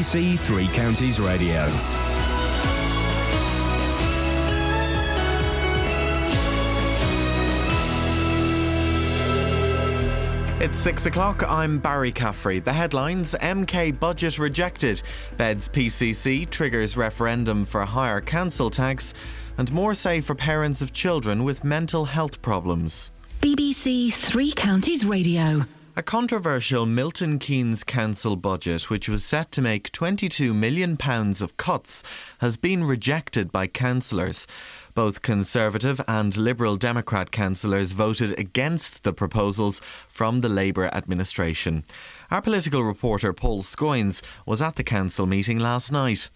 BBC Three Counties Radio. It's 6 o'clock, I'm Barry Caffrey. The headlines: MK budget rejected, Beds PCC triggers referendum for higher council tax, and more say for parents of children with mental health problems. BBC Three Counties Radio. A controversial Milton Keynes Council budget, which was set to make £22 million of cuts, has been rejected by councillors. Both Conservative and Liberal Democrat councillors voted against the proposals from the Labour administration. Our political reporter Paul Scoynes was at the council meeting last night.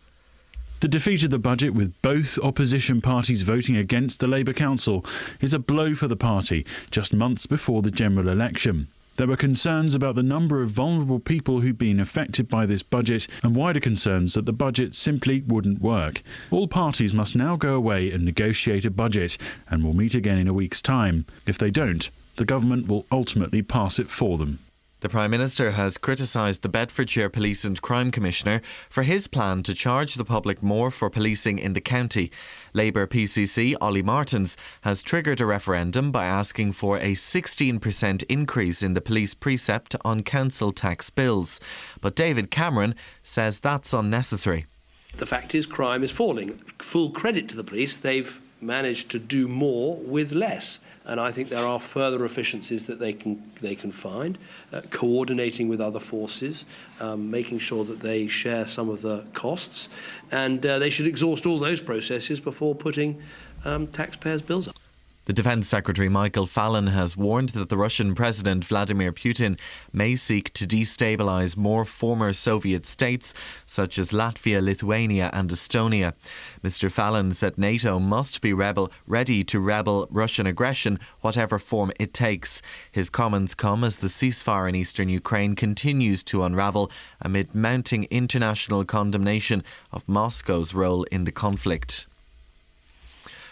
The defeat of the budget, with both opposition parties voting against the Labour Council, is a blow for the party just months before the general election. There were concerns about the number of vulnerable people who've been affected by this budget, and wider concerns that the budget simply wouldn't work. All parties must now go away and negotiate a budget, and will meet again in a week's time. If they don't, the government will ultimately pass it for them. The Prime Minister has criticised the Bedfordshire Police and Crime Commissioner for his plan to charge the public more for policing in the county. Labour PCC Ollie Martins has triggered a referendum by asking for a 16% increase in the police precept on council tax bills. But David Cameron says that's unnecessary. The fact is, crime is falling. Full credit to the police. They've managed to do more with less. And I think there are further efficiencies that they can find, coordinating with other forces, making sure that they share some of the costs, and they should exhaust all those processes before putting taxpayers' bills up. The Defence Secretary Michael Fallon has warned that the Russian President Vladimir Putin may seek to destabilise more former Soviet states such as Latvia, Lithuania and Estonia. Mr Fallon said NATO must be ready to rebel Russian aggression, whatever form it takes. His comments come as the ceasefire in eastern Ukraine continues to unravel amid mounting international condemnation of Moscow's role in the conflict.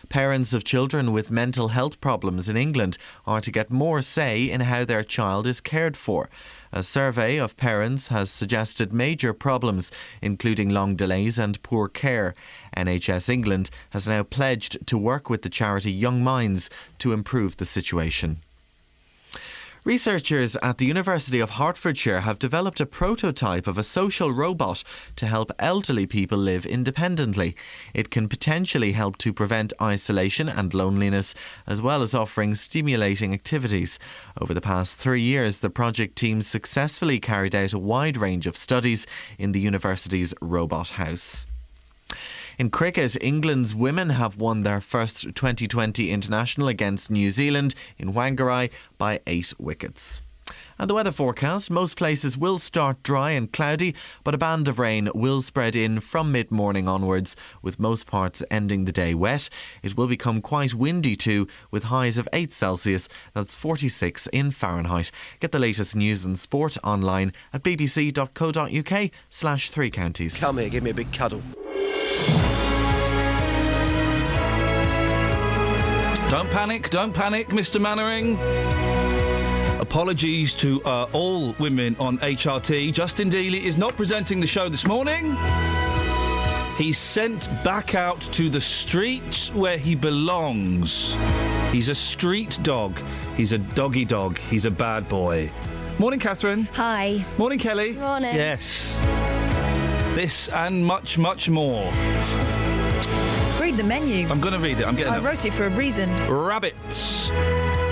Parents of children with mental health problems in England are to get more say in how their child is cared for. A survey of parents has suggested major problems, including long delays and poor care. NHS England has now pledged to work with the charity Young Minds to improve the situation. Researchers at the University of Hertfordshire have developed a prototype of a social robot to help elderly people live independently. It can potentially help to prevent isolation and loneliness, as well as offering stimulating activities. Over the past 3 years, the project team successfully carried out a wide range of studies in the university's robot house. In cricket, England's women have won their first 2020 international against New Zealand in Whangarei by 8 wickets. And the weather forecast: most places will start dry and cloudy, but a band of rain will spread in from mid-morning onwards, with most parts ending the day wet. It will become quite windy too, with highs of 8 Celsius, that's 46 in Fahrenheit. Get the latest news and sport online at bbc.co.uk/3 counties. Come here, give me a big cuddle. Don't panic, Mr. Mannering. Apologies to all women on HRT. Justin Dealey is not presenting the show this morning. He's sent back out to the streets where he belongs. He's a street dog. He's a doggy dog. He's a bad boy. Morning, Catherine. Hi. Morning, Kelly. Morning. Yes. This and much, much more. Read the menu. I'm going to read it. I wrote it for a reason. Rabbits,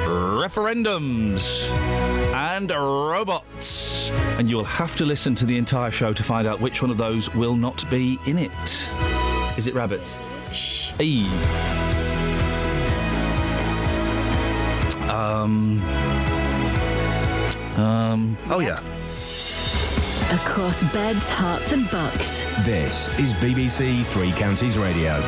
referendums, and robots. And you'll have to listen to the entire show to find out which one of those will not be in it. Is it rabbits? Shh. E. Oh yeah. Across beds, hearts and bucks. This is BBC Three Counties Radio.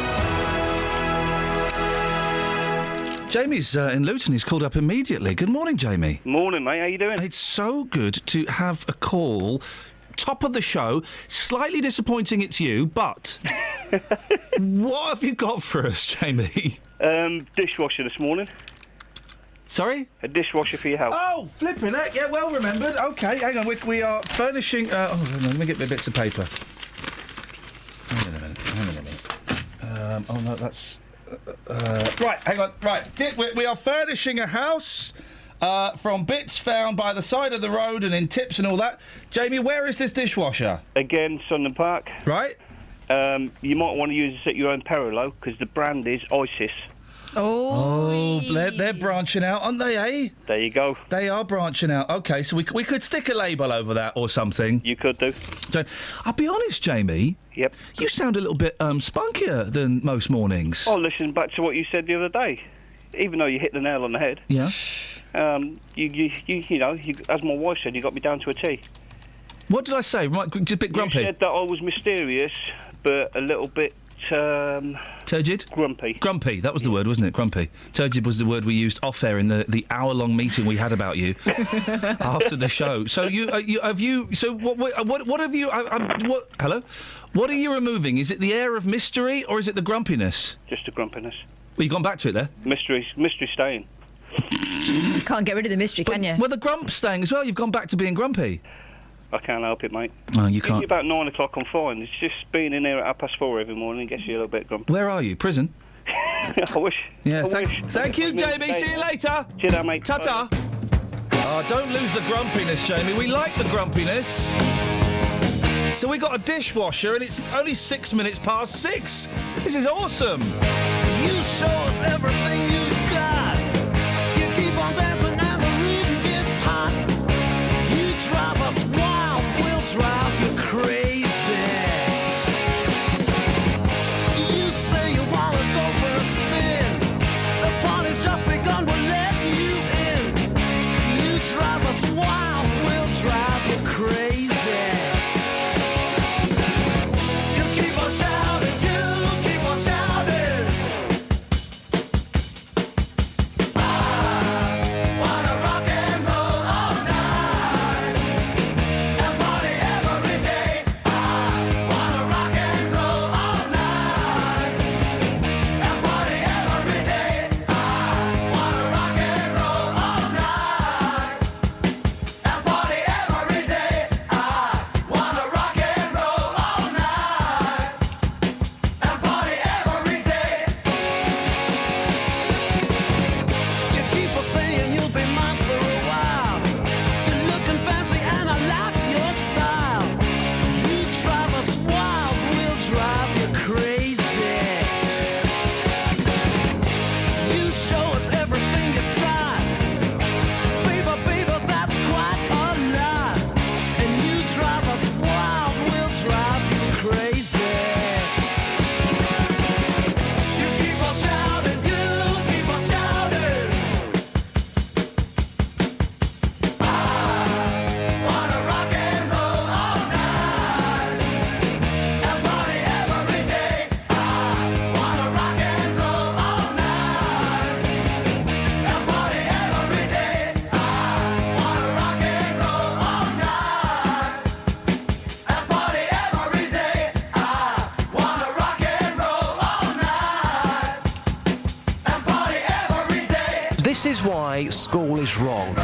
Jamie's in Luton. He's called up immediately. Good morning, Jamie. Morning, mate. How you doing? It's so good to have a call. Top of the show. Slightly disappointing it's you, but what have you got for us, Jamie? Dishwasher this morning. Sorry? A dishwasher for your house. Oh, flipping heck. Yeah, well remembered. OK, hang on. We are furnishing... let me get the bits of paper. Oh no, that's right. Hang on. Right, we are furnishing a house from bits found by the side of the road and in tips and all that. Jamie, where is this dishwasher? Again, Sunderland Park. Right. You might want to use this at your own peril, because the brand is ISIS. Oh, they're branching out, aren't they, eh? There you go. They are branching out. OK, so we could stick a label over that or something. You could do. I'll be honest, Jamie. Yep. You sound a little bit spunkier than most mornings. Oh, listen back to what you said the other day. Even though you hit the nail on the head. Yeah. You know, as my wife said, you got me down to a T. What did I say? Just a bit grumpy. You said that I was mysterious, but a little bit... Turgid? Grumpy. Grumpy, that was the word, wasn't it? Grumpy. Turgid was the word we used off-air in the hour-long meeting we had about you after the show. So what have you... hello? What are you removing? Is it the air of mystery or is it the grumpiness? Just the grumpiness. Well, you gone back to it there? Mystery staying. You can't get rid of the mystery, can you? Well, the grump's staying as well. You've gone back to being grumpy. I can't help it, mate. Oh, you can't. About 9 o'clock, I'm fine. It's just being in here at 4:30 every morning gets you a little bit grumpy. Where are you? Prison? I wish. Yeah, I wish. Thank you, Jamie. See you later. See you later, mate. Ta-ta. Oh, don't lose the grumpiness, Jamie. We like the grumpiness. So we got a dishwasher and it's only 6 minutes past 6. This is awesome. You show us everything you've got. You keep on dancing and the rhythm gets hot. You drive us wild, we'll drive you crazy. You say you wanna go for a spin. The party's just begun, we'll let you in. You drive us wild, we'll drive you crazy. You keep on shouting, you keep on shouting. This is why school is wrong. Go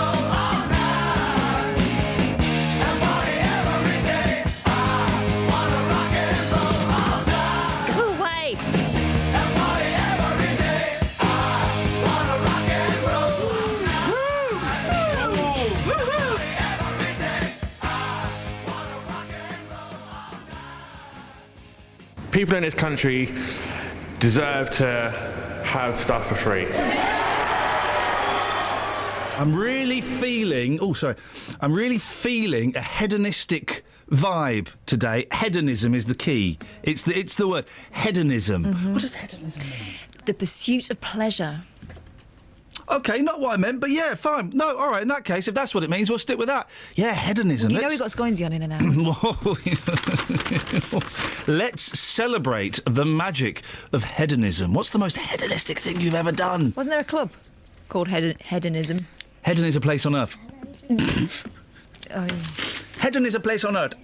away. People in this country deserve to have stuff for free. I'm really feeling a hedonistic vibe today. Hedonism is the key. It's the word hedonism. Mm-hmm. What does hedonism mean? The pursuit of pleasure. Okay, not what I meant, but yeah, fine. No, all right, in that case, if that's what it means, we'll stick with that. Yeah, hedonism. Well, you know we've got Scoinsy on in an hour. Let's celebrate the magic of hedonism. What's the most hedonistic thing you've ever done? Wasn't there a club called Hedonism? Hedon is a place on earth. Oh, yeah. Hedon is a place on earth.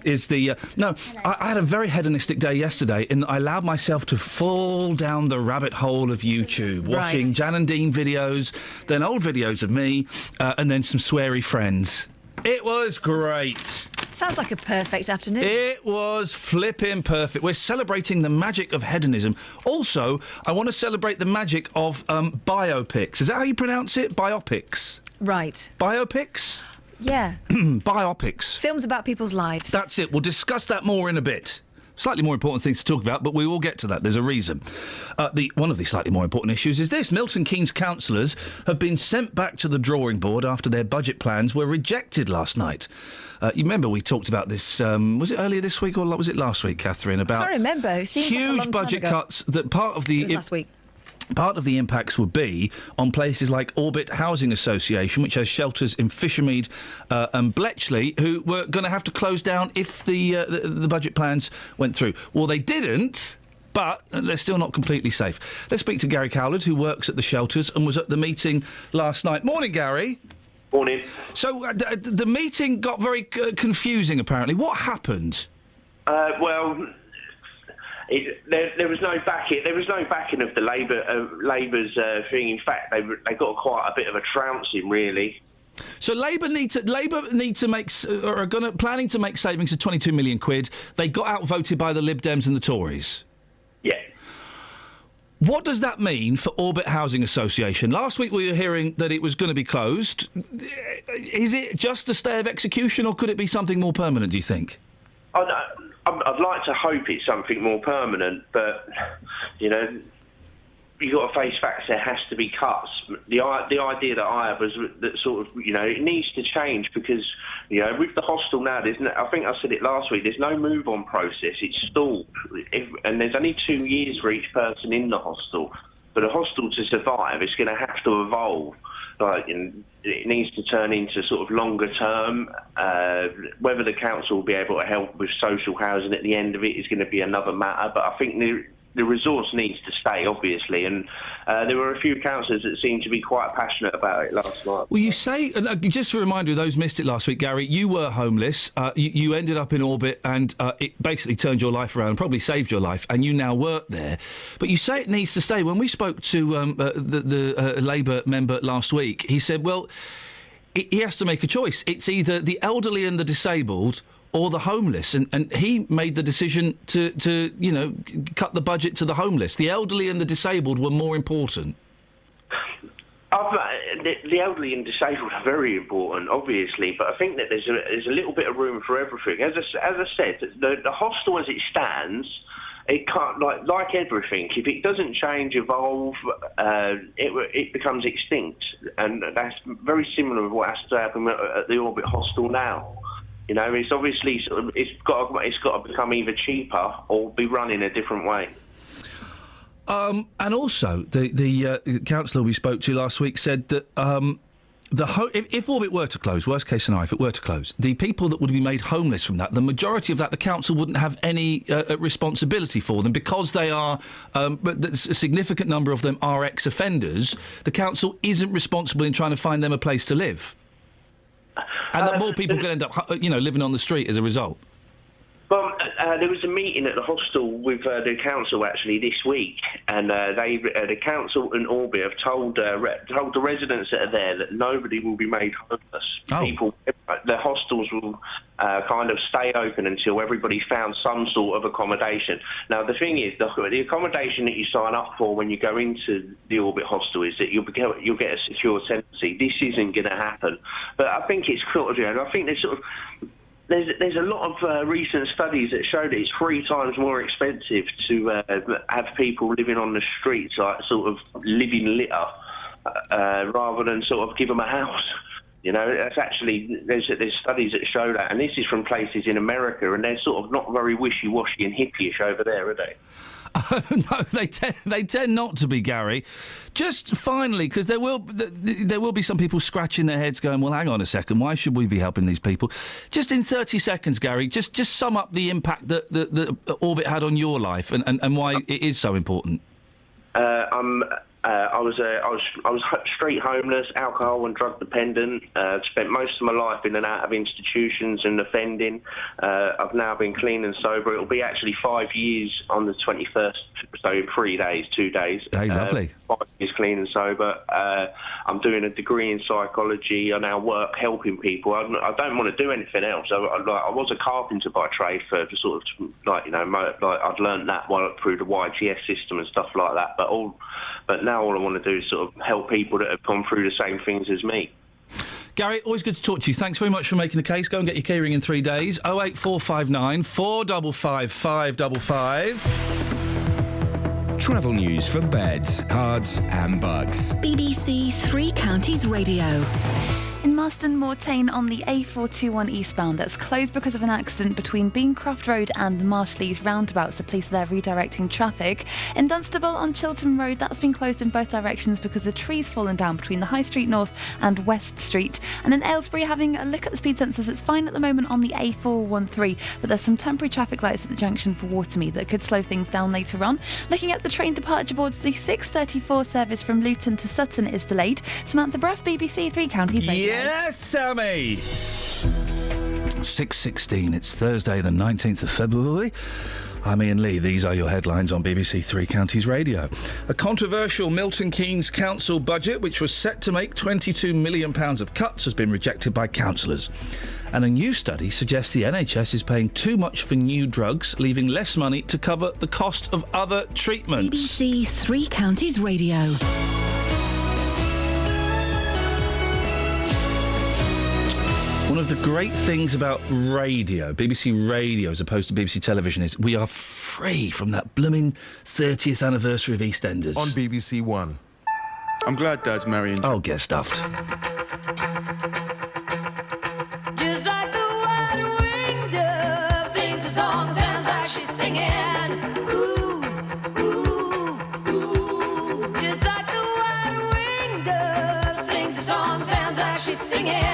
Is the no? I had a very hedonistic day yesterday in that I allowed myself to fall down the rabbit hole of YouTube, watching Jan and Dean videos, then old videos of me, and then some sweary friends. It was great. Sounds like a perfect afternoon. It was flipping perfect. We're celebrating the magic of hedonism. Also, I want to celebrate the magic of biopics. Is that how you pronounce it? Biopics? Right. Biopics? Yeah. Biopics. Films about people's lives. That's it. We'll discuss that more in a bit. Slightly more important things to talk about, but we will get to that. There's a reason. One of the slightly more important issues is this. Milton Keynes councillors have been sent back to the drawing board after their budget plans were rejected last night. You remember we talked about this, was it earlier this week or was it last week, Catherine? About I can't remember. It seems like a long huge time budget ago. cuts that part of the... It was last week. Part of the impacts would be on places like Orbit Housing Association, which has shelters in Fishermead and Bletchley, who were going to have to close down if the budget plans went through. Well, they didn't, but they're still not completely safe. Let's speak to Gary Cowlard, who works at the shelters and was at the meeting last night. Morning, Gary. Morning. So the meeting got very confusing, apparently. What happened? There was no backing. There was no backing of the Labour's thing. In fact, they got quite a bit of a trouncing, really. So Labour need to make or are planning to make savings of £22 million. They got outvoted by the Lib Dems and the Tories. Yeah. What does that mean for Orbit Housing Association? Last week we were hearing that it was going to be closed. Is it just a stay of execution, or could it be something more permanent, do you think? I'd like to hope it's something more permanent, but, you know, you've got to face facts. There has to be cuts. The idea that I have was that sort of, you know, it needs to change because, you know, with the hostel now, I think I said it last week, there's no move-on process. It's stalled. And there's only 2 years for each person in the hostel. For the hostel to survive, it's going to have to evolve. Like, it needs to turn into sort of longer term. Whether the council will be able to help with social housing at the end of it is going to be another matter. But I think the resource needs to stay, obviously. And there were a few councillors that seemed to be quite passionate about it last night. Well, you say, just for a reminder of those who missed it last week, Gary, you were homeless. You ended up in Orbit and it basically turned your life around, probably saved your life, and you now work there. But you say it needs to stay. When we spoke to the Labour member last week, he said, well, he has to make a choice. It's either the elderly and the disabled or the homeless, and he made the decision to you know, cut the budget to the homeless. The elderly and the disabled were more important. The elderly and disabled are very important, obviously, but I think that there's a little bit of room for everything. As I said, the hostel as it stands, it can't, like everything, if it doesn't change, evolve, it becomes extinct, and that's very similar with what has to happen at the Orbit hostel now. You know, it's obviously it's got to become either cheaper or be run in a different way. And also, the councillor we spoke to last week said that if Orbit were to close, worst case scenario, if it were to close, the people that would be made homeless from that, the majority of that, the council wouldn't have any responsibility for them because they are, a significant number of them are ex-offenders. The council isn't responsible in trying to find them a place to live. And that more people could end up, you know, living on the street as a result. Well, there was a meeting at the hostel with the council actually this week, and the council and Orbit have told the residents that are there that nobody will be made homeless. Oh. The hostels will kind of stay open until everybody's found some sort of accommodation. Now, the thing is, the accommodation that you sign up for when you go into the Orbit hostel is that you'll get a secure tenancy. This isn't going to happen, but I think it's sort of, you know, I think there's sort of. There's a lot of recent studies that show that it's 3 times more expensive to have people living on the streets, like sort of living litter, rather than sort of give them a house. You know, that's actually there's studies that show that, and this is from places in America, and they're sort of not very wishy-washy and hippie-ish over there, are they? No, they tend not to be, Gary. Just finally, because there will be some people scratching their heads going, well, hang on a second, why should we be helping these people? Just in 30 seconds, Gary, just sum up the impact that Orbit had on your life and why it is so important. I'm I was street homeless, alcohol and drug dependent. Spent most of my life in and out of institutions and offending. I've now been clean and sober. It'll be actually 5 years on the 21st, so in 3 days, 2 days. Hey, lovely. 5 years clean and sober. I'm doing a degree in psychology. I now work helping people. I don't want to do anything else. I was a carpenter by trade for sort of I'd learned that through the YTS system and stuff like that. But now all I want to do is sort of help people that have gone through the same things as me. Gary, always good to talk to you. Thanks very much for making the case. Go and get your keyring in 3 days. 08459 455 555. Travel news for beds, cards and bugs. BBC Three Counties Radio. In Marston Mortain on the A421 eastbound, that's closed because of an accident between Beancroft Road and the Marshleys roundabouts. The police are there redirecting traffic. In Dunstable on Chiltern Road, that's been closed in both directions because the tree's fallen down between the High Street North and West Street. And in Aylesbury, having a look at the speed sensors, it's fine at the moment on the A413, but there's some temporary traffic lights at the junction for Watermead that could slow things down later on. Looking at the train departure boards, the 6:34 service from Luton to Sutton is delayed. Samantha Bruff, BBC Three Counties Radio. Yes, Sammy! 6:16. It's Thursday, the 19th of February. I'm Iain Lee. These are your headlines on BBC Three Counties Radio. A controversial Milton Keynes Council budget, which was set to make £22 million of cuts, has been rejected by councillors. And a new study suggests the NHS is paying too much for new drugs, leaving less money to cover the cost of other treatments. BBC Three Counties Radio. One of the great things about radio, BBC Radio as opposed to BBC Television, is we are free from that blooming 30th anniversary of EastEnders. On BBC One. I'm glad Dad's marrying. Oh, get stuffed. Just like the white winged dove sings a song, sounds like she's singing. Ooh, ooh, ooh. Just like the white winged dove sings a song, sounds like she's singing.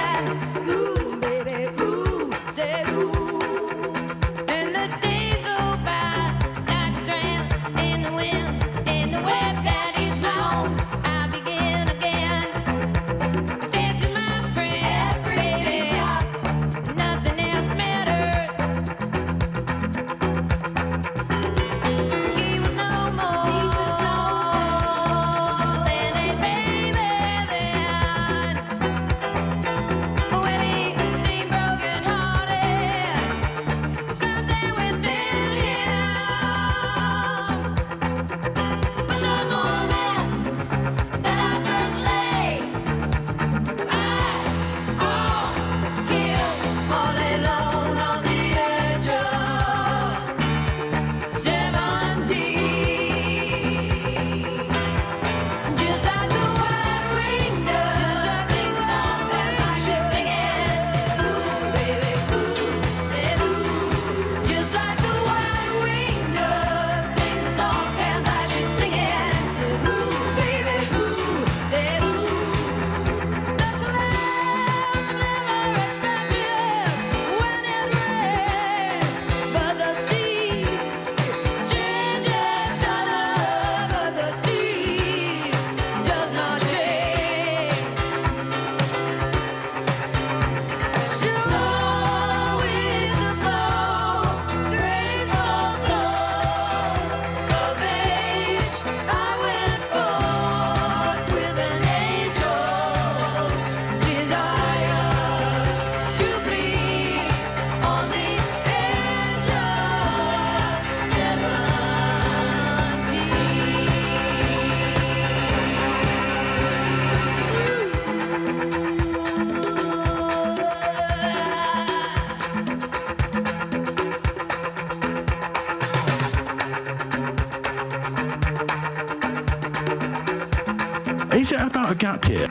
Is it about a gap year?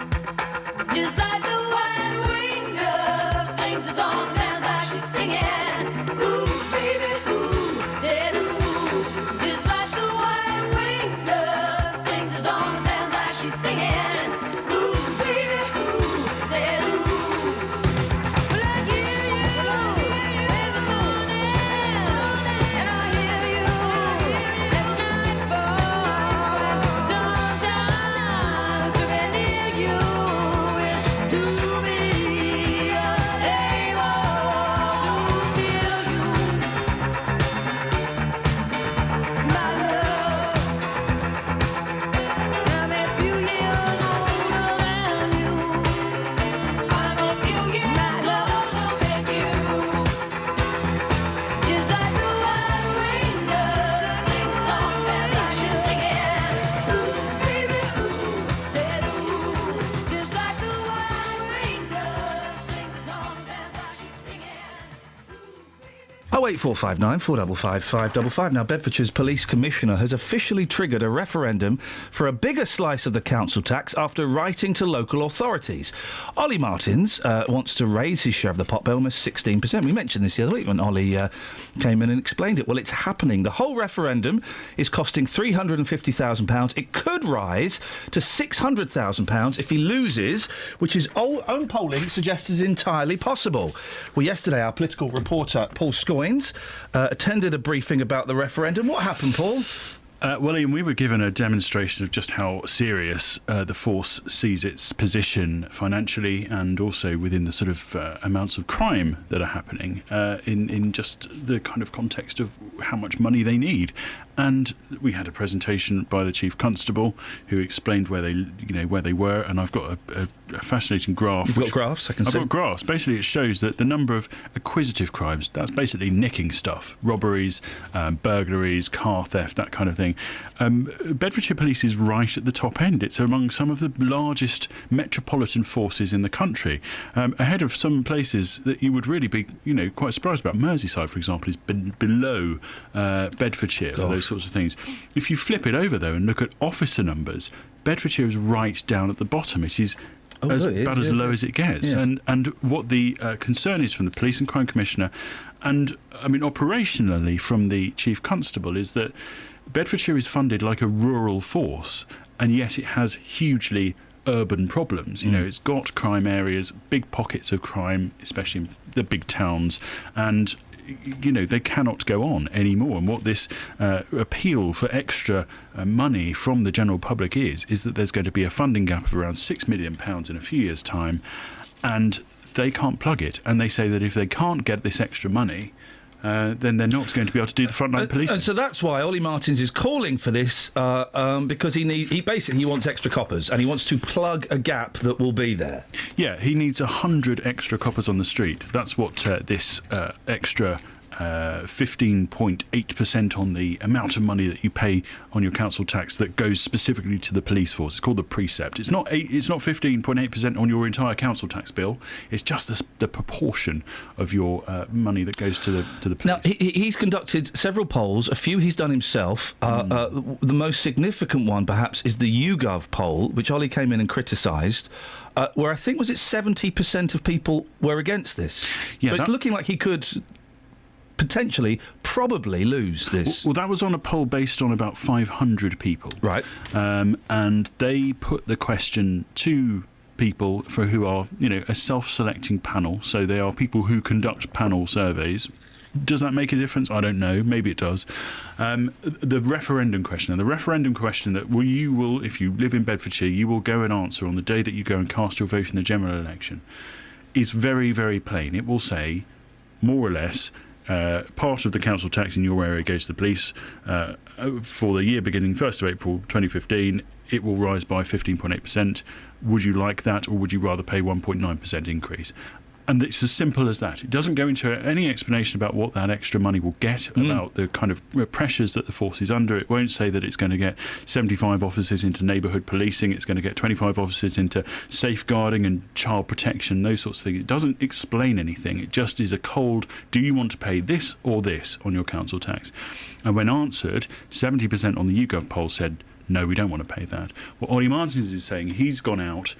Just like the white winged dove sings a song, sounds like she's singing. Ooh, baby, ooh, dead ooh. Just like the white winged dove sings a song, sounds like she's singing. Ooh, baby, ooh, dead ooh. Well, I hear you in the morning, and I hear you at nightfall. Sometimes 08459 455 555. Now, Bedfordshire's Police Commissioner has officially triggered a referendum for a bigger slice of the council tax after writing to local authorities. Ollie Martins wants to raise his share of the pot by almost 16%. We mentioned this the other week when Ollie came in and explained it. Well, it's happening. The whole referendum is costing £350,000. It could rise to £600,000 if he loses, which his own polling suggests is entirely possible. Well, yesterday our political reporter Paul Scoynes attended a briefing about the referendum. What happened, Paul? Well, Iain, we were given a demonstration of just how serious the force sees its position financially and also within the sort of amounts of crime that are happening in just the kind of context of how much money they need. And we had a presentation by the Chief Constable who explained where they were, and I've got a fascinating graph. You've got graphs, I can see. I've got graphs. Basically, it shows that the number of acquisitive crimes, that's basically nicking stuff, robberies, burglaries, car theft, that kind of thing. Bedfordshire Police is right at the top end. It's among some of the largest metropolitan forces in the country, ahead of some places that you would really be, quite surprised about. Merseyside, for example, is below Bedfordshire for those sorts of things. If you flip it over, though, and look at officer numbers, Bedfordshire is right down at the bottom. It is as low as it gets. Yes. And what the concern is from the Police and Crime Commissioner and, operationally from the Chief Constable is that Bedfordshire is funded like a rural force, and yet it has hugely urban problems. It's got crime areas, big pockets of crime, especially in the big towns, and they cannot go on anymore. And what this appeal for extra money from the general public is that there's going to be a funding gap of around £6 million in a few years' time, and they can't plug it. And they say that if they can't get this extra money, then they're not going to be able to do the frontline policing. And so that's why Ollie Martins is calling for this, because he basically wants extra coppers, and he wants to plug a gap that will be there. Yeah, he needs 100 extra coppers on the street. That's what this extra 15.8% on the amount of money that you pay on your council tax that goes specifically to the police force. It's called the precept. It's not 15.8% on your entire council tax bill. It's just the proportion of your money that goes to the police. Now, he's conducted several polls. A few he's done himself. The most significant one, perhaps, is the YouGov poll, which Ollie came in and criticised, where I think, was it 70% of people were against this? Yeah, so it's looking like he could potentially, probably lose this. Well, that was on a poll based on about 500 people. Right. And they put the question to people who are, a self-selecting panel. So they are people who conduct panel surveys. Does that make a difference? I don't know. Maybe it does. The referendum question that you will, if you live in Bedfordshire, you will go and answer on the day that you go and cast your vote in the general election, is very, very plain. It will say, more or less, part of the council tax in your area goes to the police. For the year beginning 1st of April 2015, it will rise by 15.8%. Would you like that, or would you rather pay 1.9% increase? And it's as simple as that. It doesn't go into any explanation about what that extra money will get, about the kind of pressures that the force is under. It won't say that it's going to get 75 officers into neighbourhood policing, it's going to get 25 officers into safeguarding and child protection, those sorts of things. It doesn't explain anything. It just is a cold, do you want to pay this or this on your council tax? And when answered, 70% on the YouGov poll said, no, we don't want to pay that. What Ollie Martins is saying, he's gone out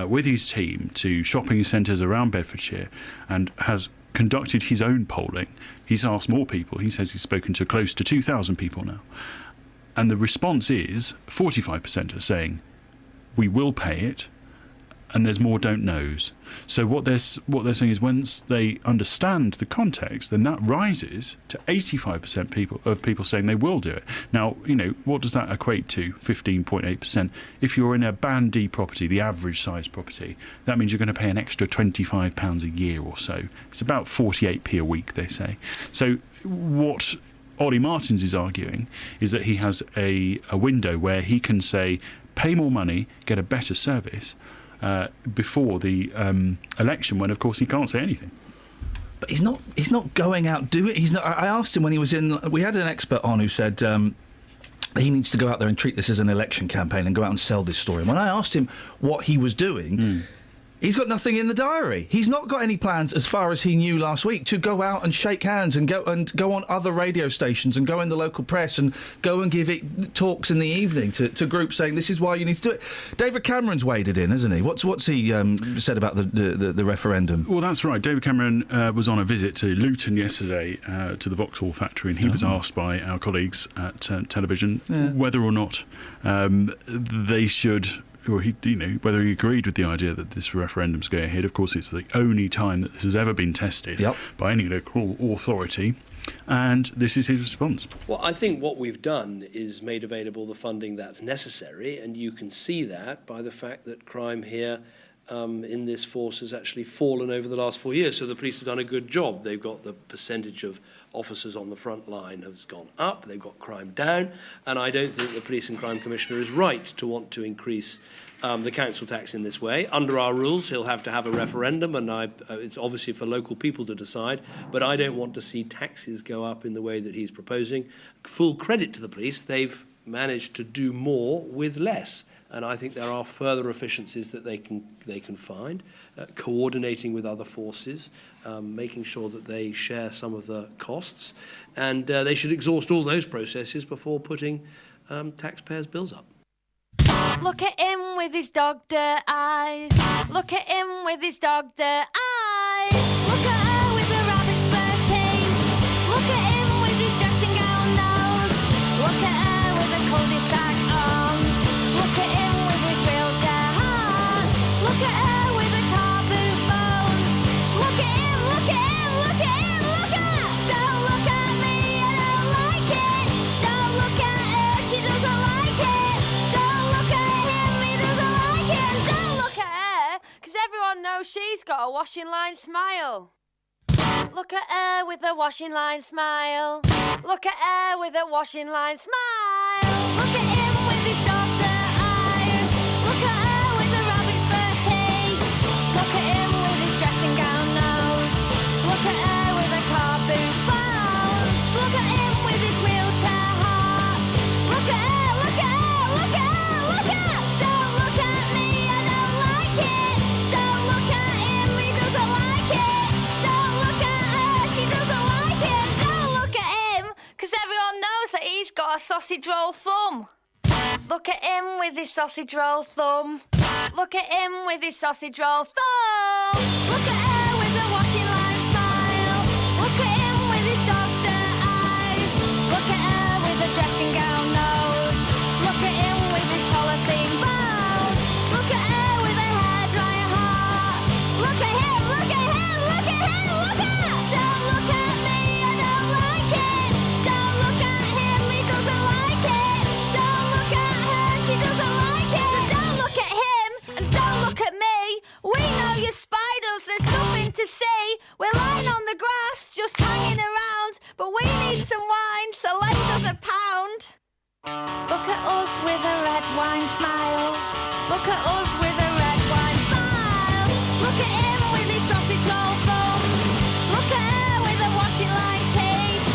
with his team to shopping centres around Bedfordshire and has conducted his own polling. He's asked more people. He says he's spoken to close to 2,000 people now. And the response is 45% are saying, we will pay it, and there's more don't knows. So what they're saying is once they understand the context, then that rises to 85% of people saying they will do it. Now, what does that equate to, 15.8%? If you're in a Band D property, the average size property, that means you're going to pay an extra £25 a year or so. It's about 48p a week, they say. So what Ollie Martins is arguing is that he has a window where he can say, pay more money, get a better service, before the election, when of course he can't say anything. But he's not going out doing it. He's not. I asked him when he was in. We had an expert on who said he needs to go out there and treat this as an election campaign and go out and sell this story. And when I asked him what he was doing, He's got nothing in the diary. He's not got any plans, as far as he knew last week, to go out and shake hands and go on other radio stations and go in the local press and go and give talks in the evening to groups saying this is why you need to do it. David Cameron's waded in, hasn't he? What's he said about the referendum? Well, that's right. David Cameron was on a visit to Luton yesterday to the Vauxhall factory, and he was asked by our colleagues at television whether or not they should. Or whether he agreed with the idea that this referendum's going ahead. Of course, it's the only time that this has ever been tested by any local authority. And this is his response. Well, I think what we've done is made available the funding that's necessary, and you can see that by the fact that crime here in this force has actually fallen over the last 4 years. So the police have done a good job. They've got the percentage of officers on the front line has gone up. They've got crime down. And I don't think the Police and Crime Commissioner is right to want to increase the council tax in this way. Under our rules, he'll have to have a referendum, and it's obviously for local people to decide. But I don't want to see taxes go up in the way that he's proposing. Full credit to the police. They've managed to do more with less. And I think there are further efficiencies that they can find, coordinating with other forces, making sure that they share some of the costs, and they should exhaust all those processes before putting taxpayers' bills up. Look at him with his dog dirt eyes. Look at him with his dog dirt eyes. Look at her with the rabbit's fur teeth. Look at him with his dressing gown nose. Look at her with the cul-de-sac arms. Look at him with his wheelchair heart. Look at her with the car boot bones. Look at him, look at him, look at him, look at her. Don't look at me, I don't like it. Don't look at her, she doesn't like it. Don't look at him, he doesn't like it. And don't look at her, because everyone knows she's got a washing line smile. Look at her with a washing line smile. Look at her with a washing line smile. Look at him with his dog dirt eyes. Look at her with the rabbit's fur teeth. Look at him with his dressing gown nose. Look at her with the car boot bones. Look at him with his wheelchair heart. Look at her, look at her, look at her, look at her. Don't look at me, I don't like it. Don't look at him, he doesn't like it. Don't look at her, she doesn't like it. Don't look at him, because everyone knows that he's got a sausage roll thumb. Look at him with his sausage roll thumb. Look at him with his sausage roll thumb. Look at her with the washing line smile. Look at him with his dog dirt eyes. Look at her with a dressing gown nose. Look at him with his polythene bones. Look at her with a hairdryer heart. Look at him, look at him, look at him, look at her. Don't look at me, I don't like it. Don't look at him, he doesn't like it. Don't look at her, she doesn't like it. So don't look at him, and don't look at me. We know you're spiders, there's nothing to see. We're lying on the grass, just hanging around. But we need some wine, so lend us a pound. Look at us with the red wine smiles. Look at us with the red wine smile. Look at him with his sausage roll thumb. Look at her with the washing line teeth.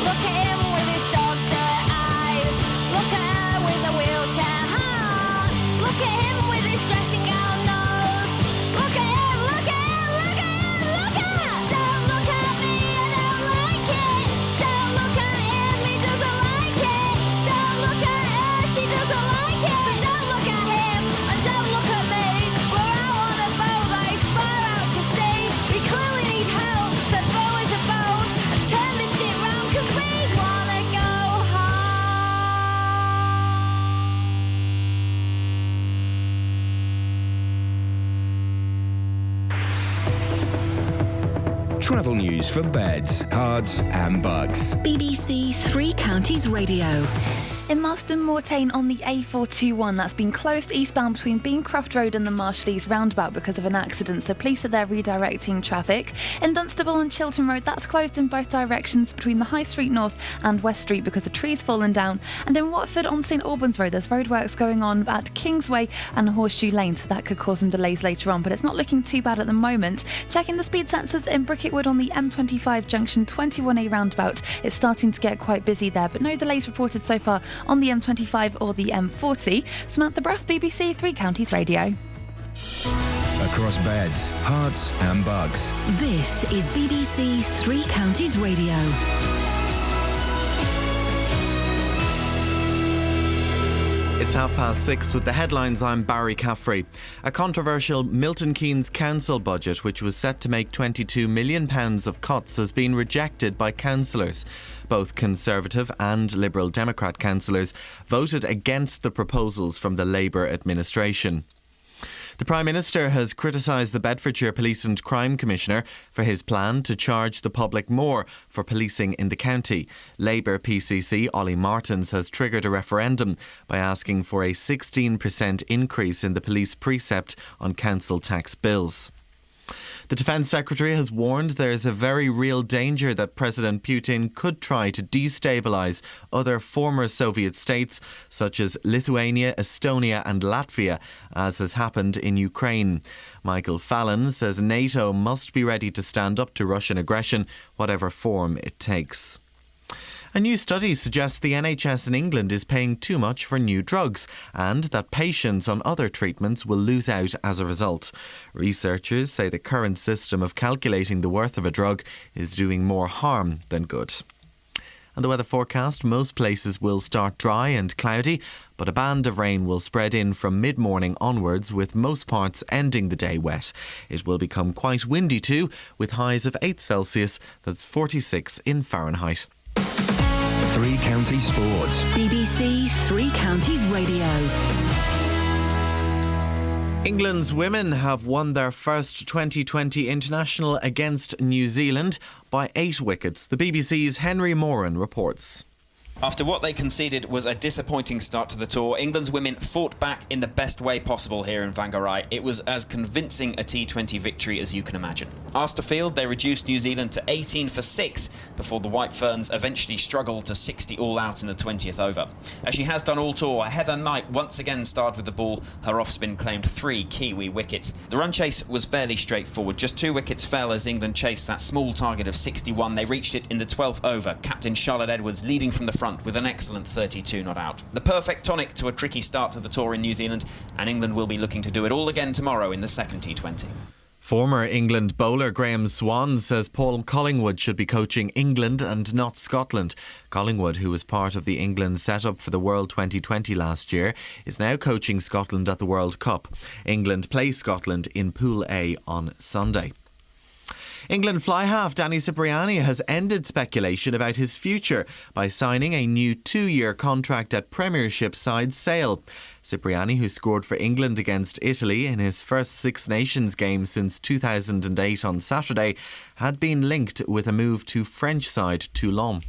Look at him with his dog dirt eyes. Look at her with a wheelchair heart. Look at him with his dressing gown nose. Look at him, look at him, look at him, look at her. Don't look at me, I don't like it. Don't look at him, he doesn't like it. Don't look at her, she doesn't like it. So don't look at him, and don't look at me. We're out on a boat that is far out to sea. We clearly need help, so throw us a bone and turn this shit round, 'cause we wanna go Travel news for beds, cards and bugs. BBC Three Counties Radio. In Marston Mortain on the A421, that's been closed eastbound between Beancroft Road and the Marshleys roundabout because of an accident, so police are there redirecting traffic. In Dunstable and Chiltern Road, that's closed in both directions between the High Street North and West Street because a tree's fallen down. And in Watford on St Albans Road, there's roadworks going on at Kingsway and Horseshoe Lane, so that could cause some delays later on, but it's not looking too bad at the moment. Checking the speed sensors in Bricketwood on the M25 junction 21A roundabout, it's starting to get quite busy there, but no delays reported so far on the M25 or the M40. Samantha Bruff, BBC Three Counties Radio. Across beds, hearts and bugs. This is BBC's Three Counties Radio. It's 6:30 with the headlines. I'm Barry Caffrey. A controversial Milton Keynes council budget, which was set to make £22 million of cuts, has been rejected by councillors. Both Conservative and Liberal Democrat councillors voted against the proposals from the Labour administration. The Prime Minister has criticised the Bedfordshire Police and Crime Commissioner for his plan to charge the public more for policing in the county. Labour PCC Ollie Martins has triggered a referendum by asking for a 16% increase in the police precept on council tax bills. The Defence Secretary has warned there is a very real danger that President Putin could try to destabilise other former Soviet states such as Lithuania, Estonia and Latvia, as has happened in Ukraine. Michael Fallon says NATO must be ready to stand up to Russian aggression, whatever form it takes. A new study suggests the NHS in England is paying too much for new drugs and that patients on other treatments will lose out as a result. Researchers say the current system of calculating the worth of a drug is doing more harm than good. And the weather forecast, most places will start dry and cloudy, but a band of rain will spread in from mid-morning onwards, with most parts ending the day wet. It will become quite windy too, with highs of 8 Celsius, that's 46 in Fahrenheit. Three Counties Sports. BBC Three Counties Radio. England's women have won their first 2020 international against New Zealand by 8 wickets. The BBC's Henry Moran reports. After what they conceded was a disappointing start to the tour, England's women fought back in the best way possible here in Whangarei. It was as convincing a T20 victory as you can imagine. Asked to field, they reduced New Zealand to 18 for 6 before the White Ferns eventually struggled to 60 all out in the 20th over. As she has done all tour, Heather Knight once again starred with the ball. Her off-spin claimed 3 Kiwi wickets. The run chase was fairly straightforward. Just 2 wickets fell as England chased that small target of 61. They reached it in the 12th over. Captain Charlotte Edwards leading from the front with an excellent 32 not out. The perfect tonic to a tricky start to the tour in New Zealand, and England will be looking to do it all again tomorrow in the second T20. Former England bowler Graham Swan says Paul Collingwood should be coaching England and not Scotland. Collingwood, who was part of the England setup for the World 2020 last year, is now coaching Scotland at the World Cup. England play Scotland in Pool A on Sunday. England fly half Danny Cipriani has ended speculation about his future by signing a new 2-year contract at Premiership side Sale. Cipriani, who scored for England against Italy in his first Six Nations game since 2008 on Saturday, had been linked with a move to French side Toulon.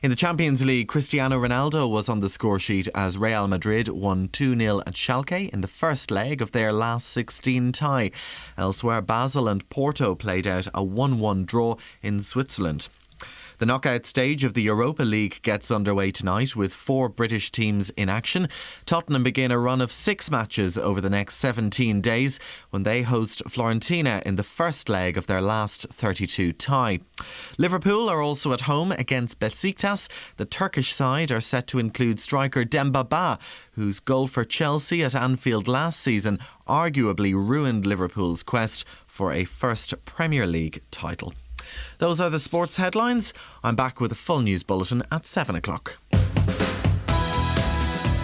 In the Champions League, Cristiano Ronaldo was on the score sheet as Real Madrid won 2-0 at Schalke in the first leg of their last 16 tie. Elsewhere, Basel and Porto played out a 1-1 draw in Switzerland. The knockout stage of the Europa League gets underway tonight with 4 British teams in action. Tottenham begin a run of 6 matches over the next 17 days when they host Fiorentina in the first leg of their last 32 tie. Liverpool are also at home against Besiktas. The Turkish side are set to include striker Demba Ba, whose goal for Chelsea at Anfield last season arguably ruined Liverpool's quest for a first Premier League title. Those are the sports headlines. I'm back with a full news bulletin at 7 o'clock.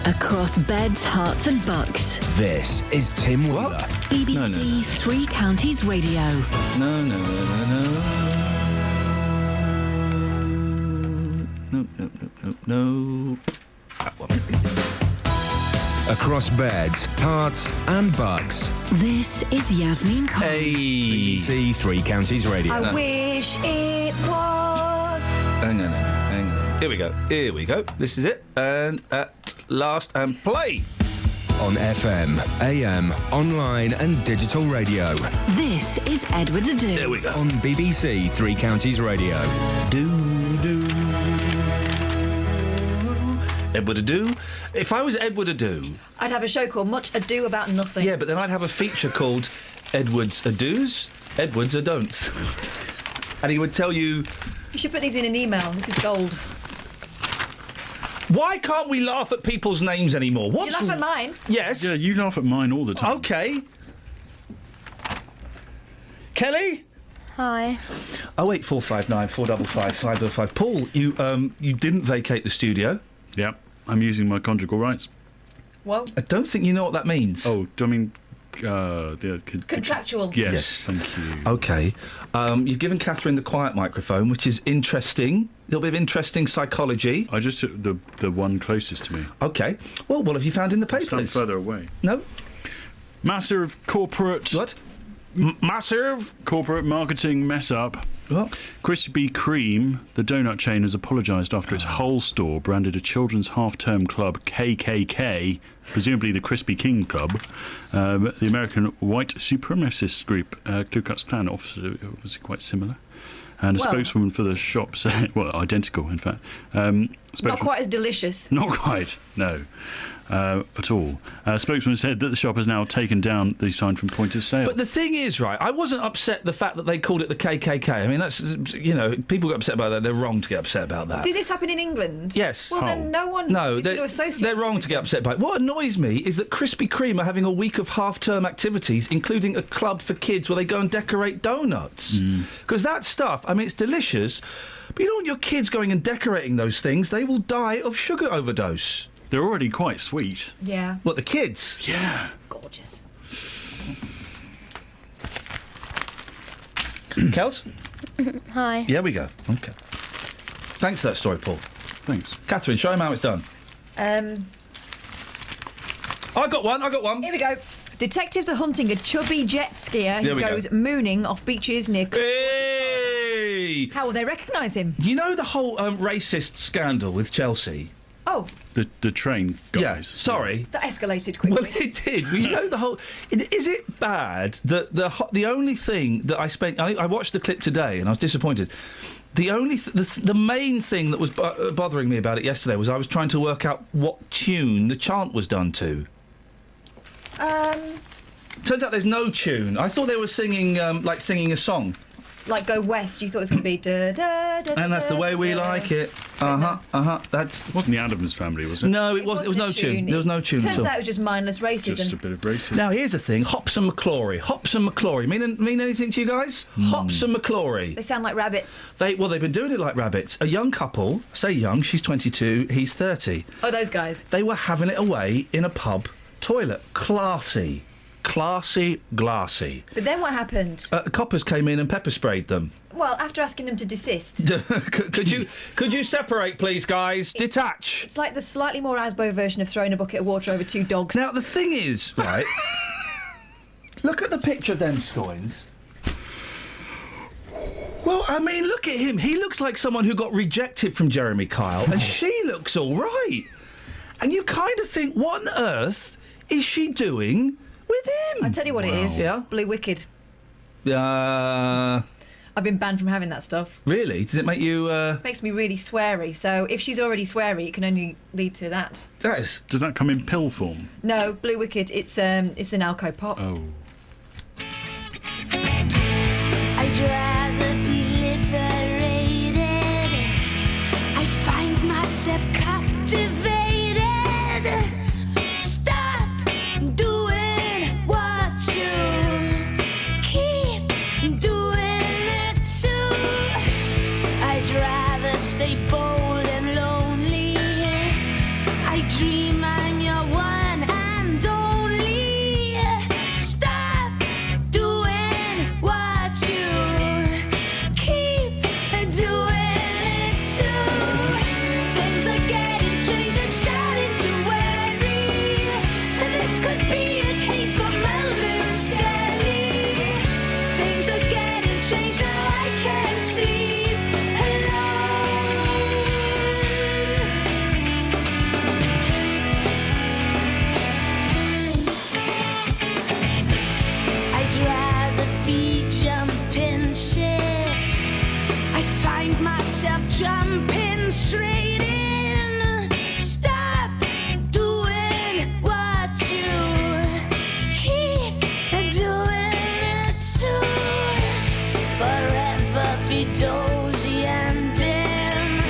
Across beds, hearts and bucks. This is Tim Wheeler. BBC Three Counties Radio. No. That one. Across beds, hearts and bucks. This is Yasmin Khan. BBC Three Counties Radio. I wish it was. Hang on. Here we go. This is it. And at last, and play. On FM, AM, online and digital radio. This is Edward Adu. There we go. On BBC Three Counties Radio. Edward Adu. If I was Edward Adu... I'd have a show called Much Ado About Nothing. Yeah, but then I'd have a feature called Edward's Ado's, Edward's Adon'ts. And he would tell you... You should put these in an email. This is gold. Why can't we laugh at people's names anymore? You laugh at mine? Yes. Yeah, you laugh at mine all the time. OK. Kelly? Hi. 08459 455 505. Paul, you didn't vacate the studio. Yep, I'm using my conjugal rights. Well, I don't think you know what that means. Oh, do I mean... contractual. Yes, thank you. OK. You've given Catherine the quiet microphone, which is interesting. A little bit of interesting psychology. I just took the one closest to me. OK. Well, what have you found in the papers? Stand further away. No. Massive corporate... What? Massive corporate marketing mess-up. What? Krispy Kreme, the donut chain, has apologised after its whole store branded a children's half-term club KKK, presumably the Krispy King Club, the American white supremacist group, Ku Klux Klan, obviously quite similar. And a spokeswoman for the shop said, well, identical, in fact. Not quite as delicious. Not quite, no. At all. Spokesman said that the shop has now taken down the sign from point of sale. But the thing is, right, I wasn't upset the fact that they called it the KKK. I mean, that's, people get upset about that. They're wrong to get upset about that. Did this happen in England? Yes. Well, then no one is going to associate. They're wrong to get upset by it. What annoys me is that Krispy Kreme are having a week of half-term activities, including a club for kids where they go and decorate donuts. Because that stuff, I mean, it's delicious, but you don't want your kids going and decorating those things. They will die of sugar overdose. They're already quite sweet. Yeah. What, the kids? Yeah. Gorgeous. Kels? Hi. Yeah, we go. OK. Thanks for that story, Paul. Thanks. Catherine, show him how it's done. I got one. Here we go. Detectives are hunting a chubby jet skier There who we go. goes mooning off beaches near... Hey! How will they recognise him? You know the whole racist scandal with Chelsea? Oh, The train guys. Yeah, sorry. that escalated quickly. Well, it did. Well, you know the whole... Is it bad that the only thing that I spent... I watched the clip today and I was disappointed. The only... the main thing that was bothering me about it yesterday was I was trying to work out what tune the chant was done to. Turns out there's no tune. I thought they were singing, singing a song. Like Go West, you thought it was going to be da da da. And that's the way we like it. That's... It wasn't the Addams Family, was it? No, it wasn't. There was no tune. There was no tune at all. Turns out it was just mindless racism. Just a bit of racism. Now, here's the thing. Hops and McClory. Hops and McClory. Mean anything to you guys? Hops and McClory. They sound like rabbits. They've been doing it like rabbits. A young couple, say young, she's 22, he's 30. Oh, those guys. They were having it away in a pub toilet. Classy. Classy, glassy. But then what happened? Coppers came in and pepper sprayed them. Well, after asking them to desist. Could you separate, please, guys? Detach. It's like the slightly more Asbo version of throwing a bucket of water over two dogs. Now, the thing is, right, look at the picture of them scoins. Well, I mean, look at him. He looks like someone who got rejected from Jeremy Kyle, and she looks all right. And you kind of think, what on earth is she doing with him? I'll tell you what it is. Yeah? Blue Wicked. Really? I've been banned from having that stuff. Does it make you... Makes me really sweary. So if she's already sweary, it can only lead to that. Does that come in pill form? No, Blue Wicked, it's an alco pop. Oh. I'd rather be liberated. I find myself captivated. Stop doing what you keep doing it too. I'd rather stay bold and lonely. I dream I'm your one and only. Stop doing what you keep doing it too. Things are getting strange, I'm starting to worry. This could be a case for Mulder and Scully. Things are getting strange, now I can't sleep alone. I'd rather be jumping ship. I find myself jumping straight in. Stop doing what you keep doing it too. Forever be dozy and dim.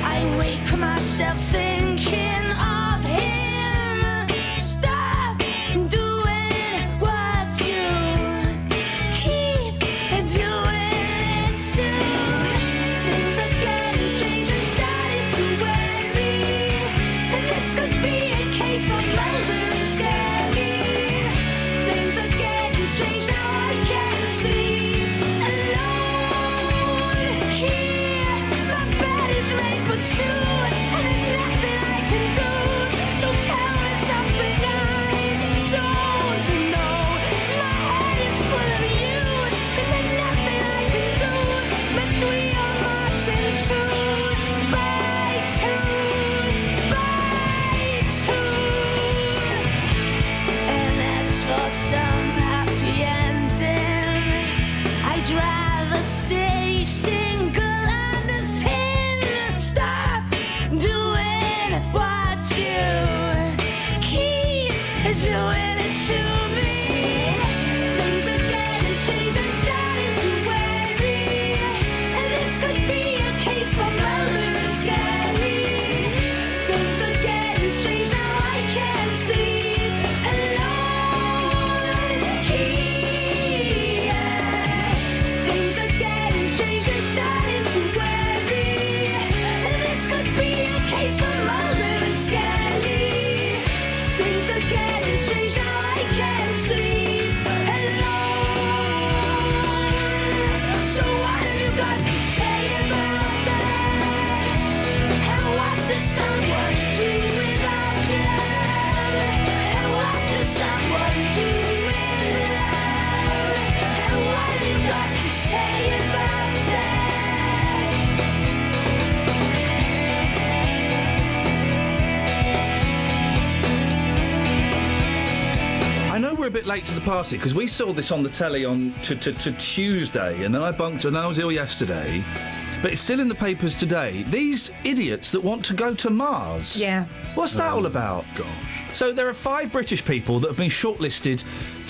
I wake myself thinking of him. Stop doing what you keep does someone do without love? And what does someone do with love? And what have you got to say about that? I know we're a bit late to the party because we saw this on the telly on to Tuesday, and then I was ill yesterday, but it's still in the papers today. These idiots that want to go to Mars. Yeah. What's that all about? Gosh. So there are 5 British people that have been shortlisted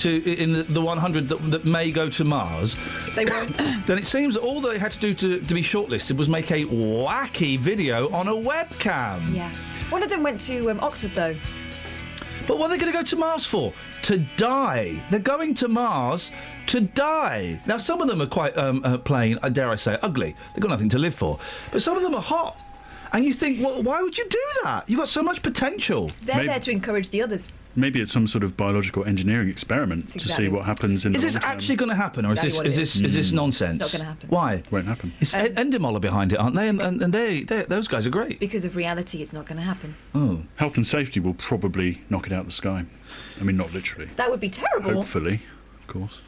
in the 100 that may go to Mars. They won't. And it seems that all they had to do to be shortlisted was make a wacky video on a webcam. Yeah. One of them went to Oxford, though. But what are they going to go to Mars for? To die. They're going to Mars to die. Now, some of them are quite plain, dare I say, ugly. They've got nothing to live for. But some of them are hot. And you think, well, why would you do that? You've got so much potential. They're there to encourage the others. Maybe it's some sort of biological engineering experiment to see what happens in the long term. Is this actually going to happen, or is this nonsense? It's not going to happen. Why? Won't happen. It's Endemol are behind it, aren't they? And those guys are great. Because of reality, it's not going to happen. Oh. Health and safety will probably knock it out of the sky. I mean, not literally. That would be terrible. Hopefully, of course.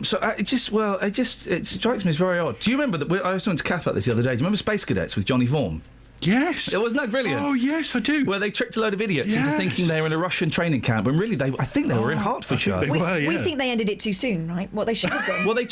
So it strikes me as very odd. Do you remember that I was talking to Kath about this the other day? Do you remember Space Cadets with Johnny Vaughan? Yes. Wasn't that brilliant? Oh, yes, I do. Where they tricked a load of idiots into thinking they were in a Russian training camp, when really I think they were in Hertfordshire. We think they ended it too soon, right? What they should have done. Well, they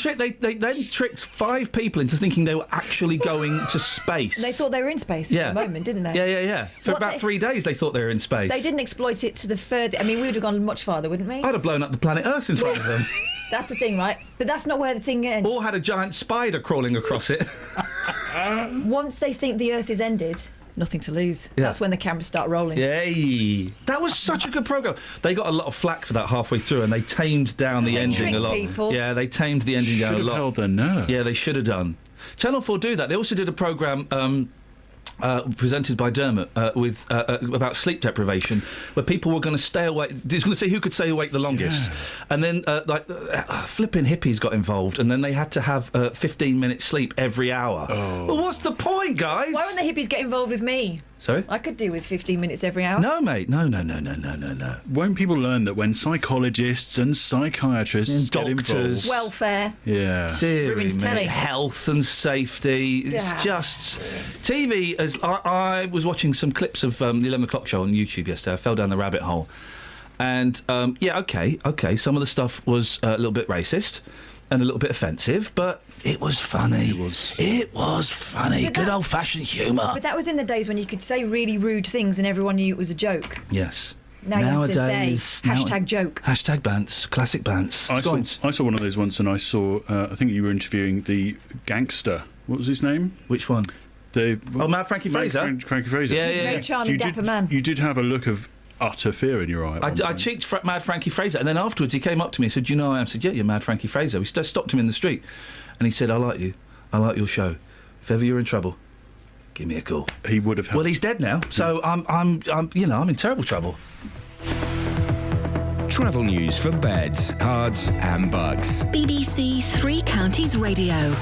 then tricked 5 people into thinking they were actually going to space. They thought they were in space for a moment, didn't they? Yeah. For about 3 days, they thought they were in space. They didn't exploit it to the further. I mean, we would have gone much farther, wouldn't we? I'd have blown up the planet Earth in front of them. That's the thing, right? But that's not where the thing ends. Or had a giant spider crawling across it. Once they think the Earth is ended, nothing to lose. Yeah. That's when the cameras start rolling. Yay! That was such a good programme. They got a lot of flack for that halfway through, and they tamed down the ending a lot. People. Yeah, they tamed the ending down a lot. Should have held their nerve. Yeah, they should have done. Channel 4 do that. They also did a programme presented by Dermot with about sleep deprivation, where people were going to stay awake. He was going to see who could stay awake the longest, and then flipping hippies got involved, and then they had to have 15 minutes sleep every hour. Oh. Well, what's the point, guys? Why won't the hippies get involved with me? Sorry? I could do with 15 minutes every hour. No, mate. No. Won't people learn that when psychologists and psychiatrists get involved... Welfare. Yeah. Ruins telly. Health and safety. It's just... TV, as I was watching some clips of the 11 o'clock show on YouTube yesterday. I fell down the rabbit hole. And, okay, some of the stuff was a little bit racist and a little bit offensive, but it was funny. It was funny. Good old-fashioned humour. But that was in the days when you could say really rude things and everyone knew it was a joke. Yes. Now you have to say hashtag joke. Hashtag Bants. Classic Bants. I saw one of those once, and I saw, I think you were interviewing the gangster. What was his name? Which one? Mad Frankie Fraser? Frankie Fraser. Yeah. He's a very charming, dapper man. You did have a look of utter fear in your eye. I cheeked Mad Frankie Fraser, and then afterwards he came up to me and said, "Do you know who I am?" I said, "Yeah, you're Mad Frankie Fraser." We stopped him in the street, and he said, "I like you. I like your show. If ever you're in trouble, give me a call." He would have helped. Well, he's dead now, so I'm in terrible trouble. Travel news for beds, cards and bugs. BBC Three Counties Radio.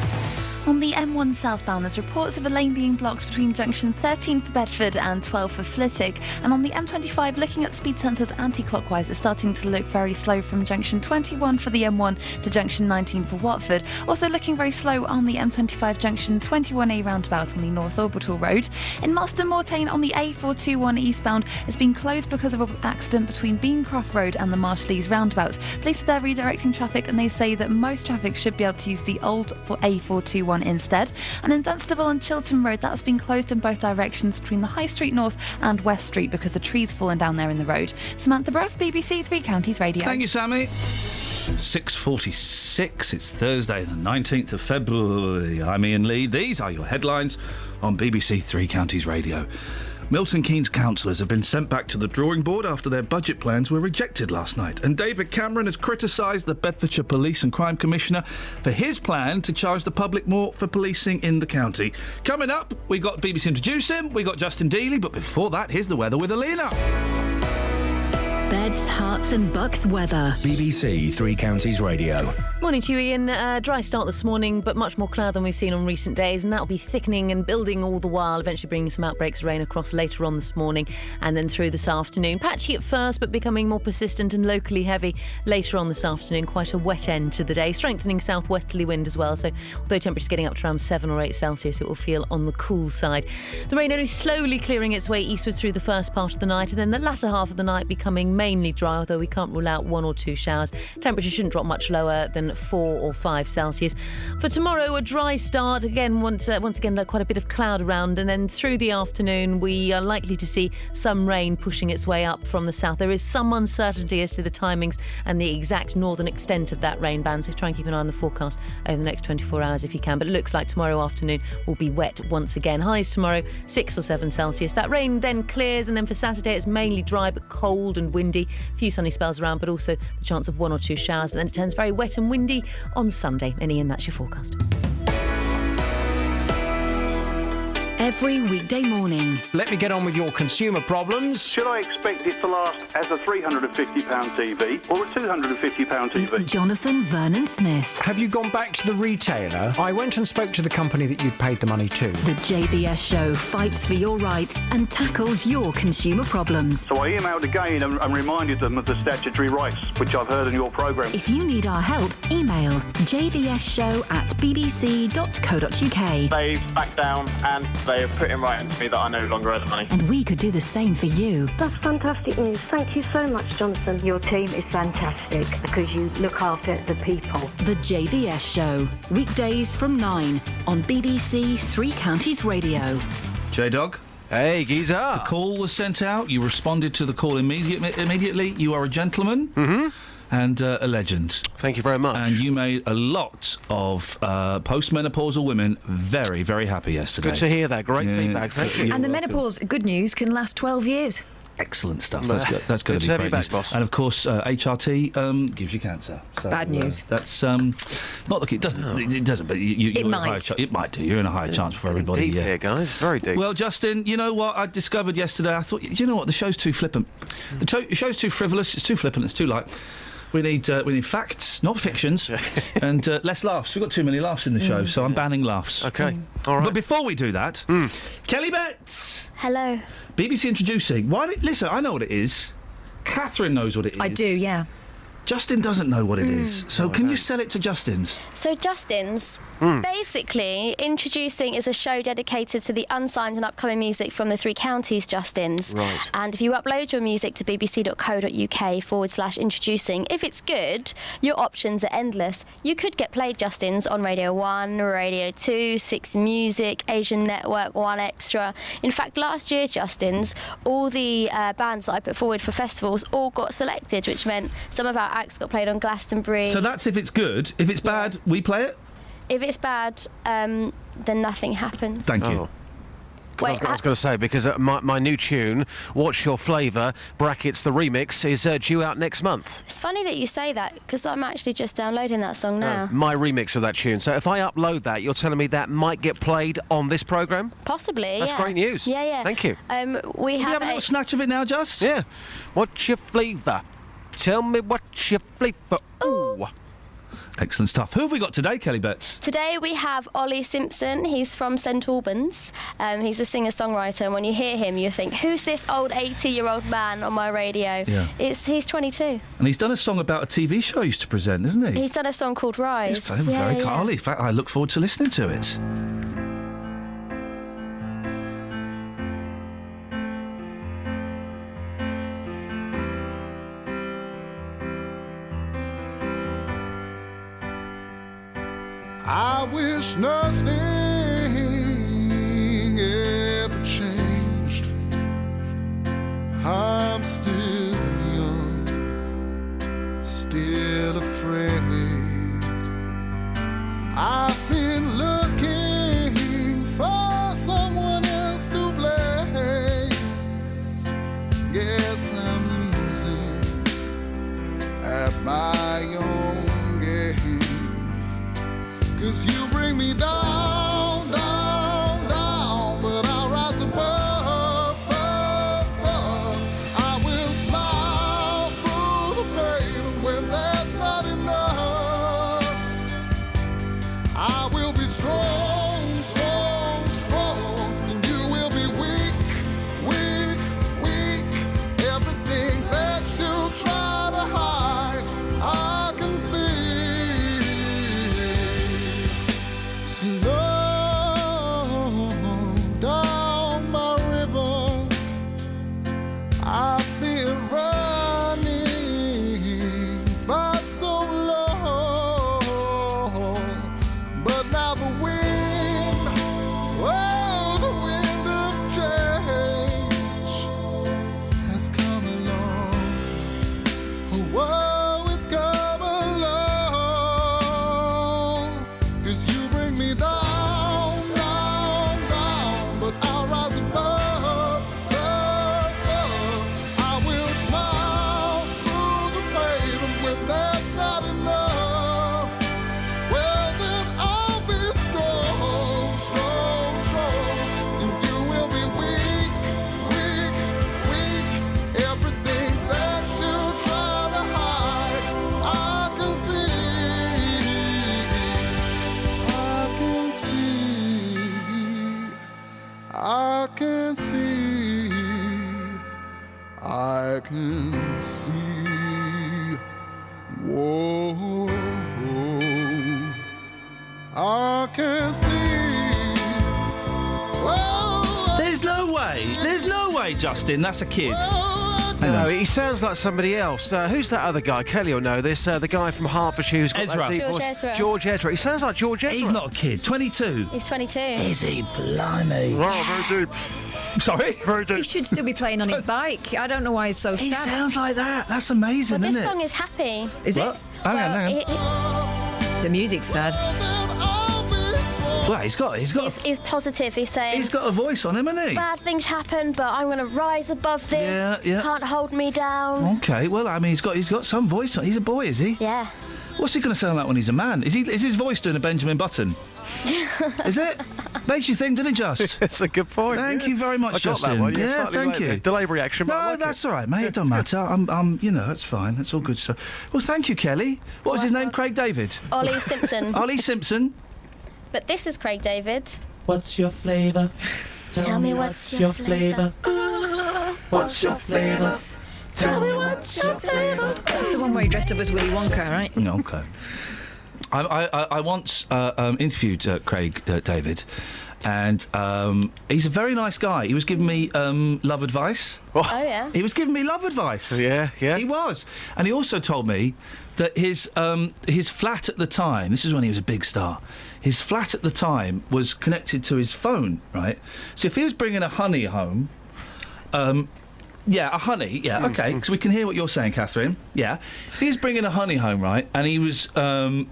On the M1 southbound, there's reports of a lane being blocked between junction 13 for Bedford and 12 for Flitwick. And on the M25, looking at speed sensors anti-clockwise, it's starting to look very slow from junction 21 for the M1 to junction 19 for Watford. Also looking very slow on the M25 junction 21A roundabout on the North Orbital Road. In Marston Mortain on the A421 eastbound, it's been closed because of an accident between Beancroft Road and the Marshleys roundabouts. Police are there redirecting traffic, and they say that most traffic should be able to use the old A421 instead. And in Dunstable and Chiltern Road, that's been closed in both directions between the High Street North and West Street because the trees fallen down there in the road. Samantha Bruff, BBC Three Counties Radio. Thank you, Sammy. 6:46. It's Thursday, the 19th of February. I'm Iain Lee. These are your headlines on BBC Three Counties Radio. Milton Keynes councillors have been sent back to the drawing board after their budget plans were rejected last night. And David Cameron has criticised the Bedfordshire Police and Crime Commissioner for his plan to charge the public more for policing in the county. Coming up, we got BBC Introduce Him, we got Justin Dealey, but before that, here's the weather with Alina. Beds, hearts and bucks weather. BBC Three Counties Radio. Morning to you, Iain. Dry start this morning, but much more cloud than we've seen on recent days, and that'll be thickening and building all the while, eventually bringing some outbreaks of rain across later on this morning and then through this afternoon. Patchy at first, but becoming more persistent and locally heavy later on this afternoon. Quite a wet end to the day. Strengthening southwesterly wind as well, so although temperatures getting up to around 7 or 8 Celsius, it will feel on the cool side. The rain only slowly clearing its way eastwards through the first part of the night, and then the latter half of the night becoming mainly dry, although we can't rule out 1 or 2 showers. Temperature shouldn't drop much lower than 4 or 5 Celsius. For tomorrow, a dry start. Again, once again, quite a bit of cloud around, and then through the afternoon, we are likely to see some rain pushing its way up from the south. There is some uncertainty as to the timings and the exact northern extent of that rain band, so try and keep an eye on the forecast over the next 24 hours if you can. But it looks like tomorrow afternoon will be wet once again. Highs tomorrow, 6 or 7 Celsius. That rain then clears, and then for Saturday, it's mainly dry but cold and windy. A few sunny spells around, but also the chance of 1 or 2 showers. But then it turns very wet and windy on Sunday. And Iain, that's your forecast. Every weekday morning. Let me get on with your consumer problems. Should I expect it to last as a £350 TV or a £250 TV? Jonathan Vernon Smith. Have you gone back to the retailer? I went and spoke to the company that you'd paid the money to. The JVS show fights for your rights and tackles your consumer problems. So I emailed again and reminded them of the statutory rights, which I've heard in your programme. If you need our help, email jvsshow@bbc.co.uk. They've backed down and they have put in writing to me that I no longer owe the money. And we could do the same for you. That's fantastic news. Thank you so much, Jonathan. Your team is fantastic because you look after the people. The JVS show, weekdays from 9 on BBC Three Counties Radio. J-Dog? Hey, geezer. The call was sent out. You responded to the call immediately. You are a gentleman. Mm-hmm. And a legend. Thank you very much. And you made a lot of postmenopausal women very, very happy yesterday. Good to hear that. Great feedback. Thank you. And the menopause, good news, can last 12 years. Excellent stuff. That's going to be great news. Boss. And of course, HRT gives you cancer. So, bad news. That's not looking. It doesn't. But it might. It might do. You're in a higher chance for everybody. Deep here, guys. Very deep. Well, Justin, you know what I discovered yesterday? I thought, you know what, the show's too flippant. The show's too frivolous. It's too flippant. It's too light. We need facts, not fictions, and less laughs. We've got too many laughs in the show, so I'm banning laughs. Okay, all right. But before we do that, Kelly Betts. Hello. BBC introducing. Listen, I know what it is. Catherine knows what it is. I do, yeah. Justin doesn't know what it is, so can you sell it to Justin's? So Justin's, basically, Introducing is a show dedicated to the unsigned and upcoming music from the Three Counties, Justin's. Right. And if you upload your music to bbc.co.uk/introducing, if it's good, your options are endless. You could get played, Justin's, on Radio 1, Radio 2, 6 Music, Asian Network, 1 Extra. In fact, last year, Justin's, all the bands that I put forward for festivals all got selected, which meant some of our acts got played on Glastonbury. So that's if it's good. If it's bad, we play it? If it's bad, then nothing happens. Thank you. I was going to say, because my new tune, What's Your Flavour, brackets the remix, is due out next month. It's funny that you say that, because I'm actually just downloading that song now. My remix of that tune. So if I upload that, you're telling me that might get played on this programme? Possibly, That's great news. Yeah. Thank you. We have a little snatch of it now, Just? Yeah. What's your flavour? Tell me what's your flavour. Ooh. Excellent stuff. Who have we got today, Kelly Betts? Today we have Ollie Simpson. He's from St Albans. He's a singer-songwriter, and when you hear him, you think, who's this old 80-year-old man on my radio? Yeah. He's 22. And he's done a song about a TV show he used to present, isn't he? He's done a song called Rise. He's very Carly. In fact, I look forward to listening to it. I wish nothing ever changed. I'm still young, still afraid. I've been looking for someone else to blame. Guess I'm losing at my own game. 'Cause you bring me down. can see. Whoa, I can see. Whoa, There's no way, Justin, that's a kid. No, he sounds like somebody else. Who's that other guy? Kelly will know this. The guy from Hertfordshire who's got Ezra. that deep George voice. Ezra. George Ezra. He sounds like George Ezra. He's not a kid, 22. He's 22. Is he? Blimey. Wow, very deep. Sorry? Very deep. He should still be playing on his bike. I don't know why he's so He sad. sounds like that. That's amazing, Well, isn't this it? song is happy. Is What? it? Hang on. The music's sad. Well, he's got. He's positive. He's saying He's got a voice on him, hasn't he? bad things happen, but I'm going to rise above this. Yeah, yeah. Can't hold me down. Okay, well, I mean, he's got some voice on. He's a boy, is he? Yeah. What's he going to sound like when he's a man? Is his voice doing a Benjamin Button? Is it? Makes you think, doesn't it, Just? That's a good point. Thank you very much, I got Justin. that one. Yeah, Slightly thank late. you. Delay reaction. But I No, like that's it. all right, mate. It doesn't matter. I'm, that's fine. That's all good stuff. Well, thank you, Kelly. What was his name? Craig David. Ollie Simpson. Ollie Simpson. But this is Craig David. What's your flavour? Tell me what's your flavour. What's your flavour? Tell me what's your flavour? That's the one where he dressed up as Willy Wonka, right? No, okay. I once interviewed Craig David, and he's a very nice guy. He was giving me love advice. Oh, yeah. He was giving me love advice. Yeah. He was. And he also told me that his flat at the time, this is when he was a big star, his flat at the time was connected to his phone, right? So if he was bringing a honey home, a honey, okay, because we can hear what you're saying, Catherine. Yeah. If he was bringing a honey home, right, and he was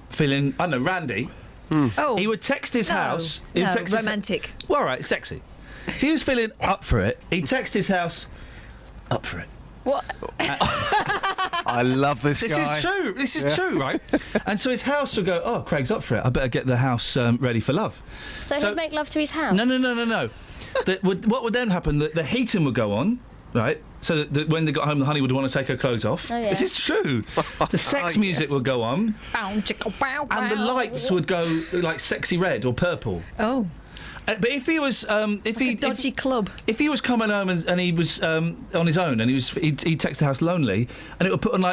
feeling, I don't know, randy, Oh. he would text his house. He would No, text his- romantic. well, all right, sexy. If he was feeling up for it, he'd text his house, up for it. What? I love this This guy. is true. This is true, right? And so his house would go, oh, Craig's up for it. I better get the house ready for love. So he'd make love to his house? No. What would then happen? The heating would go on, right? So that when they got home, the honey would want to take her clothes off. Oh, yeah. This is true. The sex music would go on. Bow, chicka, bow, And the bow. lights would go like sexy red or purple. Oh. But if he was, dodgy club. If he was coming home and he was on his own and he'd text the house lonely, and it would put on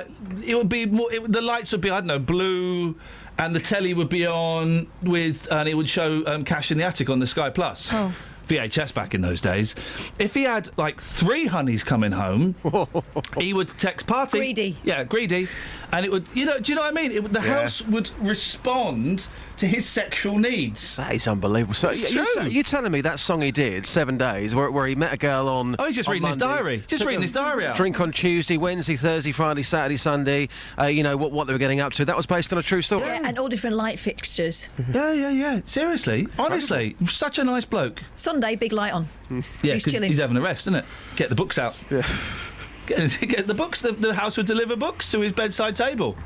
it would be more. The lights would be, I don't know, blue, and the telly would be on and it would show Cash in the Attic on the Sky Plus. Oh. VHS back in those days. If he had like 3 honeys coming home, he would text party. Greedy. Yeah, greedy, and it would. Do you know what I mean? The house would respond to his sexual needs. That is unbelievable. So It's you're true. telling me that song he did, 7 Days, where he met a girl on. Oh, he's just on reading his Monday, diary. Just took reading a his diary out. Drink on Tuesday, Wednesday, Thursday, Friday, Saturday, Sunday. What they were getting up to. That was based on a true story. Yeah, and all different light fixtures. Yeah. Seriously, honestly, such a nice bloke. Sunday, big light on. Yeah, He's 'cause chilling. he's having a rest, isn't it? Get the books out. Yeah. Get the books. The house would deliver books to his bedside table.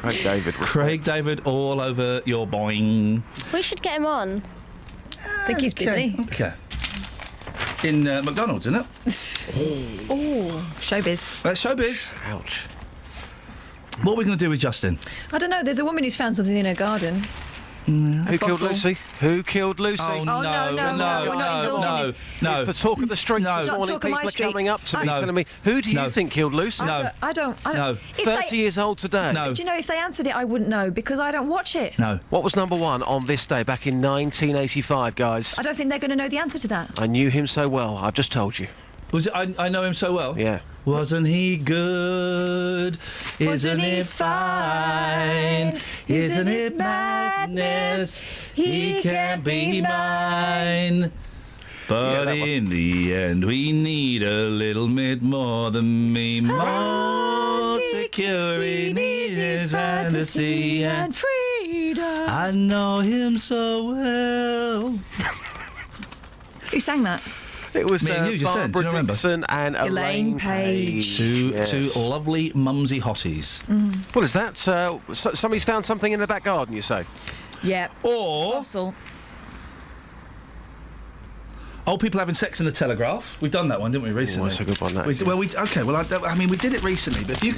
Craig David, all over your boing. We should get him on. I think he's busy. Okay. In McDonald's, isn't it? Oh, showbiz. Showbiz. Ouch. What are we going to do with Justin? I don't know. There's a woman who's found something in her garden. Who killed fossil. Lucy? Who killed Lucy? Oh, no, we're not indulging no. It's the talk of the street No. this It's not morning. talk of my People are street. coming up to me No. telling me, who do you No. think killed Lucy? No. I don't. No. If 30 they, years old today. No. do you know if they answered it, I wouldn't know because I don't watch it. No. What was number 1 on this day back in 1985, guys? I don't think they're going to know the answer to that. I knew him so well. I've just told you. Was it? I know him so well. Yeah. Wasn't he good? Isn't it fine? Isn't it madness? He can't be mine. But in the end, we need a little bit more than me. More secure in his fantasy and freedom. I know him so well. Who sang that? It was Me and you just then, do you Barbara remember? Dixon and Elaine Page. Two Yes. lovely mumsy hotties. What is that? Somebody's found something in the back garden, you say? Yeah. Or Fossil. Old people having sex in the Telegraph. We've done that one, didn't we, recently? Oh, that's a good one, that. We did it recently, but if you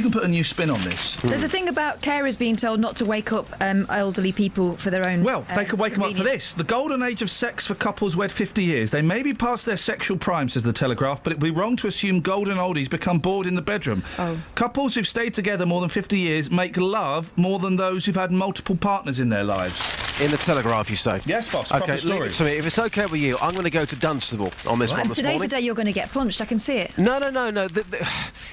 can put a new spin on this. There's a thing about carers being told not to wake up elderly people for their own. Well, they could wake them up for this. The golden age of sex for couples wed 50 years. They may be past their sexual prime, says the Telegraph, but it would be wrong to assume golden oldies become bored in the bedroom. Oh. Couples who've stayed together more than 50 years make love more than those who've had multiple partners in their lives. In the Telegraph, you say? Yes, boss. Okay, Proper story. so if it's okay with you, I'm going to go to Dunstable on this one this Today's morning. the day you're going to get punched. I can see it. No.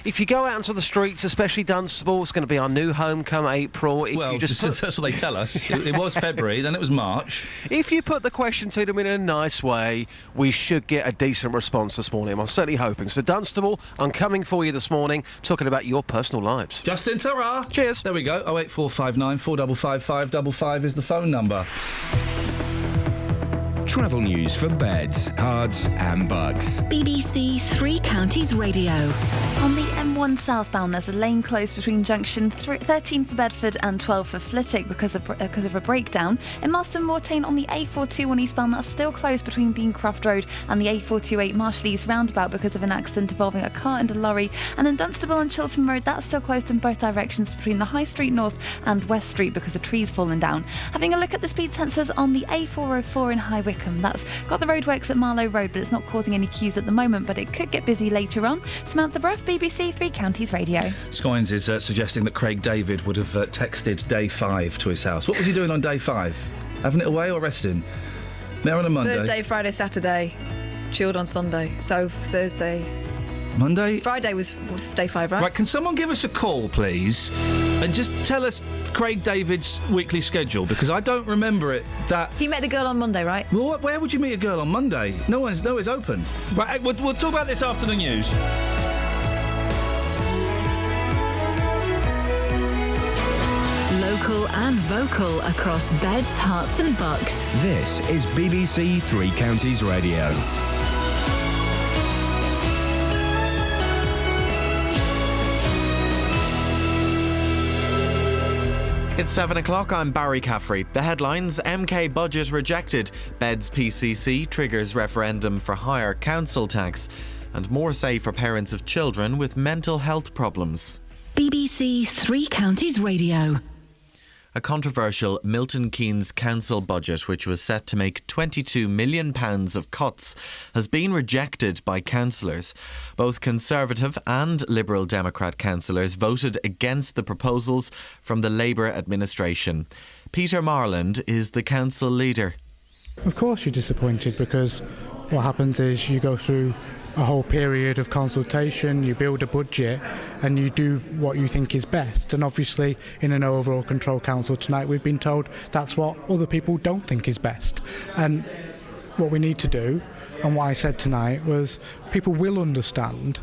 If you go out into the streets, especially Dunstable, it's going to be our new home come April. That's what they tell us. It was February, then it was March. If you put the question to them in a nice way, we should get a decent response this morning. I'm certainly hoping. So Dunstable, I'm coming for you this morning, talking about your personal lives. Justin, ta-ra. Cheers. There we go. 08459 455 555 is the phone number. Travel news for beds, cards and bugs. BBC Three Counties Radio. On the M1 southbound, there's a lane closed between junction 13 for Bedford and 12 for Flitwick because of a breakdown. In Marston Mortain on the A421 eastbound, that's still closed between Beancroft Road and the A428 Marshall roundabout because of an accident involving a car and a lorry. And in Dunstable and Chiltern Road, that's still closed in both directions between the High Street North and West Street because of trees falling down. Having a look at the speed sensors on the A404 in High Wycombe. That's got the roadworks at Marlow Road, but it's not causing any queues at the moment, but it could get busy later on. Samantha Bruff, BBC Three Counties Radio. Scoins is suggesting that Craig David would have texted day 5 to his house. What was he doing on day 5? Having it away or resting? There on a Monday? Thursday, Friday, Saturday. Chilled on Sunday. So Thursday... Monday? Friday was day 5, right? Right, can someone give us a call, please, and just tell us Craig David's weekly schedule, because I don't remember it that... He met the girl on Monday, right? Well, where would you meet a girl on Monday? Nowhere's open. Right, we'll talk about this after the news. Local and vocal across beds, hearts and bucks. This is BBC Three Counties Radio. It's 7 o'clock, I'm Barry Caffrey. The headlines: MK budget rejected, Beds PCC triggers referendum for higher council tax, and more say for parents of children with mental health problems. BBC Three Counties Radio. A controversial Milton Keynes council budget, which was set to make £22 million of cuts, has been rejected by councillors. Both Conservative and Liberal Democrat councillors voted against the proposals from the Labour administration. Peter Marland is the council leader. Of course you're disappointed, because what happens is you go through a whole period of consultation, you build a budget and you do what you think is best. And obviously in an overall control council tonight we've been told that's what other people don't think is best. And what we need to do, and what I said tonight, was people will understand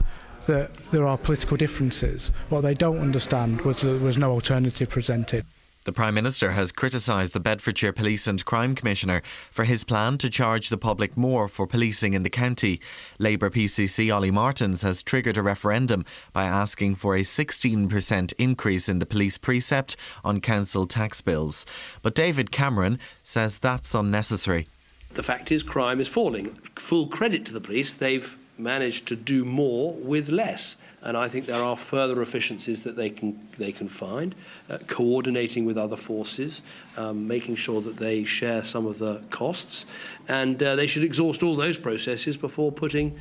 that there are political differences. What they don't understand was there was no alternative presented. The Prime Minister has criticised the Bedfordshire Police and Crime Commissioner for his plan to charge the public more for policing in the county. Labour PCC Ollie Martins has triggered a referendum by asking for a 16% increase in the police precept on council tax bills. But David Cameron says that's unnecessary. The fact is, crime is falling. Full credit to the police, they've managed to do more with less. And I think there are further efficiencies that they can find, coordinating with other forces, making sure that they share some of the costs, and they should exhaust all those processes before putting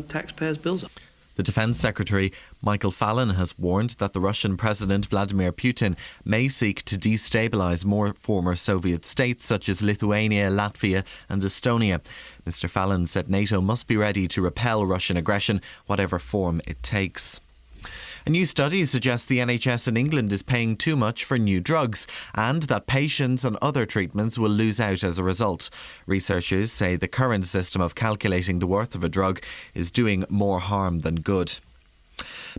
taxpayers' bills up. The Defence Secretary, Michael Fallon, has warned that the Russian President Vladimir Putin may seek to destabilise more former Soviet states such as Lithuania, Latvia and Estonia. Mr Fallon said NATO must be ready to repel Russian aggression, whatever form it takes. A new study suggests the NHS in England is paying too much for new drugs and that patients and other treatments will lose out as a result. Researchers say the current system of calculating the worth of a drug is doing more harm than good.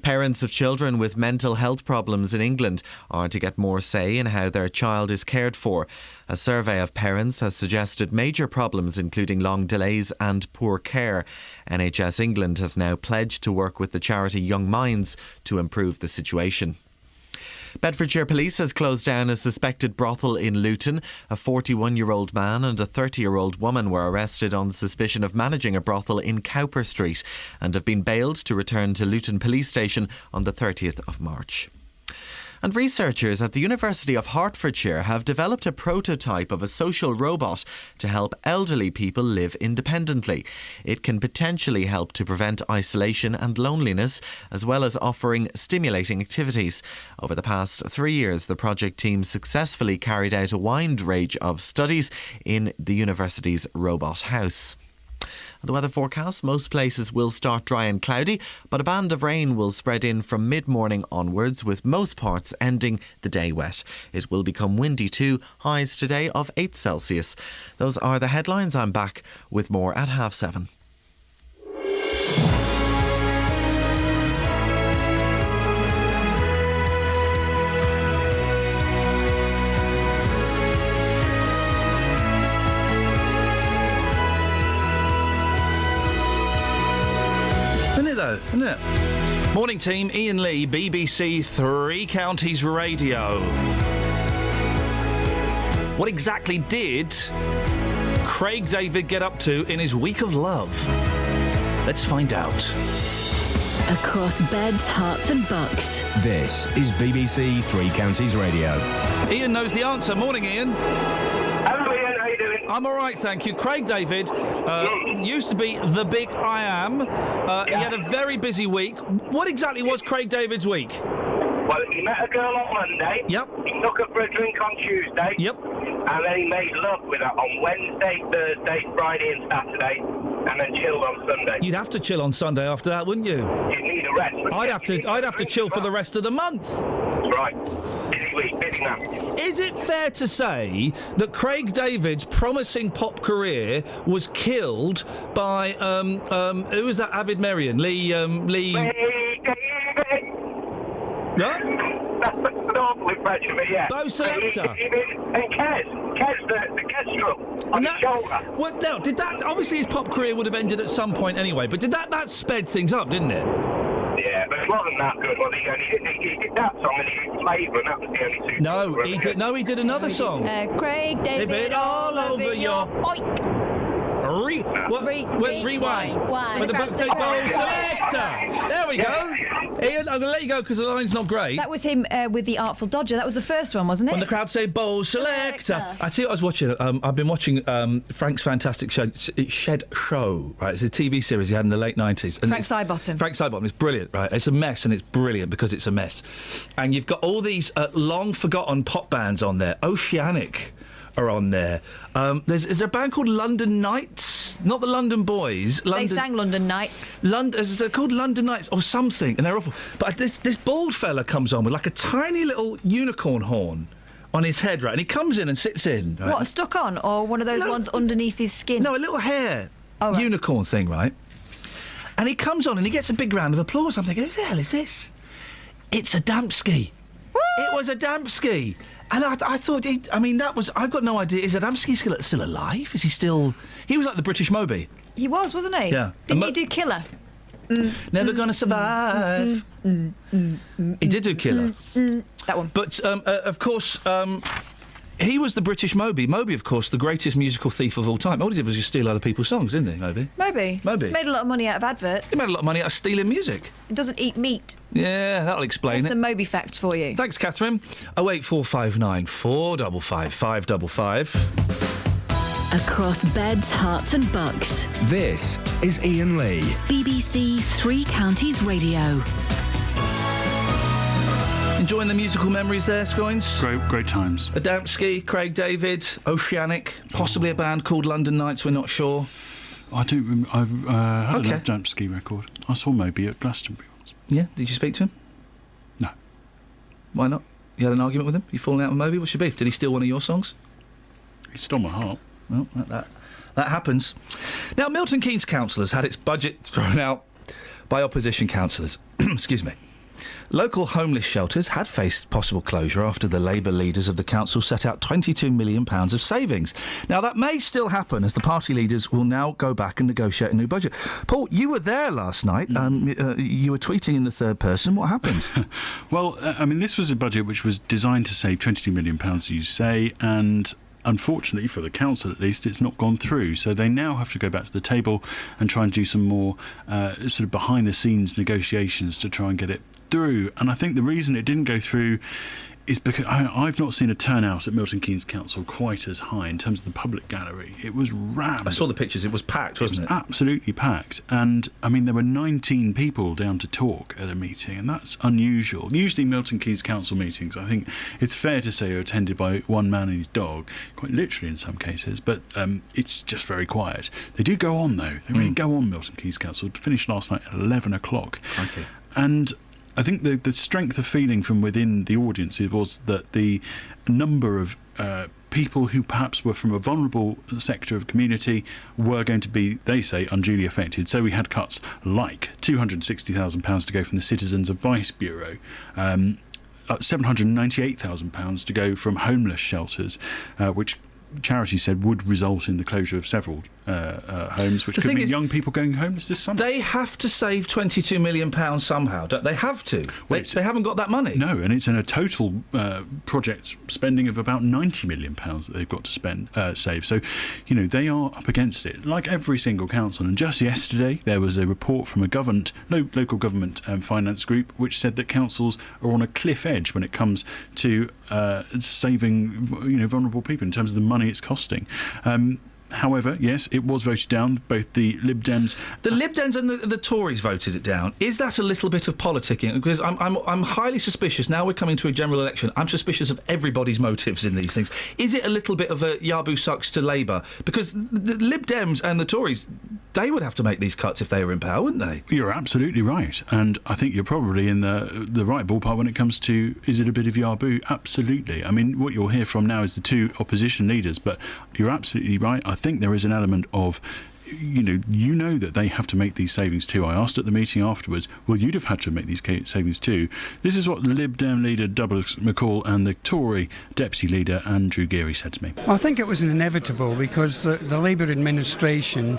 Parents of children with mental health problems in England are to get more say in how their child is cared for. A survey of parents has suggested major problems, including long delays and poor care. NHS England has now pledged to work with the charity Young Minds to improve the situation. Bedfordshire Police has closed down a suspected brothel in Luton. A 41-year-old man and a 30-year-old woman were arrested on suspicion of managing a brothel in Cowper Street and have been bailed to return to Luton Police Station on the 30th of March. And researchers at the University of Hertfordshire have developed a prototype of a social robot to help elderly people live independently. It can potentially help to prevent isolation and loneliness, as well as offering stimulating activities. Over the past 3 years, the project team successfully carried out a wide range of studies in the university's robot house. The weather forecast, most places will start dry and cloudy, but a band of rain will spread in from mid-morning onwards, with most parts ending the day wet. It will become windy too, highs today of 8 Celsius. Those are the headlines. I'm back with more at 7:30. Isn't it? Morning team, Iain Lee, BBC Three Counties Radio. What exactly did Craig David get up to in his week of love? Let's find out. Across beds, hearts and bucks. This is BBC Three Counties Radio. Iain knows the answer. Morning, Iain. Hello, Iain. How you doing? I'm all right, thank you. Craig David used to be the big I Am. He had a very busy week. What exactly was Craig David's week? Well, he met a girl on Monday. Yep. He took her for a drink on Tuesday. Yep. And then he made love with her on Wednesday, Thursday, Friday and Saturday. And then chilled on Sunday. You'd have to chill on Sunday after that, wouldn't you? You'd need a rest. I'd have to chill for the rest of the month. That's right. Busy week, busy man. Is it fair to say that Craig David's promising pop career was killed by who was that avid Marion? Lee. What? That's an awful impression, but yeah. Bo Selector. And Kez, the Kestrel on his shoulder. Well, no, did that... Obviously his pop career would have ended at some point anyway, but did that sped things up, didn't it? Yeah, but it wasn't that good, was he? He did that song and he did Flavour, and that was the only two. He did another song. Craig David all over your... Oink! Rewind. When the book says Bowl Selector. There we go. Iain, I'm going to let you go because the line's not great. That was him with the Artful Dodger. That was the first one, wasn't it? When the crowd say Bowl Selector. I tell you what I was watching. I've been watching Frank's fantastic show, Shed Show, right? It's a TV series he had in the late 90s. And Frank Sidebottom. Frank Sidebottom. It's brilliant, right? It's a mess and it's brilliant because it's a mess. And you've got all these long-forgotten pop bands on there. Oceanic are on there. Is there a band called London Knights? Not the London Boys. They sang London Nights. They're called London Knights or something, and they're awful. But this bald fella comes on with like a tiny little unicorn horn on his head, right? And he comes in and sits in. Right? What, stuck on, or one of those ones underneath his skin? No, a little hair unicorn thing, right? And he comes on and he gets a big round of applause. I'm thinking, who the hell is this? It's Adamski. It was Adamski. And I thought, I've got no idea. Is Adamski still alive? Is he still... He was like the British Moby. He was, wasn't he? Yeah. Didn't he do Killer? Never gonna survive. He did do Killer. That one. But, of course, he was the British Moby. Moby, of course, the greatest musical thief of all time. All he did was just steal other people's songs, didn't he, Moby? Moby. He's made a lot of money out of adverts. He made a lot of money out of stealing music. He doesn't eat meat. Yeah, that'll explain That's it. some Moby facts for you. Thanks, Catherine. 08459 455 555. Across beds, hearts and bucks. This is Iain Lee. BBC Three Counties Radio. Enjoying the musical memories there, Scoins? Great times. Adamski, Craig David, Oceanic, possibly a band called London Knights, we're not sure. I don't... I've had an Adamski record. I saw Moby at Glastonbury once. Yeah? Did you speak to him? No. Why not? You had an argument with him? You falling out with Moby? What's your beef? Did he steal one of your songs? He stole my heart. Well, that happens. Now, Milton Keynes councillors had its budget thrown out by opposition councillors. Excuse me. Local homeless shelters had faced possible closure after the Labour leaders of the council set out £22 million of savings. Now, that may still happen as the party leaders will now go back and negotiate a new budget. Paul, you were there last night. You were tweeting in the third person. What happened? Well, this was a budget which was designed to save £22 million, as you say, and unfortunately, for the council at least, it's not gone through. So they now have to go back to the table and try and do some more sort of behind-the-scenes negotiations to try and get it through. And I think the reason it didn't go through is because I've not seen a turnout at Milton Keynes Council quite as high in terms of the public gallery. It was rammed. I saw the pictures. It was packed, wasn't it? Absolutely packed. And, there were 19 people down to talk at a meeting, and that's unusual. Usually Milton Keynes Council meetings, I think it's fair to say, are attended by one man and his dog, quite literally in some cases, but it's just very quiet. They do go on, though. They really go on, Milton Keynes Council. It finished last night at 11 o'clock. Okay. And I think the strength of feeling from within the audience was that the number of people who perhaps were from a vulnerable sector of community were going to be, they say, unduly affected. So we had cuts like £260,000 to go from the Citizens Advice Bureau, £798,000 to go from homeless shelters, which charity said would result in the closure of several homes, which could mean young people going homeless this summer. They have to save £22 million somehow, don't they? Have to. They haven't got that money. No, and it's in a total project spending of about £90 million that they've got to save. So, they are up against it, like every single council. And just yesterday, there was a report from a local government finance group which said that councils are on a cliff edge when it comes to saving, vulnerable people in terms of the money it's costing. However, yes, it was voted down. Both the Lib Dems... The Lib Dems and the Tories voted it down. Is that a little bit of politicking? Because I'm highly suspicious. Now we're coming to a general election. I'm suspicious of everybody's motives in these things. Is it a little bit of a Yabu sucks to Labour? Because the Lib Dems and the Tories, they would have to make these cuts if they were in power, wouldn't they? You're absolutely right. And I think you're probably in the right ballpark when it comes to, is it a bit of Yabu? Absolutely. What you'll hear from now is the two opposition leaders, but you're absolutely right. I think there is an element of, that they have to make these savings too. I asked at the meeting afterwards, well, you'd have had to make these savings too. This is what the Lib Dem leader Douglas McCall and the Tory deputy leader Andrew Geary said to me. I think it was inevitable because the Labour administration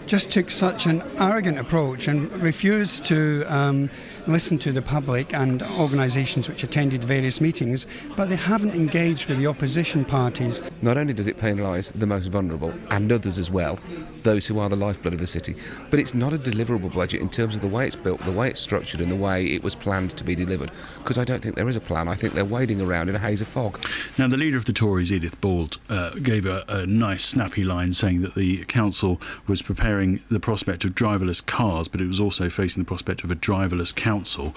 just took such an arrogant approach and refused to listen to the public and organisations which attended various meetings, but they haven't engaged with the opposition parties. Not only does it penalise the most vulnerable, and others as well, those who are the lifeblood of the city, but it's not a deliverable budget in terms of the way it's built, the way it's structured and the way it was planned to be delivered, because I don't think there is a plan. I think they're wading around in a haze of fog. Now, the leader of the Tories, Edith Bald, gave a nice snappy line saying that the council was preparing the prospect of driverless cars, but it was also facing the prospect of a driverless council.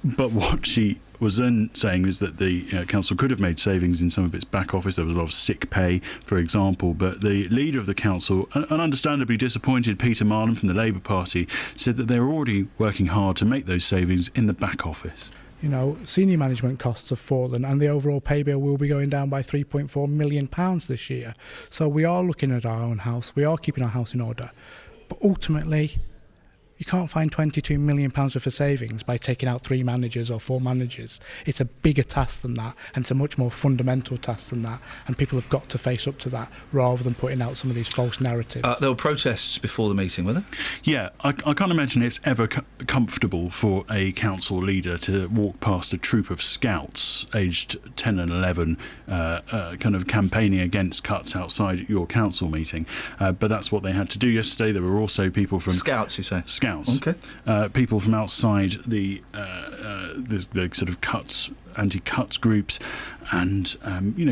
But what she was then saying is that the council could have made savings in some of its back office. There was a lot of sick pay, for example, but the leader of the council, an understandably disappointed Peter Marlin from the Labour Party, said that they're already working hard to make those savings in the back office. Senior management costs have fallen and the overall pay bill will be going down by £3.4 million this year. So we are looking at our own house. We are keeping our house in order. But ultimately, you can't find £22 million worth of savings by taking out 3 managers or 4 managers. It's a bigger task than that, and it's a much more fundamental task than that, and people have got to face up to that rather than putting out some of these false narratives. There were protests before the meeting, were there? Yeah, I can't imagine it's ever comfortable for a council leader to walk past a troop of scouts aged 10 and 11 kind of campaigning against cuts outside your council meeting. But that's what they had to do yesterday. There were also people from... Scouts, you say? Scouts. Okay. People from outside the sort of anti-cuts groups, and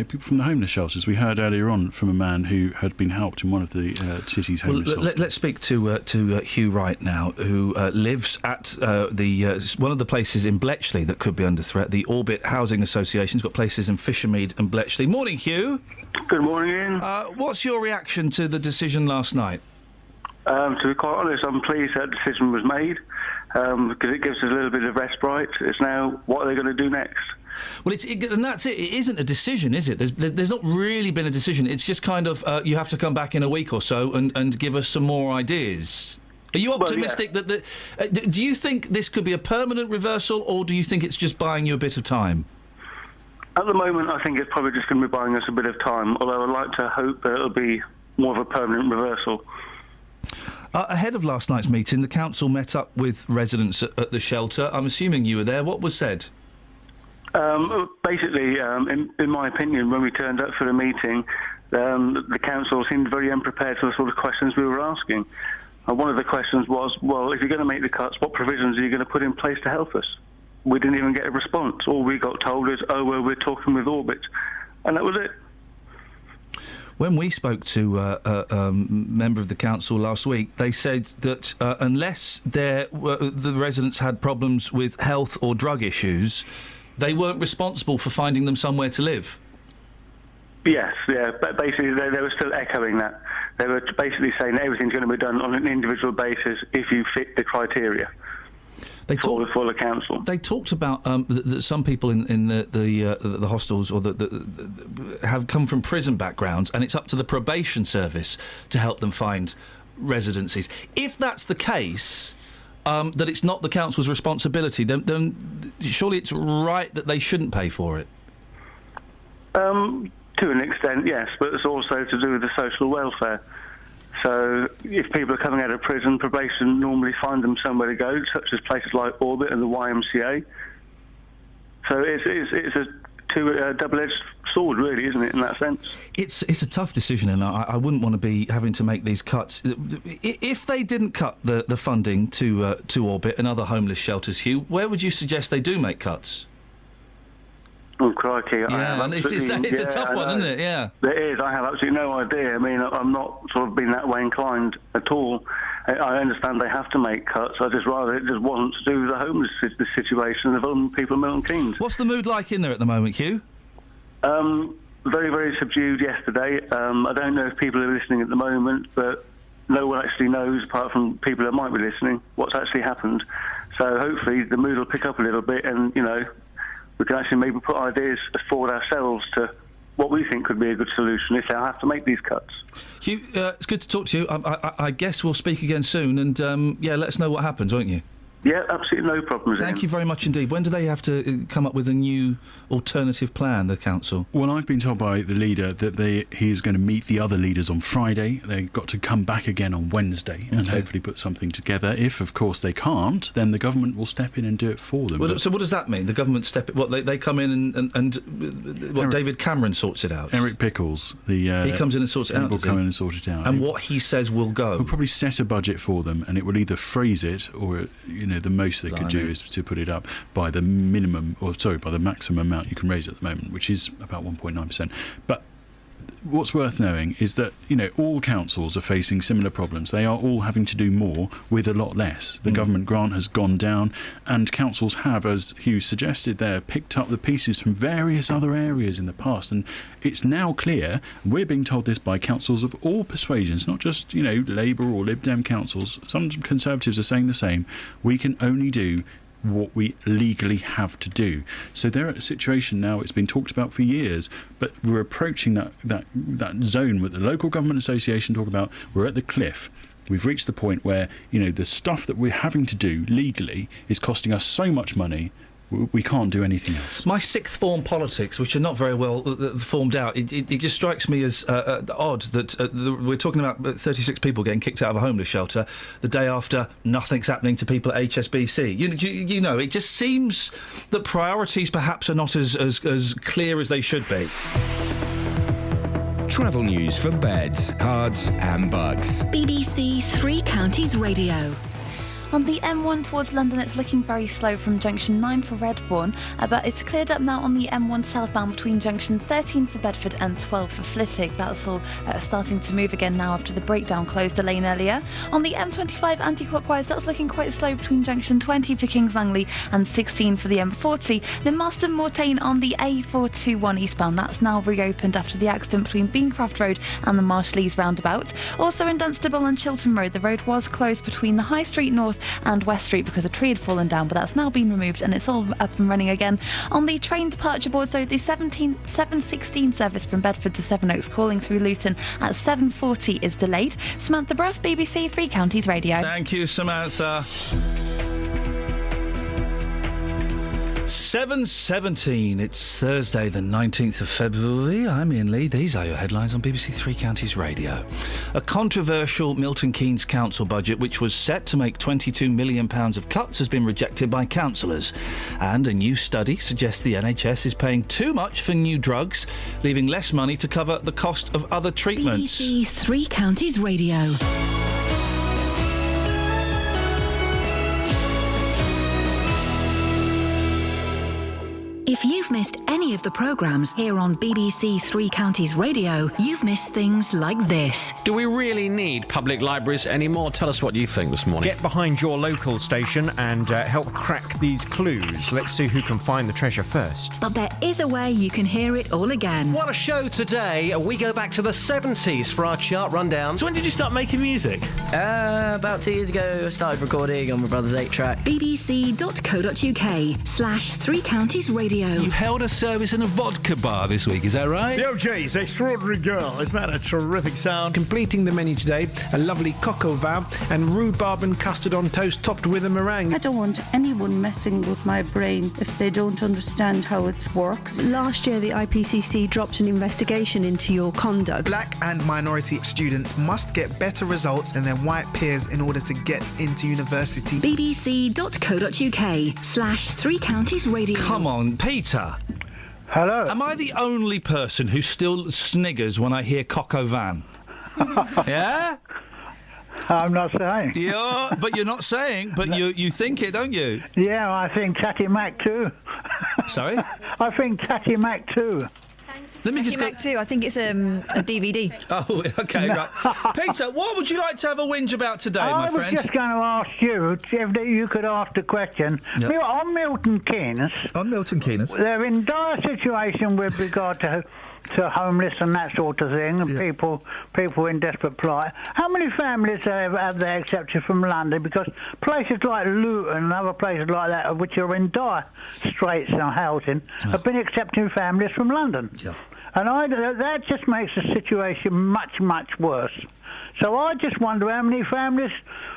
people from the homeless shelters. We heard earlier on from a man who had been helped in one of the city's homeless shelters. Let's speak to Hugh Wright now, who lives at one of the places in Bletchley that could be under threat. The Orbit Housing Association's got places in Fishermead and Bletchley. Morning, Hugh. Good morning, Ian. What's your reaction to the decision last night? To be quite honest, I'm pleased that decision was made because it gives us a little bit of respite. It's now, what are they going to do next? Well, and that's it. It isn't a decision, is it? There's not really been a decision. It's just kind of you have to come back in a week or so and give us some more ideas. Are you optimistic that do you think this could be a permanent reversal, or do you think it's just buying you a bit of time? At the moment, I think it's probably just going to be buying us a bit of time, although I'd like to hope that it'll be more of a permanent reversal. Ahead of last night's meeting, the council met up with residents at the shelter. I'm assuming you were there. What was said? Basically, in my opinion, when we turned up for the meeting, the council seemed very unprepared for the sort of questions we were asking. One of the questions was, well, if you're going to make the cuts, what provisions are you going to put in place to help us? We didn't even get a response. All we got told is, oh, well, we're talking with Orbit. And that was it. When we spoke to a member of the council last week, they said that unless the residents had problems with health or drug issues, they weren't responsible for finding them somewhere to live. Yes, yeah, but basically they were still echoing that. They were basically saying that everything's going to be done on an individual basis if you fit the criteria. For the council. They talked about that some people in the hostels or have come from prison backgrounds, and it's up to the probation service to help them find residencies. If that's the case, that it's not the council's responsibility, then surely it's right that they shouldn't pay for it. To an extent, yes, but it's also to do with the social welfare. So if people are coming out of prison, probation normally find them somewhere to go, such as places like Orbit and the YMCA. So it's a double-edged sword, really, isn't it, in that sense? It's a tough decision, and I wouldn't want to be having to make these cuts. If they didn't cut the funding to Orbit and other homeless shelters, Hugh, where would you suggest they do make cuts? Oh, crikey. Yeah, it's a tough one, isn't it? Yeah. It is. I have absolutely no idea. I mean, I'm not sort of been that way inclined at all. I understand they have to make cuts. I just rather it just wasn't to do with the homeless situation of vulnerable people in Milton Keynes. What's the mood like in there at the moment, Hugh? Very, very subdued yesterday. I don't know if people are listening at the moment, but no one actually knows, apart from people that might be listening, what's actually happened. So hopefully the mood will pick up a little bit and, we can actually maybe put ideas forward ourselves to what we think could be a good solution if they have to make these cuts. Hugh, it's good to talk to you. I guess we'll speak again soon, and let us know what happens, won't you? Yeah, absolutely no problems. Thank you very much indeed. When do they have to come up with a new alternative plan, the council? Well, I've been told by the leader that he is going to meet the other leaders on Friday. They've got to come back again on Wednesday and hopefully put something together. If, of course, they can't, then the government will step in and do it for them. Well, so what does that mean? The government step in? What, they come in and David Cameron sorts it out? Eric Pickles. He comes in and sorts it out, will come in and sort it out. And what he says will go? He'll probably set a budget for them, and it will either freeze it or, the most they could do is to put it up by the by the maximum amount you can raise at the moment, which is about 1.9%. But what's worth knowing is that, all councils are facing similar problems. They are all having to do more with a lot less. The government grant has gone down, and councils have, as Hugh suggested there, picked up the pieces from various other areas in the past. And it's now clear, we're being told this by councils of all persuasions, not just, Labour or Lib Dem councils. Some Conservatives are saying the same. We can only do what we legally have to do. So they're at a situation now, it's been talked about for years, but we're approaching that zone with the local government association talk about, we're at the cliff. We've reached the point where, the stuff that we're having to do legally is costing us so much money, we can't do anything else. My sixth form politics, which are not very well formed out, it just strikes me as odd that we're talking about 36 people getting kicked out of a homeless shelter the day after nothing's happening to people at HSBC. It just seems that priorities perhaps are not as clear as they should be. Travel news for beds, cards and bugs. BBC Three Counties Radio. On the M1 towards London, it's looking very slow from junction 9 for Redbourne, but it's cleared up now on the M1 southbound between junction 13 for Bedford and 12 for Flitwick. That's all starting to move again now after the breakdown closed a lane earlier. On the M25 anti-clockwise, that's looking quite slow between junction 20 for Kings Langley and 16 for the M40. Then Marston Mortain on the A421 eastbound, that's now reopened after the accident between Beancraft Road and the Marshleys roundabout. Also in Dunstable and Chiltern Road, the road was closed between the High Street North and West Street because a tree had fallen down, but that's now been removed and it's all up and running again. On the train departure board, so the 716 service from Bedford to Sevenoaks calling through Luton at 7:40 is delayed. Samantha Bruff, BBC Three Counties Radio. Thank you, Samantha. 7:17. It's Thursday, the 19th of February. I'm Iain Lee. These are your headlines on BBC Three Counties Radio. A controversial Milton Keynes council budget, which was set to make £22 million of cuts, has been rejected by councillors. And a new study suggests the NHS is paying too much for new drugs, leaving less money to cover the cost of other treatments. BBC Three Counties Radio. If you've missed any of the programmes here on BBC Three Counties Radio, you've missed things like this. Do we really need public libraries anymore? Tell us what you think this morning. Get behind your local station and help crack these clues. Let's see who can find the treasure first. But there is a way you can hear it all again. What a show today. We go back to the 70s for our chart rundown. So when did you start making music? About 2 years ago, I started recording on my brother's 8-track. bbc.co.uk/Three Counties Radio. You held a service in a vodka bar this week, is that right? The OJ's Extraordinary Girl. Isn't that a terrific sound? Completing the menu today, a lovely coq au vin and rhubarb and custard on toast topped with a meringue. I don't want anyone messing with my brain if they don't understand how it works. Last year, the IPCC dropped an investigation into your conduct. Black and minority students must get better results than their white peers in order to get into university. bbc.co.uk/Three Counties Radio. Come on, Peter. Hello. Am I the only person who still sniggers when I hear coq au vin? Yeah? I'm not saying. But you're not saying, but you think it, don't you? Yeah, I think Tatty Mac too. Sorry? I think Tatty Mac too. Let me just Mac too. I think it's a DVD. Oh, okay, right. Peter, what would you like to have a whinge about today, my friend? I was just going to ask you if you could ask the question. Yep. On Milton Keynes. On Milton Keynes. They're in dire situation with regard to homeless and that sort of thing, and people in desperate plight. How many families have they accepted from London? Because places like Luton and other places like that, which are in dire straits on housing, have been accepting families from London. Yeah. And that just makes the situation much, much worse. So I just wonder how many families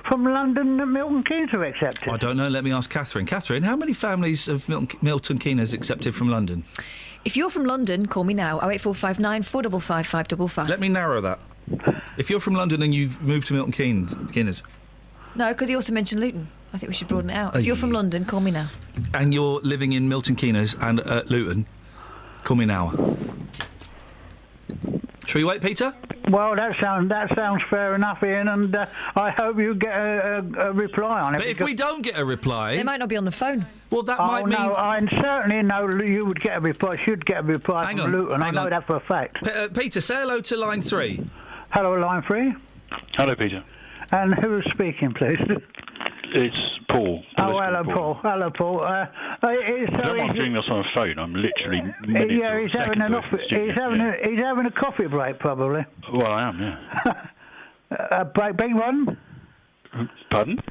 from London that Milton Keynes have accepted. I don't know. Let me ask Catherine. Catherine, how many families of Milton Keynes accepted from London? If you're from London, call me now. 08459 455 555. Let me narrow that. If you're from London and you've moved to Milton Keynes. No, because he also mentioned Luton. I think we should broaden it out. If you're from London, call me now. And you're living in Milton Keynes and Luton, call me now. Shall we wait, Peter? Well, that sounds fair enough, Ian, and I hope you get a reply on it. But if we don't get a reply... They might not be on the phone. Well, that might mean... No, I certainly know you would get a reply, should get a reply from Luton. I know that for a fact. Peter, say hello to line 3. Hello, line 3. Hello, Peter. And who's speaking, please? It's Paul. Oh, hello, Paul. Hello, Paul. Don't mind doing this on a phone. I'm literally he's having a coffee break, probably. Well, I am, yeah. Beg one? Pardon?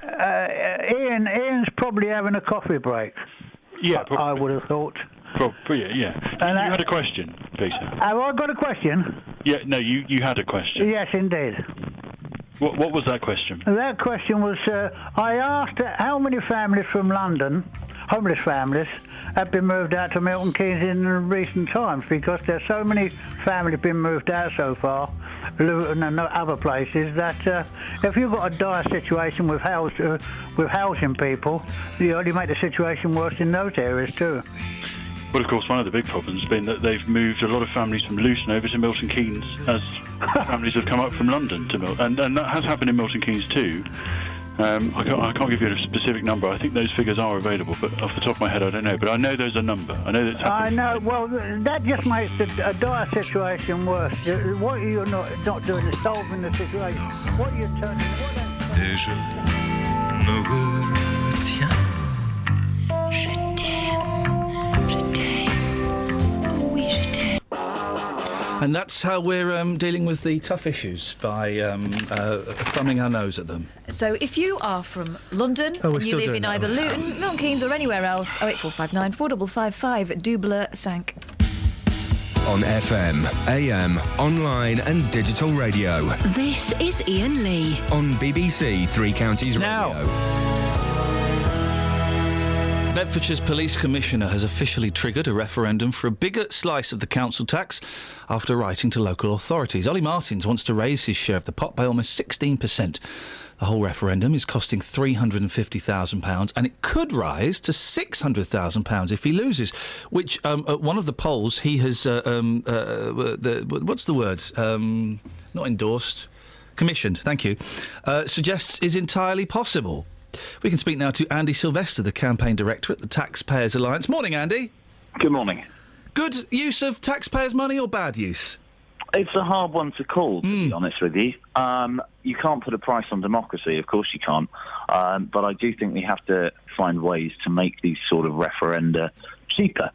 Ian's probably having a coffee break. Yeah, I would have thought. Probably, yeah. You had a question, Peter. Have I got a question? Yeah, no, you had a question. Yes, indeed. What was that question? That question was, I asked how many families from London, homeless families, have been moved out to Milton Keynes in recent times, because there's so many families been moved out so far, Luton and other places, that if you've got a dire situation with housing people, you only make the situation worse in those areas too. Well, of course, one of the big problems has been that they've moved a lot of families from Luton over to Milton Keynes as families have come up from London to Milton. And that has happened in Milton Keynes too. I can't give you a specific number. I think those figures are available, but off the top of my head, I don't know. But I know there's a number. I know that's happened. I know. Well, that just makes a dire situation worse. What you're not doing is solving the situation. What you're turning... Et je me retiens. Je t'aime, oui, je t'aime. And that's how we're dealing with the tough issues, by thumbing our nose at them. So if you are from London we're and you still live doing in that. either Luton, Milton Keynes or anywhere else, 08459 4555 double cinq. On FM, AM, online and digital radio. This is Iain Lee. On BBC Three Counties Radio. Bedfordshire's police commissioner has officially triggered a referendum for a bigger slice of the council tax after writing to local authorities. Ollie Martins wants to raise his share of the pot by almost 16%. The whole referendum is costing £350,000 and it could rise to £600,000 if he loses, which at one of the polls he has, what's the word? Not endorsed, commissioned, thank you, suggests is entirely possible. We can speak now to Andy Sylvester, the campaign director at the Taxpayers Alliance. Morning, Andy. Good morning. Good use of taxpayers' money or bad use? It's a hard one to call, to be honest with you. You can't put a price on democracy, of course you can't. But I do think we have to find ways to make these sort of referenda cheaper.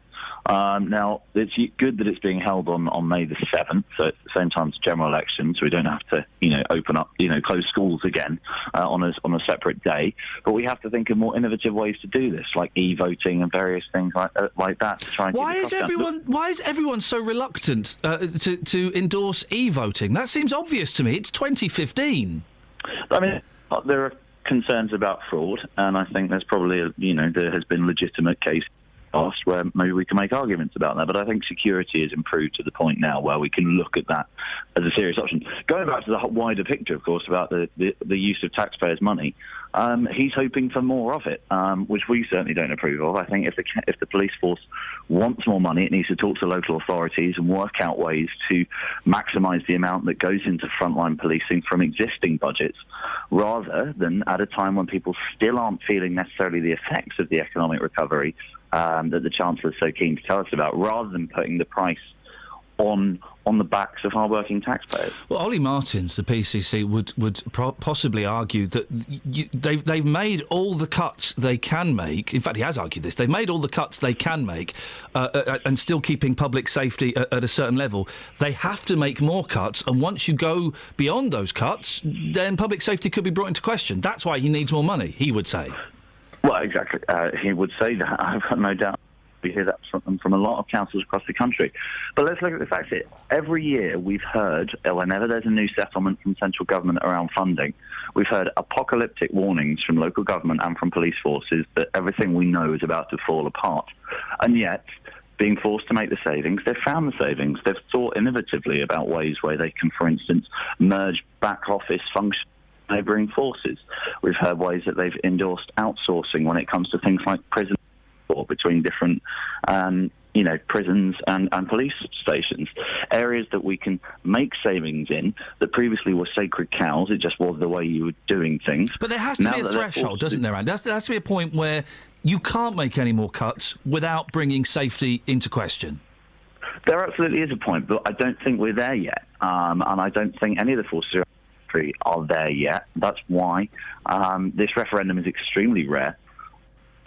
Now, it's good that it's being held on May the 7th, so at the same time as general elections, so we don't have to, open up, close schools again on a separate day. But we have to think of more innovative ways to do this, like e-voting and various things like that. To try and Why is everyone so reluctant to endorse e-voting? That seems obvious to me. It's 2015. I mean, there are concerns about fraud, and I think there's probably there has been legitimate case past where maybe we can make arguments about that, but I think security has improved to the point now where we can look at that as a serious option. Going back to the wider picture, of course, about the use of taxpayers' money, he's hoping for more of it, which we certainly don't approve of. I think if the police force wants more money, it needs to talk to local authorities and work out ways to maximise the amount that goes into frontline policing from existing budgets, rather than at a time when people still aren't feeling necessarily the effects of the economic recovery that the Chancellor is so keen to tell us about, rather than putting the price on the backs of hard-working taxpayers. Well, Ollie Martins, the PCC, would possibly argue that they've made all the cuts they can make. In fact, he has argued this. They've made all the cuts they can make and still keeping public safety at a certain level. They have to make more cuts, and once you go beyond those cuts, then public safety could be brought into question. That's why he needs more money, he would say. Well, exactly. He would say that. I've got no doubt. We hear that from a lot of councils across the country. But let's look at the facts here. Every year we've heard, whenever there's a new settlement from central government around funding, we've heard apocalyptic warnings from local government and from police forces that everything we know is about to fall apart. And yet, being forced to make the savings, they've found the savings. They've thought innovatively about ways where they can, for instance, merge back office functions neighbouring forces. We've heard ways that they've endorsed outsourcing when it comes to things like prison or between different prisons and police stations, areas that we can make savings in that previously were sacred cows. It just was the way you were doing things. But there has to be a threshold, doesn't there, Andy? There has to be a point where you can't make any more cuts without bringing safety into question. There absolutely is a point, but I don't think we're there yet, and I don't think any of the forces are there yet. That's why this referendum is extremely rare,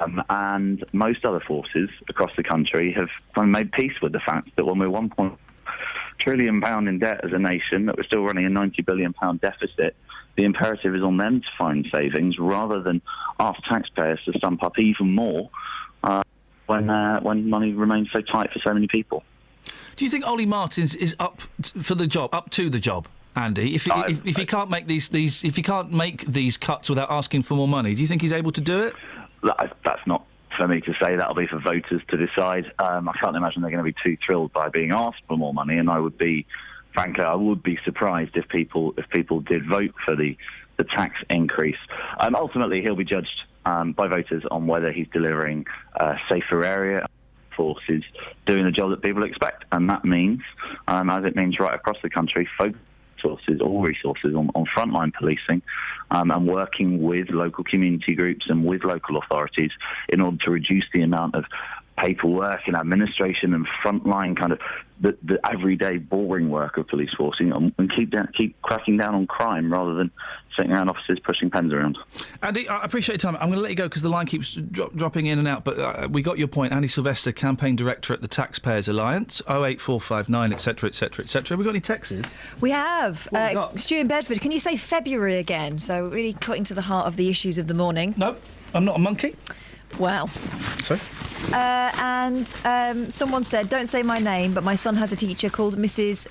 and most other forces across the country have made peace with the fact that when we're £1 trillion in debt as a nation, that we're still running a £90 billion deficit, the imperative is on them to find savings rather than ask taxpayers to stump up even more when money remains so tight for so many people. Do you think Ollie Martins is up to the job? Andy, if he can't make these cuts without asking for more money, do you think he's able to do it? That's not for me to say. That'll be for voters to decide. I can't imagine they're going to be too thrilled by being asked for more money, and I would be surprised if people did vote for the tax increase. Ultimately, he'll be judged by voters on whether he's delivering a safer area, forces doing the job that people expect, and that means, as it means right across the country, all resources on frontline policing and working with local community groups and with local authorities in order to reduce the amount of paperwork and administration and frontline kind of the everyday boring work of police force, and keep cracking down on crime rather than sitting around offices pushing pens around. Andy, I appreciate your time. I'm going to let you go because the line keeps dropping in and out, but we got your point. Andy Sylvester, Campaign Director at the Taxpayers Alliance, 08459, etc, etc, etc. Have we got any texts? We have. Stu in Bedford, can you say February again? So really cutting to the heart of the issues of the morning. No, I'm not a monkey. Well. Sorry? And someone said, don't say my name, but my son has a teacher called Mrs.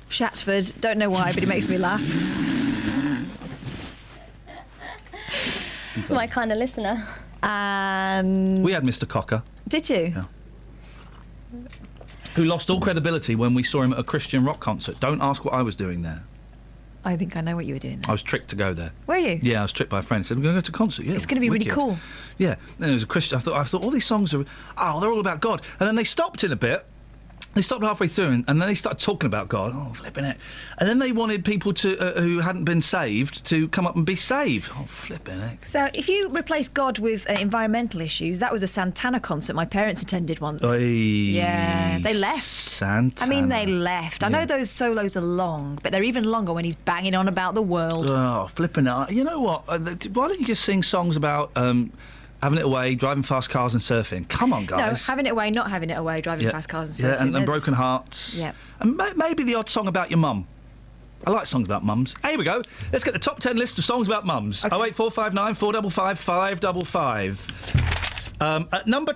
Shatford. Don't know why, but it makes me laugh. It's my kind of listener. And... We had Mr. Cocker. Did you? Yeah. Who lost all credibility when we saw him at a Christian rock concert. Don't ask what I was doing there. I think I know what you were doing there. I was tricked to go there. Were you? Yeah, I was tricked by a friend. He said, we're going to go to a concert. Yeah, it's going to be wicked. really cool. Yeah. Then it was a Christian. I thought all these songs are... they're all about God. And then they stopped in a bit. They stopped halfway through and then they started talking about God. Oh, flipping it. And then they wanted people to who hadn't been saved to come up and be saved. Oh, flipping it. So if you replace God with environmental issues, that was a Santana concert my parents attended once. Oy, yeah, they left. Santana. I mean, they left. I know those solos are long, but they're even longer when he's banging on about the world. Oh, flipping it. You know what? Why don't you just sing songs about... having it away, driving fast cars and surfing. Come on, guys. No, having it away, not having it away, driving fast cars and surfing. Yeah, and broken hearts. Yeah. And maybe the odd song about your mum. I like songs about mums. Here we go. Let's get the top 10 list of songs about mums. Okay. 08459 455 555. At number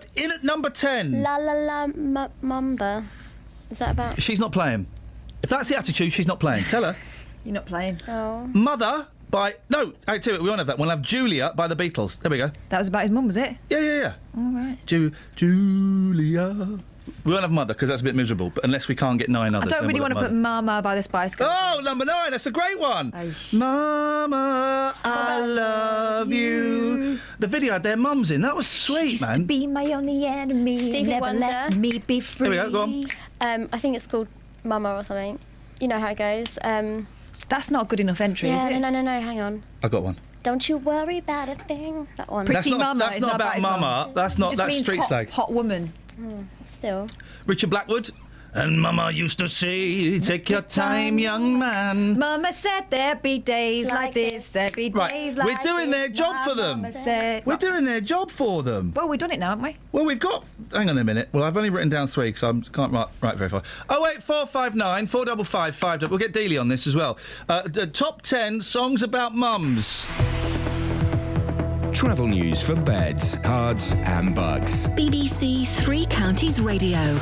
10. La La La Mamba. Is that about... She's not playing. If that's the attitude, she's not playing. Tell her. You're not playing. Oh. Mother... No, we won't have that. We'll have Julia by the Beatles. There we go. That was about his mum, was it? Yeah. All right. Julia. We won't have Mother because that's a bit miserable, but unless we can't get 9 others. I don't really want to put Mama by the Spice Girls. Oh, number 9, that's a great one. Mama, I love you. The video had their mums in. That was sweet, man. Used to be my only enemy. Stevie Never Wonder. let me be free. Here we go, go on. I think it's called Mama or something. You know how it goes. That's not a good enough entry, is it? No, hang on. I got one. Don't you worry about a thing. That one. Pretty Mama. That's not about Mama. That's street slag. Hot woman. Still. Richard Blackwood. And Mama used to say, take your time, young man. Mama said there'd be days like this, there'd be days like this. We're doing their job for them. We're doing their job for them. Well, we've done it now, haven't we? Well, we've got... Hang on a minute. Well, I've only written down 3 because I can't write very far. 08459 455 5. We'll get Dealey on this as well. The top 10 songs about mums. Travel news for beds, cards and bugs. BBC Three Counties Radio.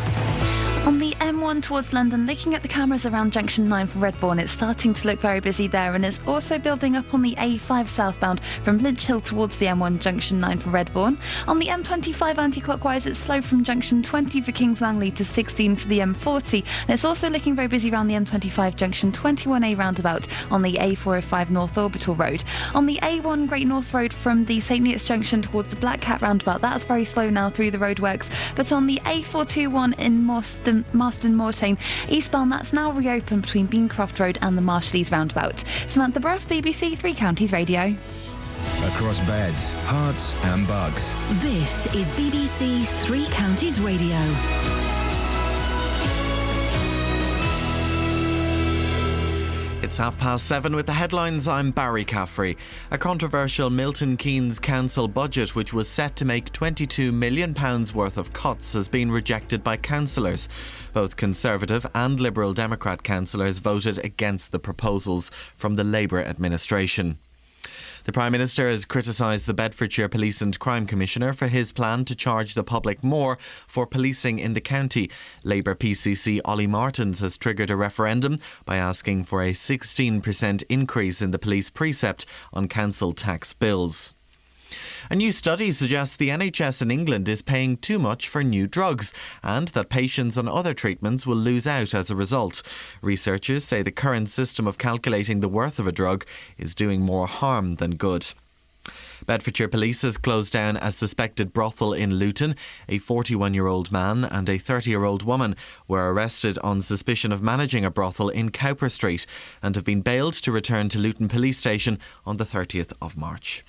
On the M1 towards London, looking at the cameras around Junction 9 for Redbourne, it's starting to look very busy there, and it's also building up on the A5 southbound from Lynch Hill towards the M1 Junction 9 for Redbourne. On the M25 anti-clockwise, it's slow from Junction 20 for Kings Langley to 16 for the M40, and it's also looking very busy around the M25 Junction 21A roundabout on the A405 North Orbital Road. On the A1 Great North Road from the St Neots Junction towards the Black Cat roundabout, that's very slow now through the roadworks, but on the A421 in Marston Mortain eastbound, that's now reopened between Beancroft Road and the Marshleys roundabout. Samantha Bruff, BBC Three Counties Radio. Across beds, hearts and bugs. This is BBC Three Counties Radio. It's 7:30 with the headlines. I'm Barry Caffrey. A controversial Milton Keynes Council budget, which was set to make £22 million worth of cuts, has been rejected by councillors. Both Conservative and Liberal Democrat councillors voted against the proposals from the Labour administration. The Prime Minister has criticised the Bedfordshire Police and Crime Commissioner for his plan to charge the public more for policing in the county. Labour PCC Ollie Martins has triggered a referendum by asking for a 16% increase in the police precept on council tax bills. A new study suggests the NHS in England is paying too much for new drugs and that patients on other treatments will lose out as a result. Researchers say the current system of calculating the worth of a drug is doing more harm than good. Bedfordshire Police has closed down a suspected brothel in Luton. A 41-year-old man and a 30-year-old woman were arrested on suspicion of managing a brothel in Cowper Street and have been bailed to return to Luton Police Station on the 30th of March.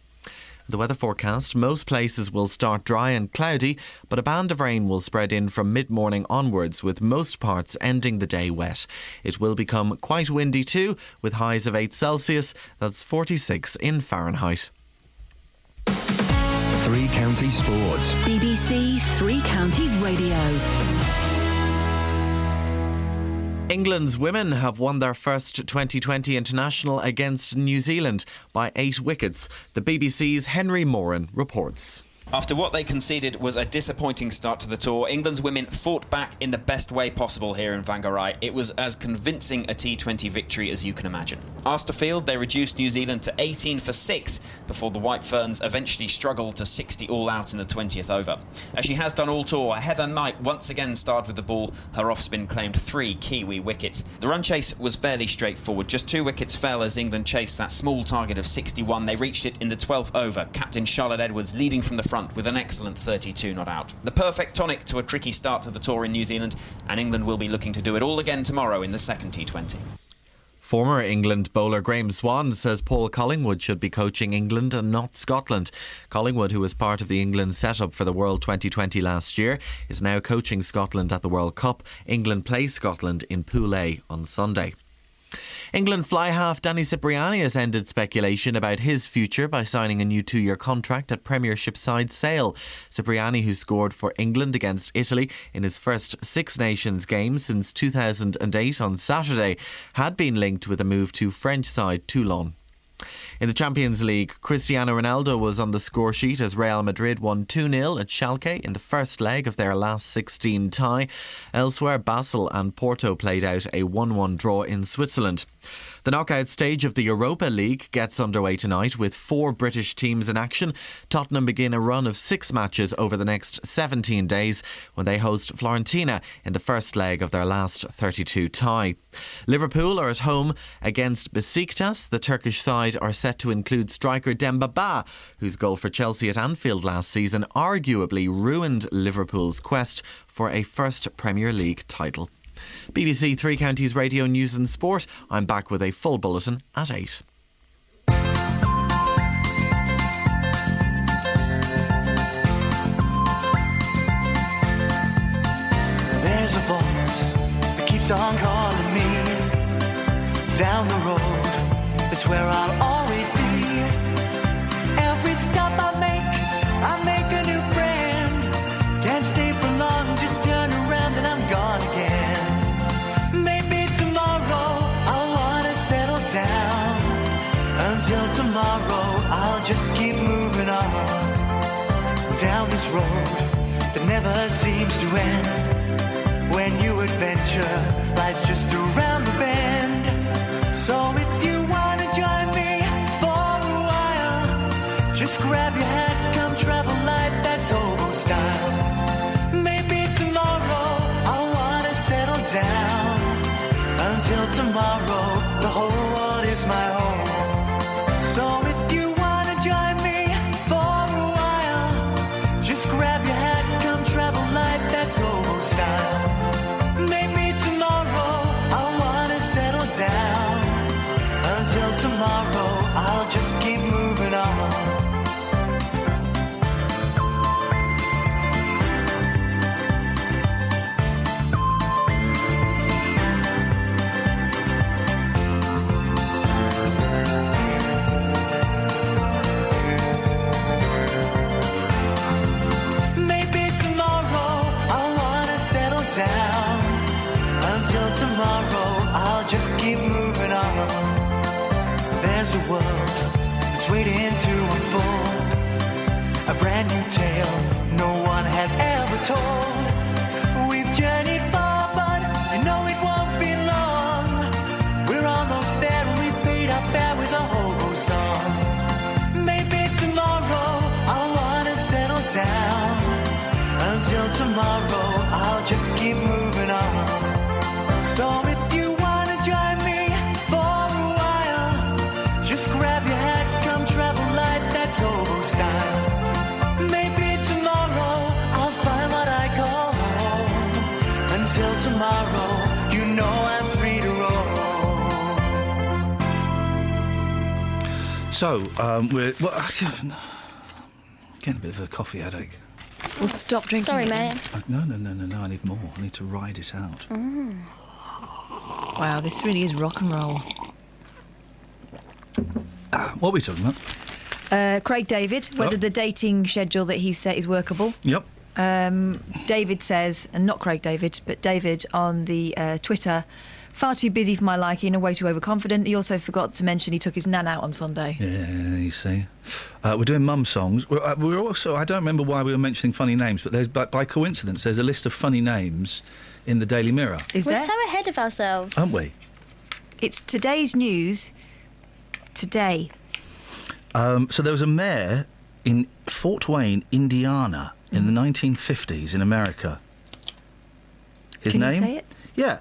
The weather forecast: most places will start dry and cloudy, but a band of rain will spread in from mid-morning onwards, with most parts ending the day wet. It will become quite windy too, with highs of 8 Celsius, that's 46 in Fahrenheit. Three Counties Sports. BBC Three Counties Radio. England's women have won their first 2020 international against New Zealand by 8 wickets. The BBC's Henry Moran reports. After what they conceded was a disappointing start to the tour, England's women fought back in the best way possible here in Whangarei. It was as convincing a T20 victory as you can imagine. Austerfield, they reduced New Zealand to 18 for 6 before the White Ferns eventually struggled to 60 all out in the 20th over. As she has done all tour, Heather Knight once again starred with the ball. Her off-spin claimed 3 Kiwi wickets. The run chase was fairly straightforward. Just 2 wickets fell as England chased that small target of 61. They reached it in the 12th over. Captain Charlotte Edwards leading from the front with an excellent 32 not out. The perfect tonic to a tricky start to the tour in New Zealand, and England will be looking to do it all again tomorrow in the second T20. Former England bowler Graham Swan says Paul Collingwood should be coaching England and not Scotland. Collingwood, who was part of the England setup for the World 2020 last year, is now coaching Scotland at the World Cup. England play Scotland in Pool A on Sunday. England fly half Danny Cipriani has ended speculation about his future by signing a new 2-year contract at Premiership side Sale. Cipriani, who scored for England against Italy in his first Six Nations game since 2008 on Saturday, had been linked with a move to French side Toulon. In the Champions League, Cristiano Ronaldo was on the score sheet as Real Madrid won 2-0 at Schalke in the first leg of their last 16 tie. Elsewhere, Basel and Porto played out a 1-1 draw in Switzerland. The knockout stage of the Europa League gets underway tonight with 4 British teams in action. Tottenham begin a run of 6 matches over the next 17 days when they host Fiorentina in the first leg of their last 32 tie. Liverpool are at home against Besiktas. The Turkish side are set to include striker Demba Ba, whose goal for Chelsea at Anfield last season arguably ruined Liverpool's quest for a first Premier League title. BBC Three Counties Radio News and Sport. I'm back with a full bulletin at 8. There's a voice that keeps on calling me. Down the road, it's where I'll always be. Every stop I make a new friend. Can't stay for long, just turn around and I'm gone again. Until tomorrow, I'll just keep moving on down this road that never seems to end. When new adventure lies just around the bend. So if you want to join me for a while, just grab your hat, come travel light, that's hobo style. Maybe tomorrow I'll want to settle down. Until tomorrow, the whole world is my home. So if you want to join me for a while, just grab your hat, come travel light, that's hobo style. Maybe tomorrow I'll want to settle down. Until tomorrow, I'll just keep moving on. Tomorrow, I'll just keep moving on. There's a world that's waiting to unfold, a brand new tale no one has ever told. We've journeyed far, but you know it won't be long. We're almost there and we paid our fare with a hobo song. Maybe tomorrow I'll want to settle down. Until tomorrow, I'll just keep moving on. So if you want to join me for a while, just grab your hat, come travel light, that's hobo style. Maybe tomorrow I'll find what I call home. Until tomorrow, you know I'm free to roll. So, we're... Well, getting a bit of a coffee headache. Well, stop drinking. Sorry, it mate. No, I need more. I need to ride it out. Wow, this really is rock and roll. What are we talking about? Craig David, whether the dating schedule that he set is workable. Yep. David says, and not Craig David, but David on the Twitter, far too busy for my liking and way too overconfident. He also forgot to mention he took his nan out on Sunday. Yeah, you see. We're doing mum songs. We're also, I don't remember why we were mentioning funny names, but there's by coincidence, there's a list of funny names in the Daily Mirror. Is We're there? so ahead of ourselves. Aren't we? It's today's news. Today. So there was a mayor in Fort Wayne, Indiana, in the 1950s in America. His Can name? you say it? Yeah.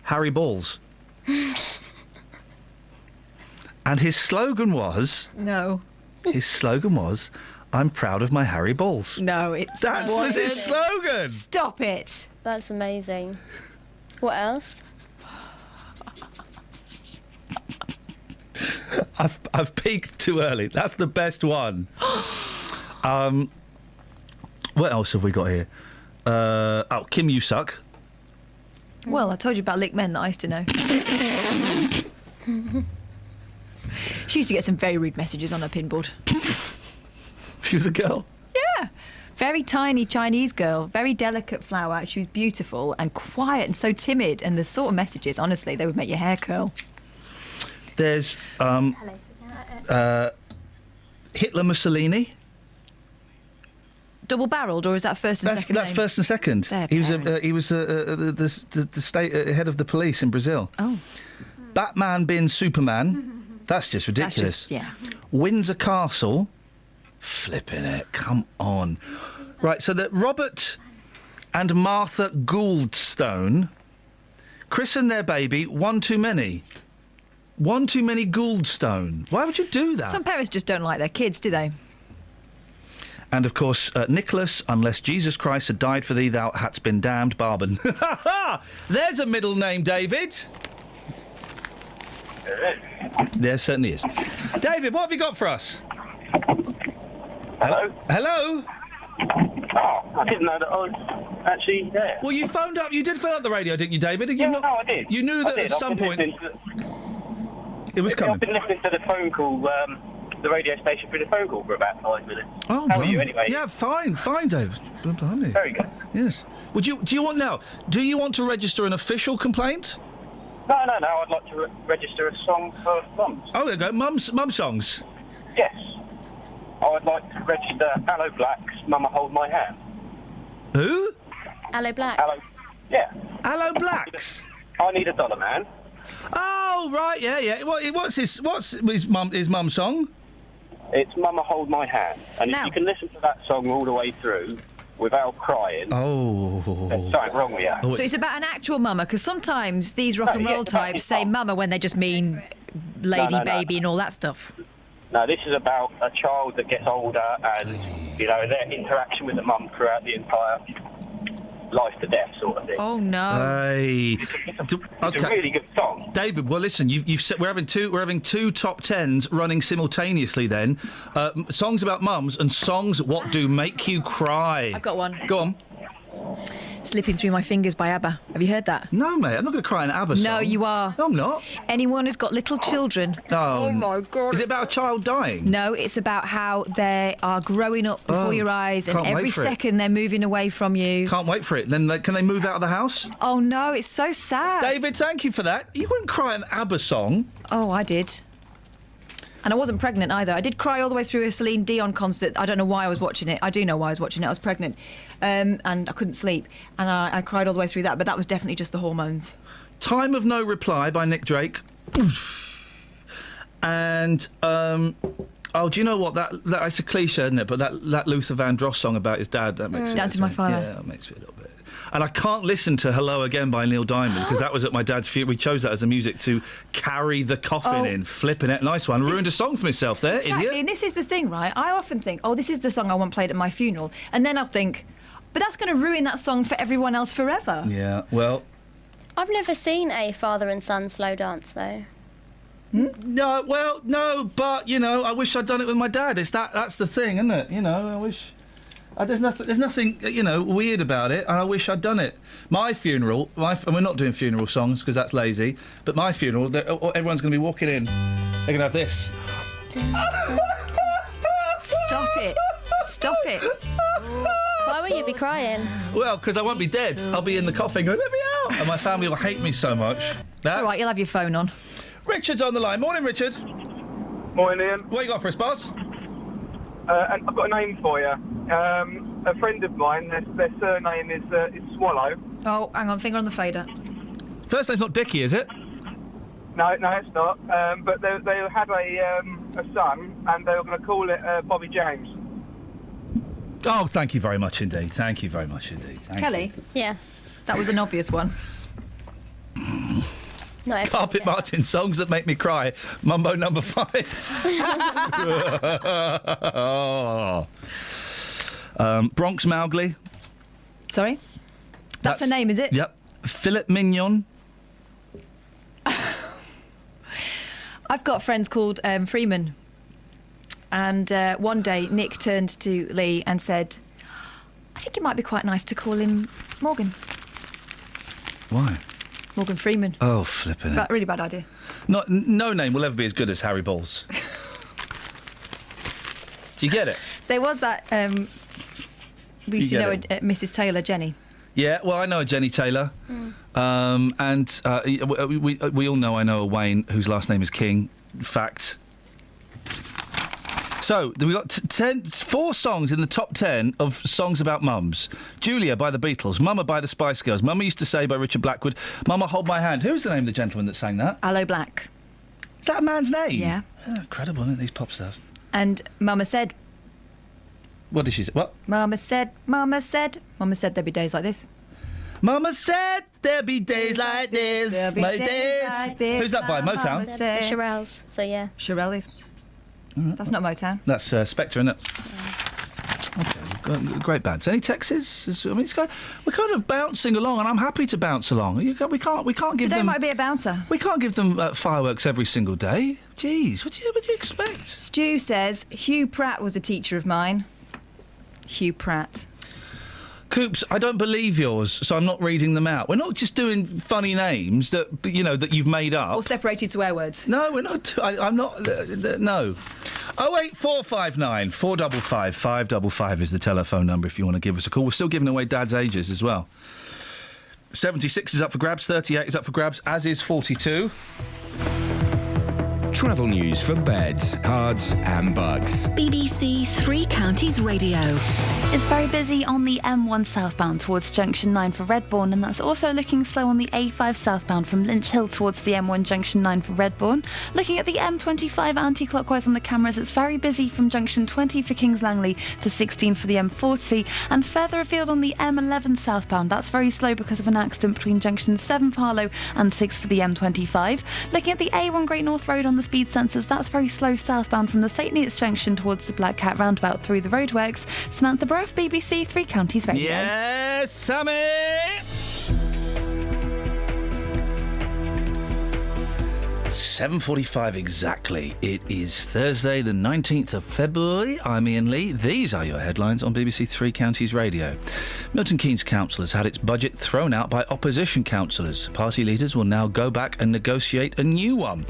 Harry Balls. And his slogan was... No. His slogan was, I'm proud of my Harry Balls. No, it's... That was his slogan! Stop it! That's amazing. What else? I've peaked too early. That's the best one. What else have we got here? Kim, you suck. Well, I told you about Lick Men that I used to know. She used to get some very rude messages on her pinboard. She was a girl? Yeah. Very tiny Chinese girl, very delicate flower. She was beautiful and quiet and so timid. And the sort of messages, honestly, they would make your hair curl. There's Hitler Mussolini. Double-barrelled, or is that first and second That's name? first and second. Fair He was parents. the state head of the police in Brazil. Oh. Batman being Superman. That's just ridiculous. That's just, yeah. Windsor Castle. Flipping it. Come on. Right, so that Robert and Martha Gouldstone christened their baby one too many. One too many Gouldstone. Why would you do that? Some parents just don't like their kids, do they? And, of course, Nicholas, unless Jesus Christ had died for thee, thou hadst been damned, Barban. There's a middle name, David. There certainly is. David, what have you got for us? Hello? Hello? Oh, I didn't know that I was actually there. Well, you phoned up. You did phone up the radio, didn't you, David? Did you No, I did. You knew that I did. at some I've been point listening it was coming. I've been listening to the phone call, the radio station through the phone call for about 5 minutes. Oh, how are you anyway? Yeah, fine, David. Blimey. Very good. Yes. Do you want to register an official complaint? No. I'd like to register a song for mums. Oh, there you go. Mum songs. Yes. I would like to register Aloe Black's Mama Hold My Hand. Who? Aloe Black. Yeah. Aloe Blacks. I Need a Dollar Man. Oh, right, yeah. What's his mum song? It's Mama Hold My Hand. And Now- if you can listen to that song all the way through without crying, there's something wrong with you. So it's about an actual mama, because sometimes these rock and yeah, roll it's about types your say mama when they just mean lady, No. baby and all that stuff. No, this is about a child that gets older and, their interaction with the mum throughout the entire life to death sort of thing. Oh, no. Hey. It's a really good song. David, well, listen, you've said we're having two top tens running simultaneously. Then, songs about mums and songs what do make you cry. I've got one. Go on. Slipping Through My Fingers by ABBA. Have you heard that? No, mate, I'm not going to cry an ABBA song. No, you are. No, I'm not. Anyone who's got little children. Oh, my God. Is it about a child dying? No, it's about how they are growing up before your eyes, and can't wait every for it. second they're moving away from you. Can't wait for it. Then can they move out of the house? Oh, no, it's so sad. David, thank you for that. You wouldn't cry an ABBA song. Oh, I did. And I wasn't pregnant either. I did cry all the way through a Celine Dion concert. I don't know why I was watching it. I do know why I was watching it. I was pregnant. And I couldn't sleep. And I cried all the way through that. But that was definitely just the hormones. Time of No Reply by Nick Drake. And, do you know what? That's a cliche, isn't it? But that Luther Vandross song about his dad, that makes me... Dance with My Father. Yeah, that makes me a little bit... And I can't listen to Hello Again by Neil Diamond because that was at my dad's funeral. We chose that as a music to carry the coffin in. Flipping it. Nice one. Ruined a song for myself there, Exactly. idiot. And this is the thing, right? I often think, oh, this is the song I want played at my funeral. And then I'll think, but that's going to ruin that song for everyone else forever. Yeah, well... I've never seen a father and son slow dance, though. No, well, no, but, you know, I wish I'd done it with my dad. That's the thing, isn't it? You know, I wish... there's nothing, you know, weird about it, and I wish I'd done it. My funeral, and we're not doing funeral songs because that's lazy, but my funeral, everyone's going to be walking in. They're going to have this. Stop it. Stop it. Why will you be crying? Well, because I won't be dead. I'll be in the coffin going, let me out! And my family will hate me so much. That's all right, you'll have your phone on. Richard's on the line. Morning, Richard. Morning, Ian. What you got for us, boss? And I've got a name for you. A friend of mine, their surname is Swallow. Oh, hang on, finger on the fader. First name's not Dickie, is it? No, it's not. But they had a son, and they were going to call it Bobby James. Oh, thank you very much indeed. Thank you very much indeed. Kelly? Yeah. That was an obvious one. No, Carpet Martin, songs that make me cry. Mumbo number 5. Bronx Mowgli. Sorry? That's her name, is it? Yep. Philip Mignon. I've got friends called Freeman. And one day Nick turned to Lee and said, I think it might be quite nice to call him Morgan. Why? Morgan Freeman. Oh, flipping it. Really bad idea. No name will ever be as good as Harry Balls. Do you get it? There was that... we used to know Mrs. Taylor, Jenny. Yeah, well, I know a Jenny Taylor. And we all know I know a Wayne whose last name is King. Fact. So, we got 4 songs in the top 10 of songs about mums. Julia by the Beatles, Mama by the Spice Girls, Mama Used to Say by Richard Blackwood, Mama Hold My Hand. Who's the name of the gentleman that sang that? Aloe Black. Is that a man's name? Yeah. Incredible, isn't it, these pop stars? And Mama said... What did she say? What? Mama said there'd be days like this. Mama said there'd be days like this. There'll be days like this. Who's that by? Motown? The Shirelles. So, yeah. Shirelle is. That's not Motown. That's Spectre, isn't it? Okay, great bands. Any texts? I mean, we're kind of bouncing along, and I'm happy to bounce along. We can't give Today them. Might be a bouncer. We can't give them fireworks every single day. Jeez, what do you expect? Stu says Hugh Pratt was a teacher of mine. Hugh Pratt. Coops, I don't believe yours, so I'm not reading them out. We're not just doing funny names that you've made up. Or separated swear words. No, we're not. I'm not. No. 08459 455 555 is the telephone number if you want to give us a call. We're still giving away Dad's ages as well. 76 is up for grabs, 38 is up for grabs, as is 42. Travel news for beds, cards and bugs. BBC Three Counties Radio. It's very busy on the M1 southbound towards Junction 9 for Redbourne, and that's also looking slow on the A5 southbound from Lynch Hill towards the M1 Junction 9 for Redbourne. Looking at the M25 anti-clockwise on the cameras, it's very busy from Junction 20 for Kings Langley to 16 for the M40, and further afield on the M11 southbound, that's very slow because of an accident between Junction 7 for Harlow and 6 for the M25. Looking at the A1 Great North Road on the speed sensors, that's very slow southbound from the St Neots Junction towards the Black Cat roundabout through the roadworks. Samantha Burrough, BBC Three Counties Radio. Yes, Sammy! 7:45 exactly. It is Thursday, the 19th of February. I'm Iain Lee. These are your headlines on BBC Three Counties Radio. Milton Keynes Council has had its budget thrown out by opposition councillors. Party leaders will now go back and negotiate a new one.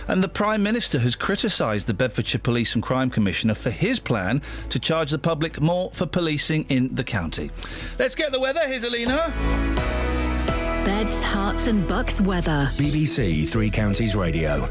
And the Prime Minister has criticised the Bedfordshire Police and Crime Commissioner for his plan to charge the public more for policing in the county. Let's get the weather. Here's Alina. Beds, hearts and bucks weather. BBC Three Counties Radio.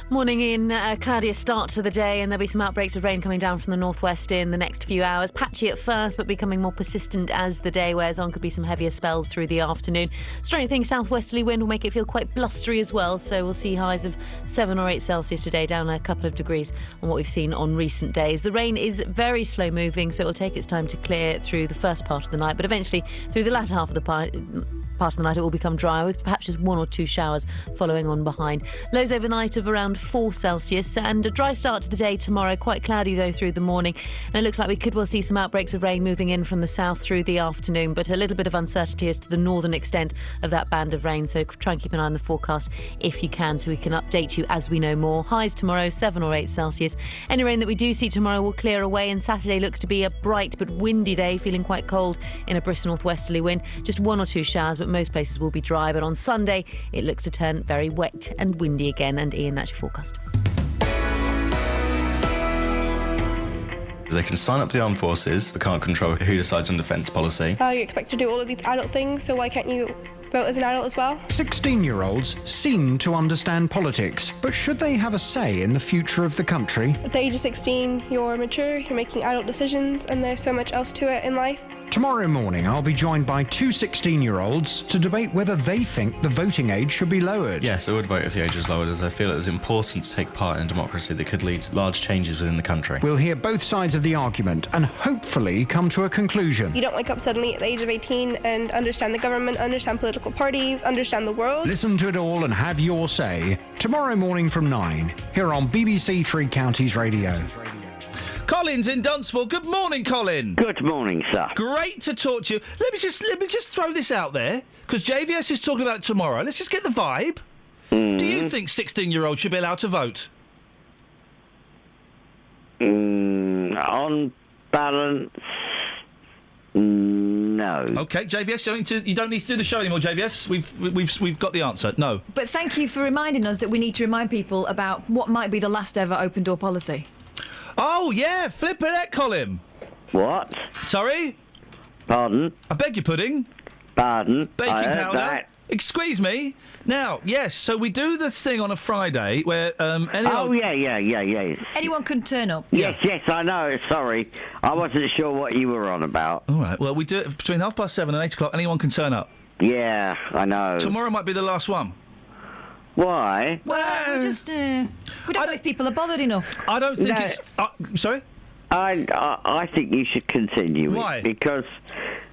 Morning, Ian. Cloudier start to the day, and there'll be some outbreaks of rain coming down from the northwest in the next few hours. Patchy at first, but becoming more persistent as the day wears on. Could be some heavier spells through the afternoon. Strengthening southwesterly wind will make it feel quite blustery as well, so we'll see highs of 7 or 8 Celsius today, down a couple of degrees on what we've seen on recent days. The rain is very slow moving, so it will take its time to clear through the first part of the night, but eventually through the latter half of the part of the night it will become drier, with perhaps just 1 or 2 showers following on behind. Lows overnight of around around 4 Celsius, and a dry start to the day tomorrow. Quite cloudy though through the morning, and it looks like we could well see some outbreaks of rain moving in from the south through the afternoon, but a little bit of uncertainty as to the northern extent of that band of rain, so try and keep an eye on the forecast if you can, so we can update you as we know more. Highs tomorrow 7 or 8 Celsius. Any rain that we do see tomorrow will clear away, and Saturday looks to be a bright but windy day, feeling quite cold in a brisk northwesterly wind. Just 1 or 2 showers, but most places will be dry. But on Sunday it looks to turn very wet and windy again. And Ian, that's your forecast. They can sign up to the armed forces, but can't control who decides on defence policy. You expect to do all of these adult things, so why can't you vote as an adult as well? 16-year-olds seem to understand politics, but should they have a say in the future of the country? At the age of 16, you're mature, you're making adult decisions, and there's so much else to it in life. Tomorrow morning, I'll be joined by 2 16-year-olds to debate whether they think the voting age should be lowered. Yes, I would vote if the age was lowered, as I feel it is important to take part in a democracy that could lead to large changes within the country. We'll hear both sides of the argument and hopefully come to a conclusion. You don't wake up suddenly at the age of 18 and understand the government, understand political parties, understand the world. Listen to it all and have your say. Tomorrow morning from 9, here on BBC Three Counties Radio. Colin's in Dunstable. Good morning, Colin. Good morning, sir. Great to talk to you. Let me just throw this out there, because JVS is talking about it tomorrow. Let's just get the vibe. Do you think 16-year-olds should be allowed to vote? On balance, no. Okay, JVS, you don't need to do the show anymore, JVS. We've got the answer. No. But thank you for reminding us that we need to remind people about what might be the last ever open door policy. Oh, yeah, flippin' heck, Colin. What? Sorry? Pardon? I beg your pudding. Pardon? Baking I heard powder. that. Excuse me. Now, yes, so we do this thing on a Friday where yeah. Anyone can turn up. Yes, I know. Sorry. I wasn't sure what you were on about. All right, well, we do it between 7:30 and 8 o'clock. Anyone can turn up. Yeah, I know. Tomorrow might be the last one. Why? Well, we just we don't know if people are bothered enough. I don't think it's... sorry? I think you should continue Why? it, because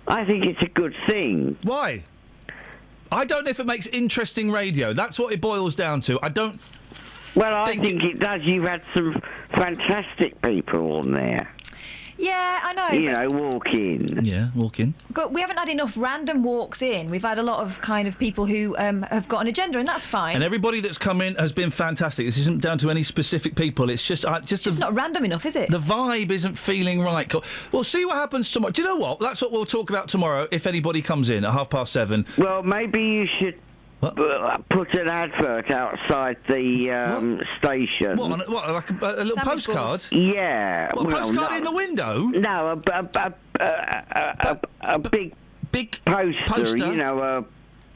I think it's a good thing. Why? I don't know if it makes interesting radio. That's what it boils down to. I don't... Well, I think it does. You've had some fantastic people on there. Yeah, I know. You know, walk in. Yeah, walk in. But we haven't had enough random walks in. We've had a lot of kind of people who have got an agenda, and that's fine. And everybody that's come in has been fantastic. This isn't down to any specific people. It's just... it's not random enough, is it? The vibe isn't feeling right. We'll see what happens tomorrow. Do you know what? That's what we'll talk about tomorrow if anybody comes in at 7:30. Well, maybe you should... put an advert outside the station. What, like a little postcard? Yeah. What, a postcard in the window? No, a big poster, you know,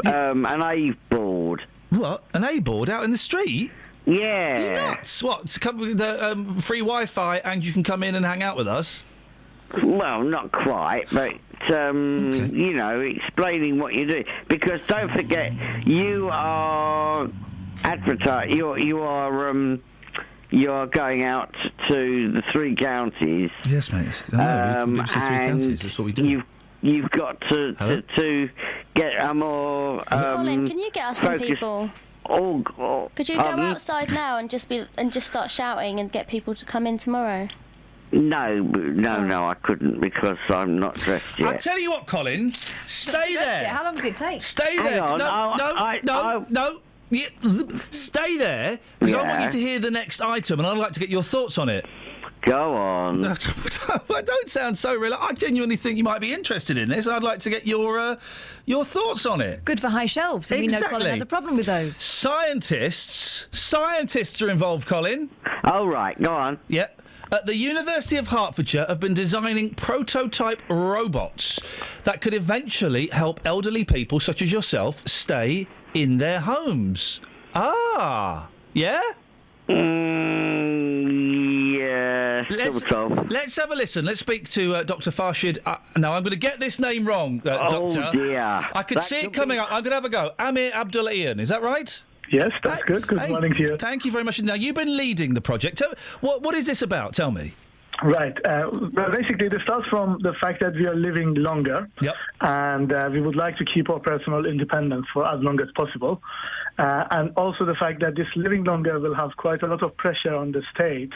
an A board. What? An A board out in the street? Yeah. You're nuts. What? To come with the free Wi-Fi and you can come in and hang out with us? Well, not quite, but... you know, explaining what you do, because don't forget, you are you are going out to the 3 counties. Yes, mate. BBC 3 counties. That's what we do. You've got to get a more. Colin, can you get us some people? Could you go outside now and just start shouting and get people to come in tomorrow? No, I couldn't, because I'm not dressed yet. I tell you what, Colin, stay there. How long does it take? Stay there. Hang on, No. Yeah, stay there, because I want you to hear the next item, and I'd like to get your thoughts on it. Go on. I don't sound so real. I genuinely think you might be interested in this, and I'd like to get your thoughts on it. Good for high shelves. And Exactly. We know Colin has a problem with those. Scientists are involved, Colin. Oh, right. Go on. Yeah. At the University of Hertfordshire have been designing prototype robots that could eventually help elderly people such as yourself stay in their homes. Ah, yeah? Yeah, Let's have a listen. Let's speak to Dr. Farshid. Now, I'm going to get this name wrong, Doctor. Oh, dear. I could see it coming up. I'm going to have a go. Amir Abdullah Iain, is that right? Yes, that's good. Good morning to you. Thank you very much. Now, you've been leading the project. What is this about? Tell me. Right. Well, basically, this starts from the fact that we are living longer, and we would like to keep our personal independence for as long as possible. And also the fact that this living longer will have quite a lot of pressure on the state,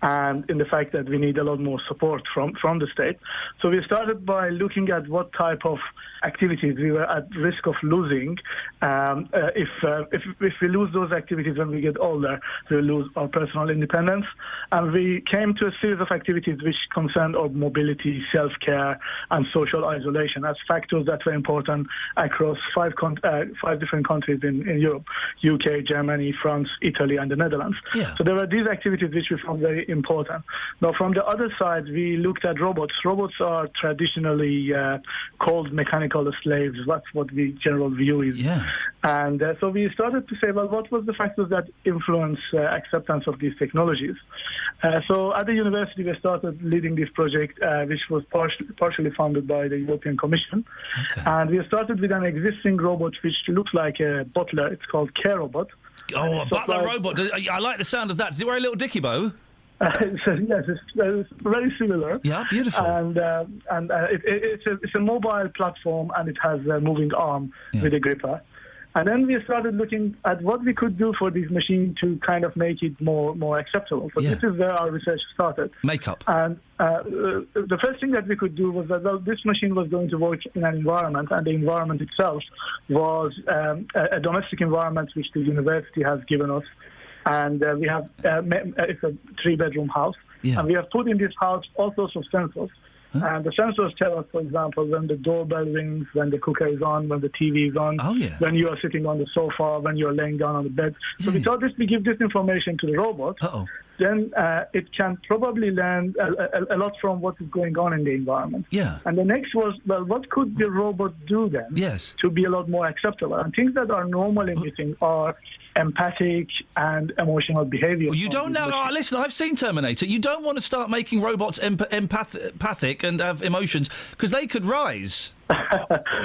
and in the fact that we need a lot more support from the state. So we started by looking at what type of activities we were at risk of losing. If we lose those activities when we get older, we lose our personal independence. And we came to a series of activities which concerned our mobility, self-care, and social isolation as factors that were important across five different countries in Europe: UK, Germany, France, Italy, and the Netherlands. So there were these activities which we found very important. Now, from the other side, we looked at robots. Robots are traditionally called mechanical slaves. That's what the general view is. And so we started to say, well, what was the factors that influence acceptance of these technologies? So at the university, we started leading this project, which was partially funded by the European Commission. And we started with an existing robot which looks like a butler. It's called Care Robot. Oh, a butler robot. I like the sound of that. Does it wear a little dicky bow? Yes, it's very similar. Yeah, beautiful. And it's a mobile platform, and it has a moving arm with a gripper. And then we started looking at what we could do for this machine to kind of make it more acceptable. So this is where our research started. Makeup. And the first thing that we could do was that, well, this machine was going to work in an environment, and the environment itself was a domestic environment which the university has given us. And we have, it's a 3-bedroom house. And we have put in this house all sorts of sensors. And the sensors tell us, for example, when the doorbell rings, when the cooker is on, when the TV is on, when you are sitting on the sofa, when you are laying down on the bed. So we thought if we give this information to the robot, then it can probably learn a lot from what is going on in the environment. And the next was, well, what could the robot do then to be a lot more acceptable? And things that are normally missing are empathic and emotional behavior. Well, you don't know. Listen, I've seen Terminator. You don't want to start making robots empathic and have emotions, because they could rise.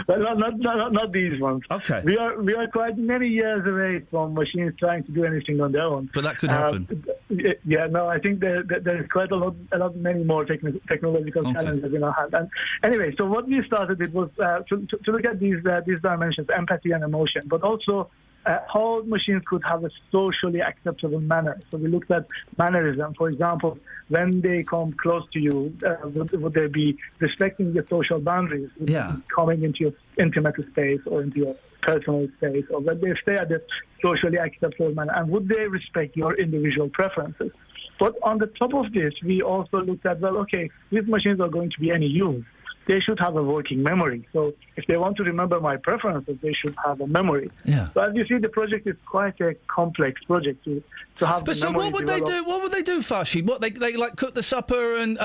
Well, not these ones. Okay. We are quite many years away from machines trying to do anything on their own. But that could happen. I think there is quite a lot many more technological challenges in our hand. And anyway, so what we started, it was to look at these dimensions, empathy and emotion, but also how machines could have a socially acceptable manner. So we looked at mannerism. For example, when they come close to you, would they be respecting your social boundaries? Would they be coming into your intimate space or into your personal space? Or would they stay at a socially acceptable manner? And would they respect your individual preferences? But on the top of this, we also looked at, well, okay, these machines are going to be any use. They should have a working memory. So if they want to remember my preferences, they should have a memory. So as you see, the project is quite a complex project to have. But so what would they do? What would they do, Fashi? What they like cook the supper and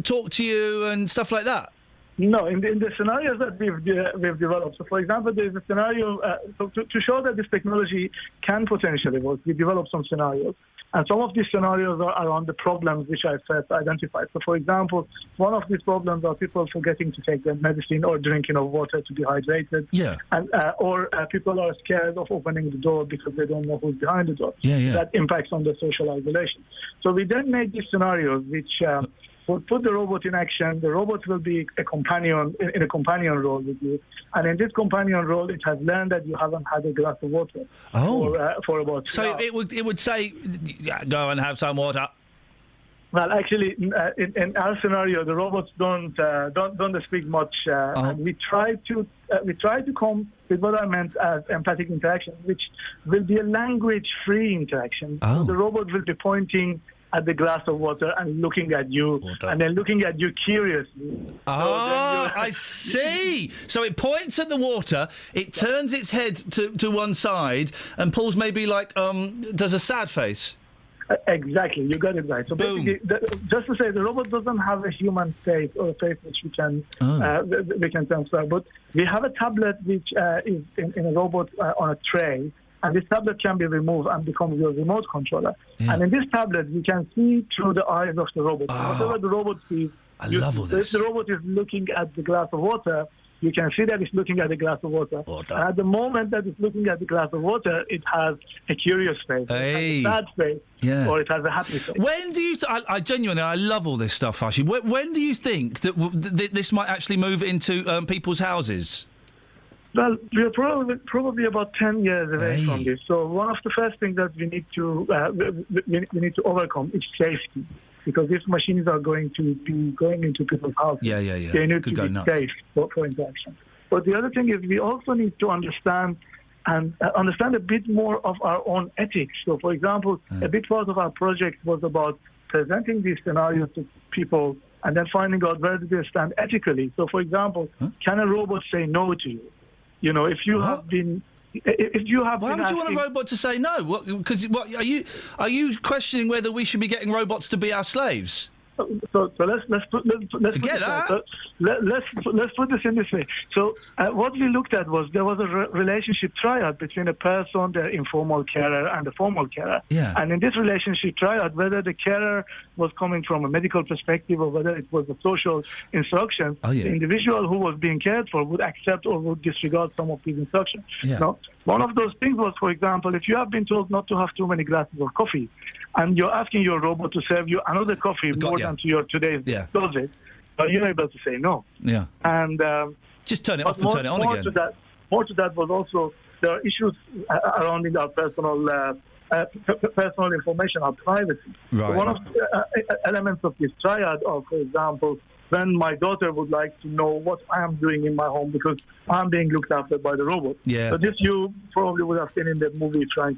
talk to you and stuff like that? No, in the scenarios that we've developed. So, for example, there is a scenario to show that this technology can potentially work. We developed some scenarios. And some of these scenarios are around the problems which I first identified. So, for example, one of these problems are people forgetting to take their medicine or drinking of water to be hydrated. And, or people are scared of opening the door because they don't know who's behind the door. That impacts on the social isolation. So we then made these scenarios which would put the robot in action. The robot will be a companion in a companion role with you. And in this companion role, it has learned that you haven't had a glass of water for about 2 hours. So it would say, go and have some water. Well, actually, in our scenario, the robots don't speak much, and we try to come with what I meant as empathic interaction, which will be a language-free interaction. So the robot will be pointing at the glass of water and looking at you, and then looking at you curiously. I see. So it points at the water, it turns its head to one side, and pulls maybe like does a sad face. Exactly, you got it right. So basically, just to say, the robot doesn't have a human face or a face which we can transfer, but we have a tablet which is in a robot on a tray. And this tablet can be removed and becomes your remote controller. And in this tablet, you can see through the eyes of the robot. Whatever the robot sees, I love all this. If the robot is looking at the glass of water, you can see that it's looking at a glass of water. And at the moment that it's looking at the glass of water, it has a curious face, Hey. it has a sad face, Yeah. or it has a happy face. When do you... I genuinely, I love all this stuff, Archie. When do you think that this might actually move into people's houses? Well, we are probably about 10 years away from this. So one of the first things that we need to overcome is safety, because these machines are going to be going into people's houses. Yeah. They need Could to go be nuts. safe for interaction. But the other thing is we also need to understand a bit more of our own ethics. So, for example, a big part of our project was about presenting these scenarios to people and then finding out where do they stand ethically. So, for example, can a robot say no to you? You know, if you have been... Why would you want a robot to say no? Because are you questioning whether we should be getting robots to be our slaves? So let's put Forget that. So let's put this in this way. So what we looked at was there was a relationship triad between a person, the informal carer, and the formal carer. Yeah. And in this relationship triad, whether the carer was coming from a medical perspective or whether it was a social instruction, the individual who was being cared for would accept or would disregard some of these instructions. Yeah. Now, one of those things was, for example, if you have been told not to have too many glasses of coffee, and you're asking your robot to serve you another coffee more than to your today's dosage, you're able to say no. Yeah. And just turn it off and turn it on again. More to that was also there are issues around our personal information, our privacy. Right. So one of the elements of this triad are, for example, when my daughter would like to know what I am doing in my home because I'm being looked after by the robot. Yeah. So this you probably would have seen in the movie Frank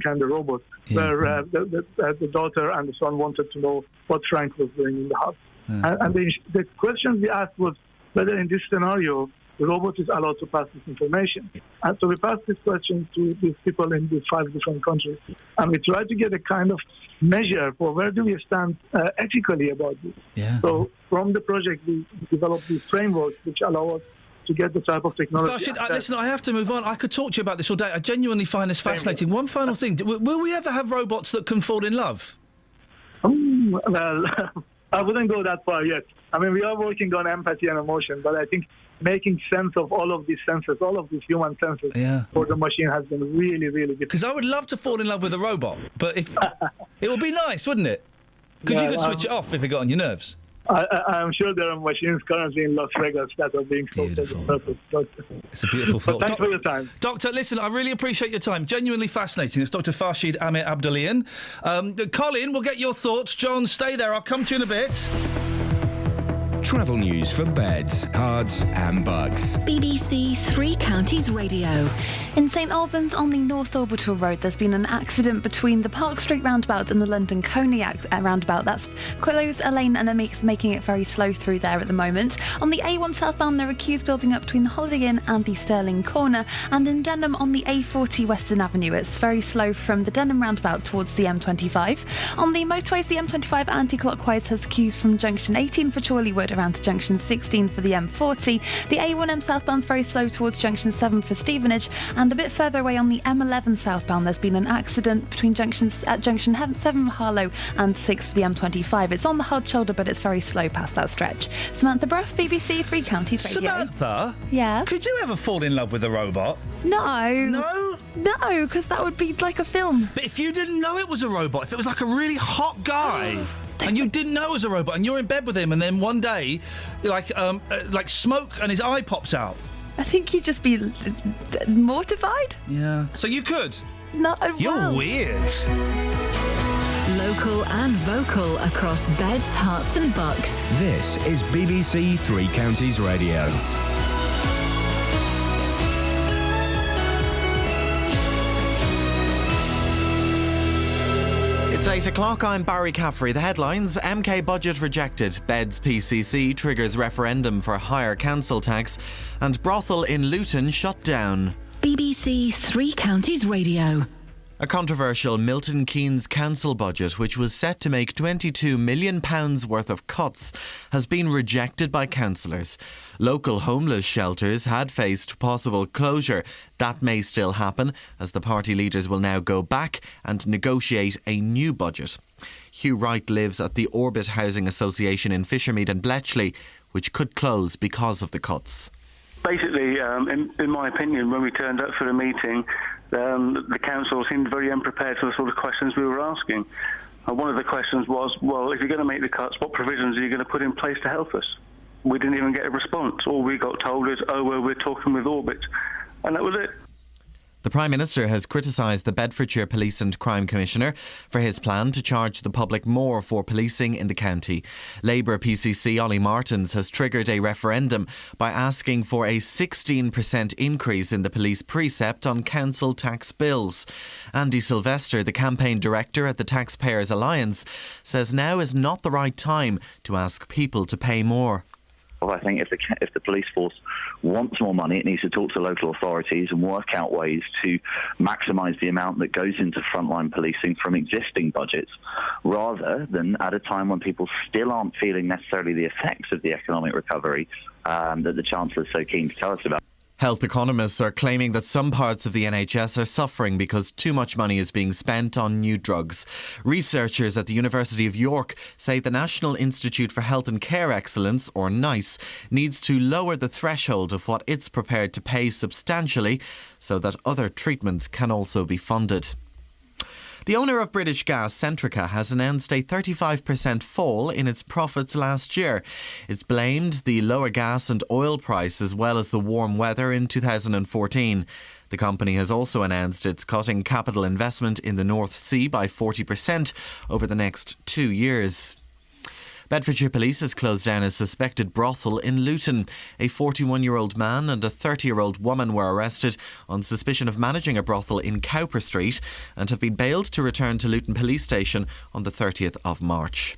and the Robot, where the daughter and the son wanted to know what Frank was doing in the house. And the question we asked was whether in this scenario the robot is allowed to pass this information. And so we passed this question to these people in these 5 different countries. And we tried to get a kind of measure for where do we stand ethically about this. Yeah. So from the project, we developed these frameworks which allow us to get the type of technology. Listen, I have to move on. I could talk to you about this all day. I genuinely find this fascinating. One final thing. Will we ever have robots that can fall in love? Well, I wouldn't go that far yet. I mean, we are working on empathy and emotion, but I think making sense of all of these senses, all of these human senses for the machine has been really, really difficult. Because I would love to fall in love with a robot, but if it would be nice, wouldn't it? Because you could switch it off if it got on your nerves. I'm sure there are machines currently in Las Vegas that are being sold for this purpose. It's a beautiful thought. Thanks for your time. Doctor, listen, I really appreciate your time. Genuinely fascinating. It's Dr. Farshid Ahmed Abdalian. Colin, we'll get your thoughts. John, stay there. I'll come to you in a bit. Travel news for beds, cards and bugs. BBC Three Counties Radio. In St Albans on the North Orbital Road, there's been an accident between the Park Street roundabout and the London Coney roundabout. That's closed a lane and it's making it very slow through there at the moment. On the A1 southbound, there are queues building up between the Holiday Inn and the Stirling Corner. And in Denham on the A40 Western Avenue, it's very slow from the Denham roundabout towards the M25. On the motorways, the M25 anti-clockwise has queues from junction 18 for Chorleywood around to junction 16 for the M40. The A1M southbound's very slow towards junction 7 for Stevenage, and a bit further away on the M11 southbound there's been an accident between junctions at junction 7 for Harlow and 6 for the M25. It's on the hard shoulder, but it's very slow past that stretch. Samantha Bruff, BBC Three Counties Radio. Samantha? Yeah? Could you ever fall in love with a robot? No. No? No, because that would be like a film. But if you didn't know it was a robot, if it was like a really hot guy... and you didn't know it was a robot, and you're in bed with him, and then one day, like smoke, and his eye pops out. I think you'd just be mortified. Yeah. So you could. No. You're weird. Local and vocal across beds, hearts and bucks. This is BBC Three Counties Radio. It's 8 o'clock, I'm Barry Caffrey. The headlines: MK budget rejected, Beds PCC triggers referendum for higher council tax, and brothel in Luton shut down. BBC Three Counties Radio. A controversial Milton Keynes council budget, which was set to make £22 million worth of cuts, has been rejected by councillors. Local homeless shelters had faced possible closure. That may still happen, as the party leaders will now go back and negotiate a new budget. Hugh Wright lives at the Orbit Housing Association in Fishermead and Bletchley, which could close because of the cuts. Basically, in my opinion, when we turned up for the meeting, the council seemed very unprepared for the sort of questions we were asking. One of the questions was, well, if you're going to make the cuts, what provisions are you going to put in place to help us? We didn't even get a response. All we got told is, oh, well, we're talking with Orbit. And that was it. The Prime Minister has criticised the Bedfordshire Police and Crime Commissioner for his plan to charge the public more for policing in the county. Labour PCC Ollie Martins has triggered a referendum by asking for a 16% increase in the police precept on council tax bills. Andy Sylvester, the campaign director at the Taxpayers Alliance, says now is not the right time to ask people to pay more. I think if the police force wants more money, it needs to talk to local authorities and work out ways to maximise the amount that goes into frontline policing from existing budgets, rather than at a time when people still aren't feeling necessarily the effects of the economic recovery that the Chancellor is so keen to tell us about. Health economists are claiming that some parts of the NHS are suffering because too much money is being spent on new drugs. Researchers at the University of York say the National Institute for Health and Care Excellence, or NICE, needs to lower the threshold of what it's prepared to pay substantially so that other treatments can also be funded. The owner of British Gas, Centrica, has announced a 35% fall in its profits last year. It's blamed the lower gas and oil price as well as the warm weather in 2014. The company has also announced it's cutting capital investment in the North Sea by 40% over the next 2 years. Bedfordshire Police has closed down a suspected brothel in Luton. A 41-year-old man and a 30-year-old woman were arrested on suspicion of managing a brothel in Cowper Street and have been bailed to return to Luton Police Station on the 30th of March.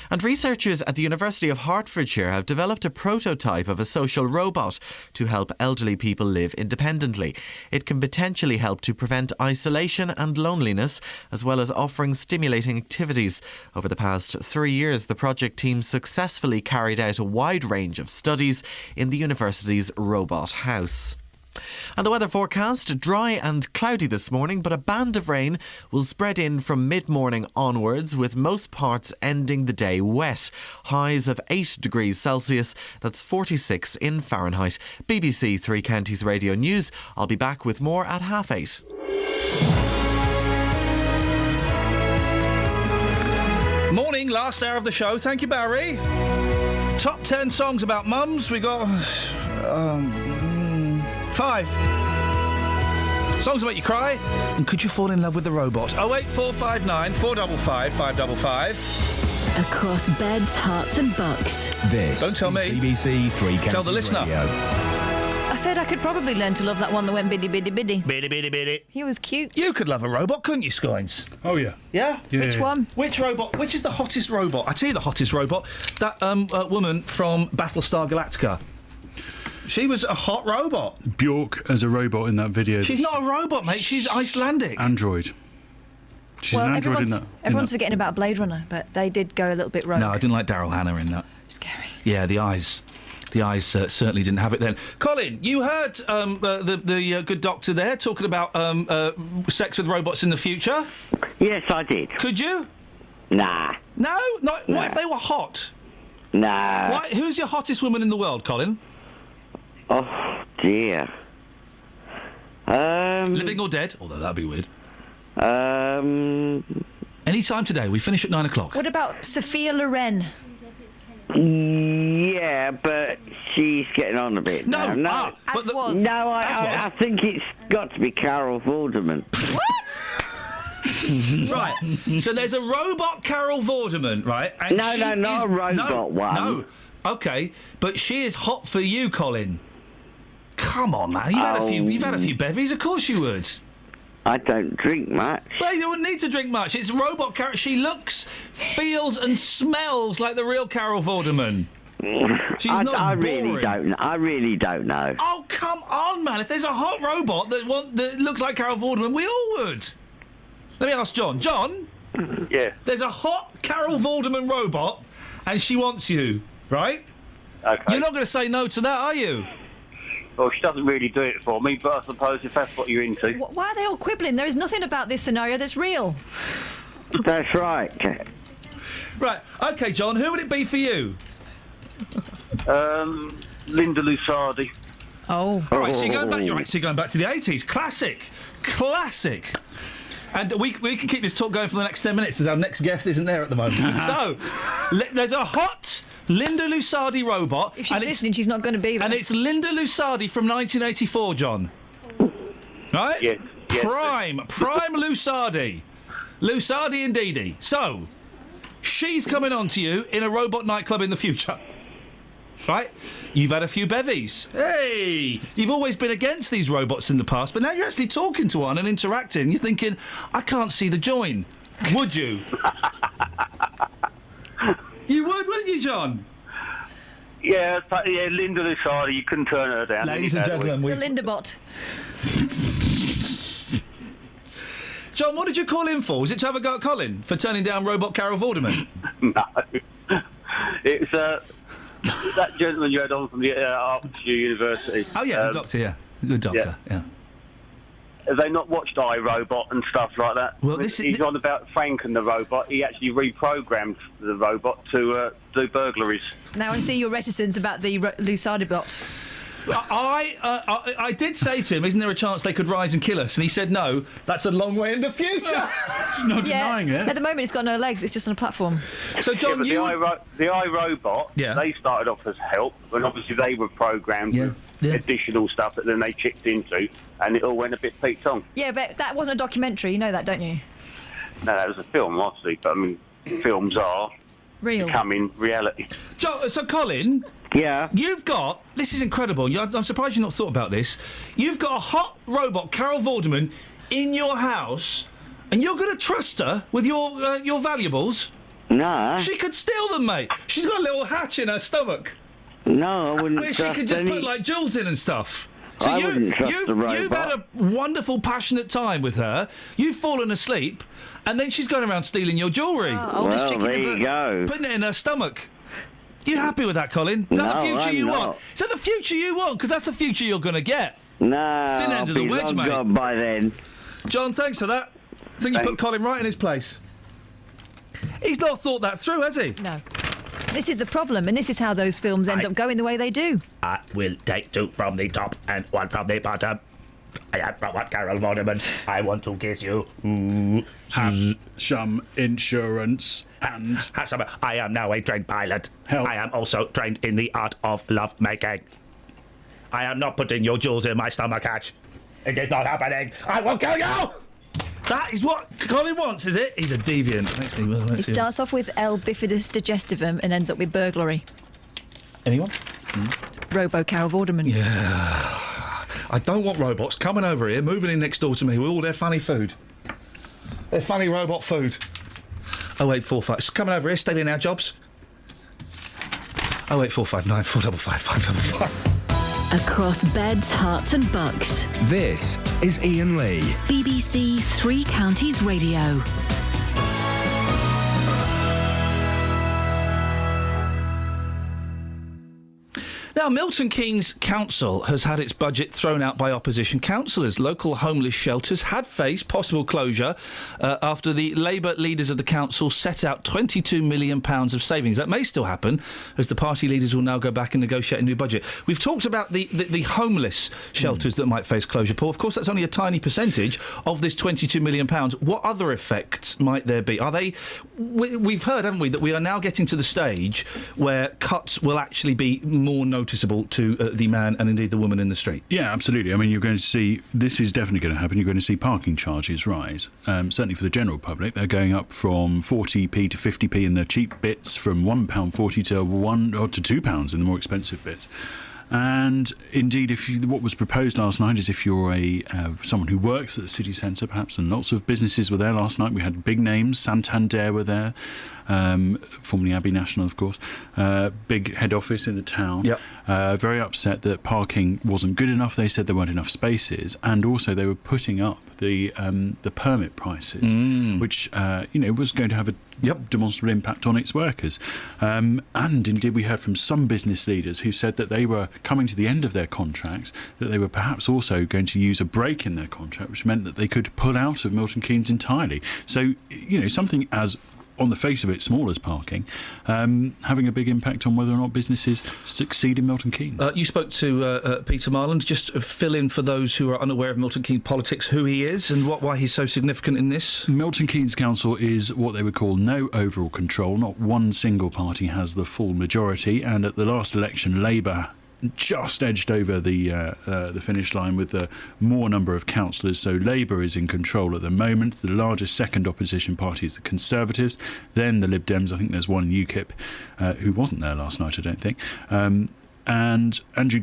And researchers at the University of Hertfordshire have developed a prototype of a social robot to help elderly people live independently. It can potentially help to prevent isolation and loneliness, as well as offering stimulating activities. Over the past 3 years, the project team successfully carried out a wide range of studies in the university's robot house. And the weather forecast, dry and cloudy this morning, but a band of rain will spread in from mid-morning onwards, with most parts ending the day wet. Highs of 8 degrees Celsius, that's 46 in Fahrenheit. BBC Three Counties Radio News. I'll be back with more at 8:30. Morning, last hour of the show. Thank you, Barry. Top 10 songs about mums. We got 5 songs that make you cry. And could you fall in love with the robot? 08459 455 555. Across beds, hearts and bucks. This Don't tell me. BBC Three Counties Tell the listener. Radio. I said I could probably learn to love that one that went biddy biddy biddy. Biddy biddy biddy. He was cute. You could love a robot, couldn't you, Scoins? Oh, yeah. Yeah? Which one? Which robot? Which is the hottest robot? I tell you the hottest robot. That woman from Battlestar Galactica. She was a hot robot. Bjork as a robot in that video. She's not a robot, mate. She's Icelandic. Android. She's an android in that. Everyone's forgetting about Blade Runner, but they did go a little bit rogue. No, I didn't like Daryl Hannah in that. Scary. Yeah, the eyes. The eyes certainly didn't have it then. Colin, you heard the good doctor there talking about sex with robots in the future? Yes, I did. Could you? Nah. No? What No. if they were hot? Nah. Who's your hottest woman in the world, Colin? Oh, dear. Living or dead? Although that'd be weird. Any time today. We finish at 9 o'clock. What about Sophia Loren? Yeah, but she's getting on a bit. No, now. As was. No, I think it's got to be Carol Vorderman. Right, so there's a robot Carol Vorderman, right? And No, not a robot one. No, okay, but she is hot for you, Colin. Come on, man, you've had a few bevies, of course you would. I don't drink much. Well, you wouldn't need to drink much. It's robot Carol. She looks, feels and smells like the real Carol Vorderman. She's not I boring. I really don't know. Oh, come on, man. If there's a hot robot that looks like Carol Vorderman, we all would. Let me ask John. John? Yeah. There's a hot Carol Vorderman robot and she wants you, right? Okay. You're not going to say no to that, are you? Well, she doesn't really do it for me, but I suppose if that's what you're into. Why are they all quibbling? There is nothing about this scenario that's real. That's right. Right, OK, John, who would it be for you? Linda Lusardi. Oh. All right, so you're actually going back to the 80s. Classic. And we can keep this talk going for the next 10 minutes as our next guest isn't there at the moment. So, there's a hot Linda Lusardi robot. If she's listening, she's not going to be there. And it's Linda Lusardi from 1984, John. Right? Yes. Prime Lusardi. Lusardi indeedy. So, she's coming on to you in a robot nightclub in the future. Right? You've had a few bevies. Hey! You've always been against these robots in the past, but now you're actually talking to one and interacting. You're thinking, I can't see the join. Would you? You would, wouldn't you, John? Yeah, Linda Lusardi, you couldn't turn her down. Ladies and gentlemen, the Linda bot. John, what did you call in for? Was it to have a go at Colin for turning down robot Carol Vorderman? No. It's that gentleman you had on from the Hertfordshire University. Oh, yeah, the doctor, yeah. Good doctor, yeah. Have they not watched iRobot and stuff like that? Well, he's on about Frank and the robot. He actually reprogrammed the robot to do burglaries. Now I see your reticence about the Lusardi bot. I did say to him, isn't there a chance they could rise and kill us? And he said, no, that's a long way in the future. He's not denying it. At the moment, it's got no legs. It's just on a platform. So, John, the iRobot, they started off as help, and obviously they were programmed with additional stuff that then they chipped into, and it all went a bit Pete Tong. Yeah, but that wasn't a documentary. You know that, don't you? No, that was a film, obviously, but I mean, films are becoming reality. So, Colin... Yeah? You've got... This is incredible. I'm surprised you've not thought about this. You've got a hot robot, Carol Vorderman, in your house, and you're going to trust her with your valuables? No. She could steal them, mate. She's got a little hatch in her stomach. No, I wouldn't I mean, she could just put, like, jewels in and stuff. So I wouldn't trust the robot. You've had a wonderful, passionate time with her. You've fallen asleep, and then she's going around stealing your jewellery. Well, there you go. Putting it in her stomach. You happy with that, Colin? Is that the future you want? Is that the future you want? Because that's the future you're going to get. No, Thin end of the wedge, mate. Gone by then. John, thanks for that. I think you put Colin right in his place. He's not thought that through, has he? No. This is the problem, and this is how those films end up going the way they do. I will take two from the top and one from the bottom. I am Robert Carol Vorderman. I want to kiss you. Have some insurance and... Have some... I am now a trained pilot. I am also trained in the art of love making. I am not putting your jewels in my stomach hatch. It is not happening. I will kill you! That is what Colin wants, is it? He's a deviant. He starts off with L. bifidus digestivum and ends up with burglary. Anyone? Robo Carol Vorderman. Yeah. I don't want robots coming over here, moving in next door to me with all their funny food. Their funny robot food. 0845. It's coming over here, stealing our jobs. 08459 455 555. Across beds, hearts and bucks. This is Iain Lee. BBC Three Counties Radio. Now, Milton Keynes Council has had its budget thrown out by opposition councillors. Local homeless shelters had faced possible closure after the Labour leaders of the council set out £22 million of savings. That may still happen, as the party leaders will now go back and negotiate a new budget. We've talked about the homeless shelters that might face closure, Paul. Of course, that's only a tiny percentage of this £22 million. What other effects might there be? Are they... We've heard, haven't we, that we are now getting to the stage where cuts will actually be more noticeable to the man and indeed the woman in the street. Yeah, absolutely. I mean, you're going to see, this is definitely going to happen, you're going to see parking charges rise. Certainly for the general public, they're going up from 40p to 50p in the cheap bits, from £1.40 to £1 or to £2 in the more expensive bits. And indeed, what was proposed last night is if you're someone who works at the city centre, perhaps, and lots of businesses were there last night. We had big names. Santander were there, formerly Abbey National, of course. Big head office in the town. Yep. Very upset that parking wasn't good enough. They said there weren't enough spaces, and also they were putting up the permit prices, which was going to have a demonstrable impact on its workers. And indeed, we heard from some business leaders who said that they were coming to the end of their contracts, that they were perhaps also going to use a break in their contract, which meant that they could pull out of Milton Keynes entirely. So, something as on the face of it, small as parking, having a big impact on whether or not businesses succeed in Milton Keynes. You spoke to Peter Marland. Just fill in for those who are unaware of Milton Keynes politics who he is and why he's so significant in this. Milton Keynes Council is what they would call no overall control. Not one single party has the full majority, and at the last election, Labour just edged over the finish line with a more number of councillors. So Labour is in control at the moment. The largest second opposition party is the Conservatives, then the Lib Dems. I think there's one UKIP who wasn't there last night, I don't think. And Andrew...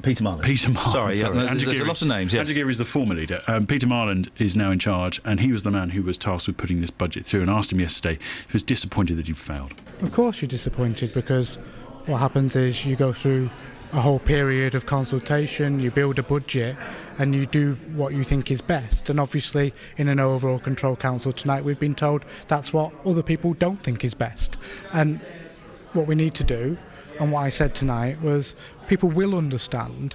Peter Marland. Sorry. There's a lot of names, yes. Andrew Geary is the former leader. Peter Marland is now in charge, and he was the man who was tasked with putting this budget through, and asked him yesterday if he was disappointed that he'd failed. Of course you're disappointed, because what happens is you go through a whole period of consultation, you build a budget, and you do what you think is best. And obviously, in an overall control council tonight, we've been told that's what other people don't think is best. And what we need to do, and what I said tonight, was people will understand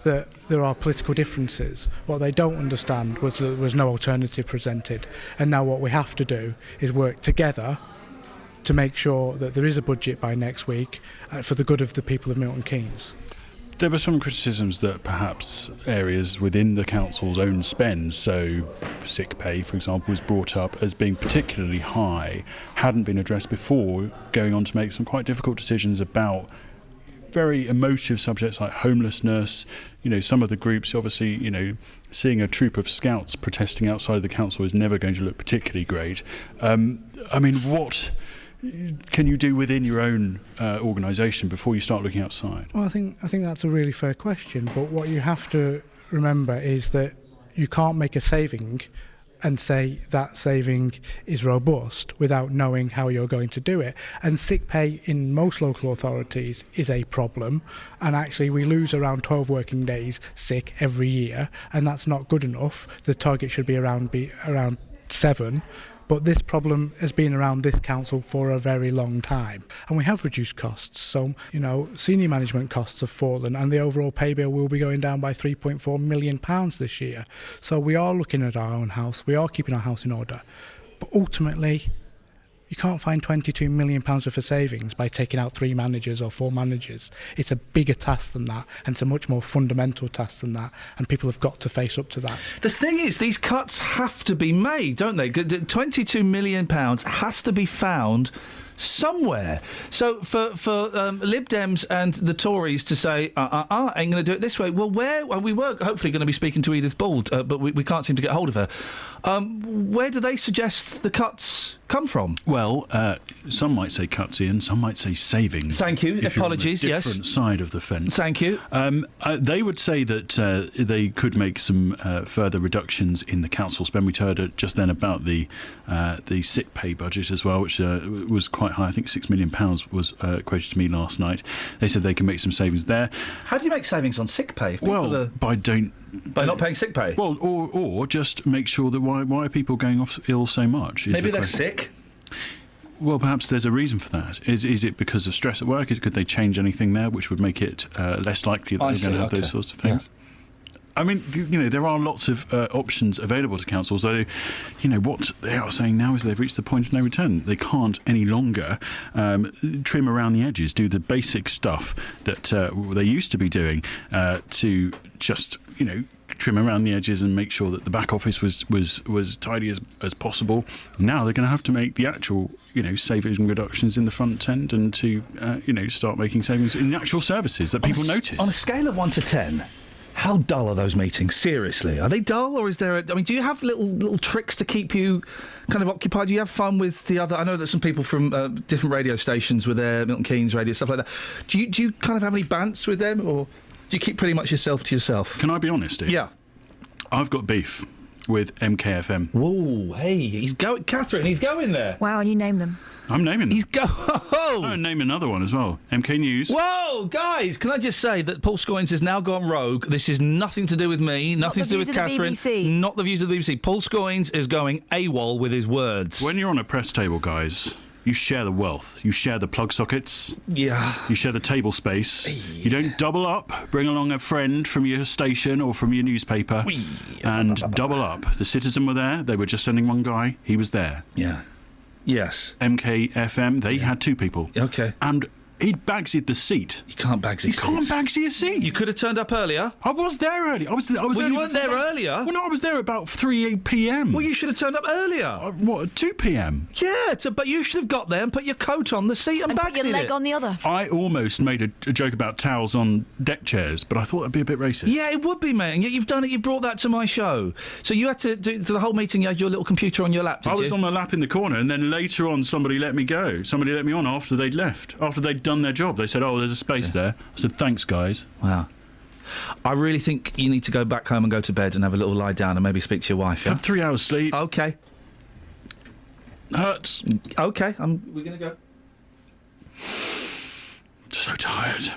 that there are political differences. What they don't understand was that there was no alternative presented. And now what we have to do is work together to make sure that there is a budget by next week for the good of the people of Milton Keynes. There were some criticisms that perhaps areas within the council's own spend, so sick pay, for example, was brought up as being particularly high, hadn't been addressed before, going on to make some quite difficult decisions about very emotive subjects like homelessness. Some of the groups, obviously, seeing a troop of scouts protesting outside the council is never going to look particularly great. What can you do within your own organisation before you start looking outside? Well, I think that's a really fair question, but what you have to remember is that you can't make a saving and say that saving is robust without knowing how you're going to do it. And sick pay in most local authorities is a problem, and actually we lose around 12 working days sick every year, and that's not good enough. The target should be around 7. But this problem has been around this council for a very long time. And we have reduced costs. So, senior management costs have fallen, and the overall pay bill will be going down by £3.4 million this year. So we are looking at our own house. We are keeping our house in order. But ultimately, you can't find £22 million worth of savings by taking out 3 managers or 4 managers. It's a bigger task than that, and it's a much more fundamental task than that, and people have got to face up to that. The thing is, these cuts have to be made, don't they? £22 million has to be found somewhere. So for Lib Dems and the Tories to say, ain't going to do it this way, well, we were hopefully going to be speaking to Edith Bald, but we can't seem to get hold of her. Where do they suggest the cuts come from? Well, some might say cuts, Iain, some might say savings. Thank you. Apologies, yes. Different side of the fence. Thank you. They would say that they could make some further reductions in the council spend. We heard just then about the sick pay budget as well, which was quite high. I think £6 million was quoted to me last night. They said they can make some savings there. How do you make savings on sick pay? By not paying sick pay? Well, or just make sure that why are people going off ill so much? Maybe they're sick? Well, perhaps there's a reason for that. Is it because of stress at work? Could they change anything there which would make it less likely that they're going to have those sorts of things? Yeah. I mean, there are lots of options available to councils, though, what they are saying now is they've reached the point of no return. They can't any longer trim around the edges, do the basic stuff that they used to be doing to just, trim around the edges and make sure that the back office was tidy as possible. Now they're going to have to make the actual, savings and reductions in the front end and to, start making savings in the actual services that people notice. On a scale of 1 to 10... how dull are those meetings? Seriously, are they dull, or is there? Do you have little tricks to keep you kind of occupied? Do you have fun with the other? I know that some people from different radio stations with their Milton Keynes radio, stuff like that. Do you kind of have any bants with them, or do you keep pretty much yourself to yourself? Can I be honest, Steve? Yeah, I've got beef with MKFM. Whoa, hey, he's going, Catherine. He's going there. Wow, and you name them. I'm naming them. He's I'm going to name another one as well. MK News. Whoa, guys, can I just say that Paul Scoins has now gone rogue. This is nothing to do with me, nothing to do with Catherine. Not the views of the BBC. Paul Scoins is going AWOL with his words. When you're on a press table, guys, you share the wealth. You share the plug sockets. Yeah. You share the table space. You don't double up, bring along a friend from your station or from your newspaper and double up. The Citizen were there. They were just sending one guy. He was there. Yeah. Yes. MKFM, they had 2 people. Okay. And he'd Bagsied the seat. You can't Bagsy You can't Bagsy a seat. You could have turned up earlier. I was there early. I was Well, early you weren't there earlier. Well, no, I was there about 3 p.m. Well, you should have turned up earlier. What, 2 p.m? Yeah, but you should have got there and put your coat on the seat and put your leg on the other. I almost made a joke about towels on deck chairs, but I thought that'd be a bit racist. Yeah, it would be, mate. And yet you've done it. You brought that to my show. So you had to do the whole meeting. You had your little computer on your lap, did you? I was on my lap in the corner, and then later on somebody let me go. Somebody let me on after they'd left. After they'd done their job. They said, oh, there's a space there. I said, thanks, guys. Wow. I really think you need to go back home and go to bed and have a little lie down and maybe speak to your wife, yeah? Had 3 hours sleep. OK. Hurts. OK, we're going to go. So tired.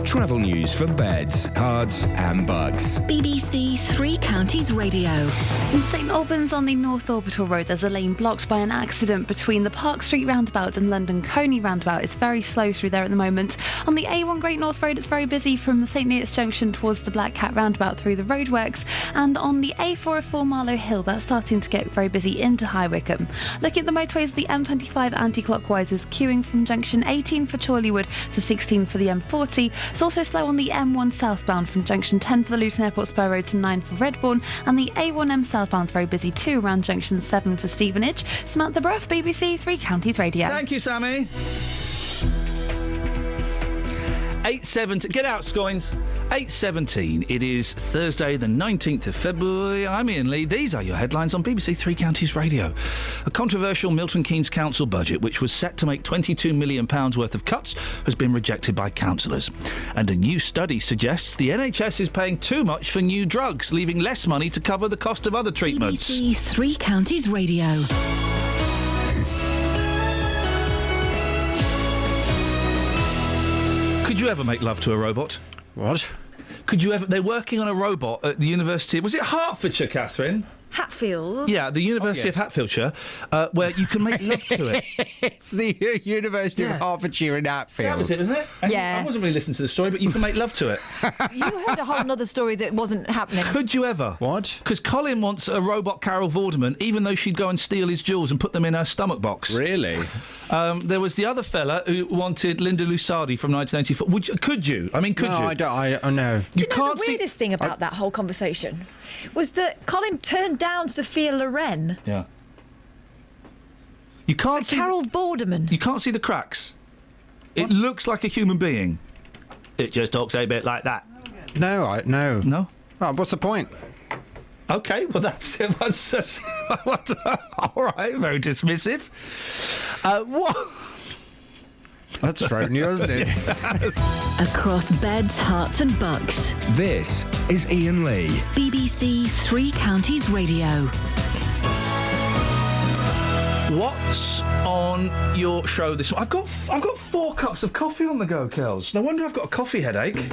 Travel news for beds, cards and bugs. BBC Three Counties Radio. In St Albans on the North Orbital Road, there's a lane blocked by an accident between the Park Street roundabout and London Coney roundabout. It's very slow through there at the moment. On the A1 Great North Road, it's very busy from the St Neots Junction towards the Black Cat roundabout through the roadworks. And on the A404 Marlow Hill, that's starting to get very busy into High Wycombe. Looking at the motorways, the M25 anti-clockwise is queuing from junction 18 for Chorleywood to 16 for the M40. It's also slow on the M1 southbound from junction 10 for the Luton Airport Spur Road to 9 for Redbourne, and the A1M southbound's very busy too around junction 7 for Stevenage. Samantha Bruff, BBC Three Counties Radio. Thank you, Sammy. 8:17. Get out, Scoins. 8:17. It is Thursday, the 19th of February. I'm Iain Lee. These are your headlines on BBC Three Counties Radio. A controversial Milton Keynes Council budget, which was set to make £22 million worth of cuts, has been rejected by councillors. And a new study suggests the NHS is paying too much for new drugs, leaving less money to cover the cost of other treatments. BBC Three Counties Radio. Could you ever make love to a robot? What? Could you ever... They're working on a robot at the University... Was it Hertfordshire, Catherine? Hatfield? Yeah, the University of Hertfordshire, where you can make love to it. It's the University of Hertfordshire in Hatfield. That was it, wasn't it? And yeah. I wasn't really listening to the story, but you can make love to it. You heard a whole other story that wasn't happening. Could you ever? What? Because Colin wants a robot Carol Vorderman, even though she'd go and steal his jewels and put them in her stomach box. Really? There was the other fella who wanted Linda Lusardi from 1984. Could you? I mean, could you? No, I don't. No. Do you know the weirdest thing about that whole conversation was that Colin turned down Sophia Loren. Yeah. You can't see Carol Vorderman. You can't see the cracks. It looks like a human being. It just talks a bit like that. No, no. No? Oh, what's the point? OK, well, that's it. All right, very dismissive. What? That's thrown you, hasn't it? Across beds, hearts and bucks. This is Iain Lee. BBC Three Counties Radio. What's on your show this morning? I've got 4 cups of coffee on the go, Kels. No wonder I've got a coffee headache.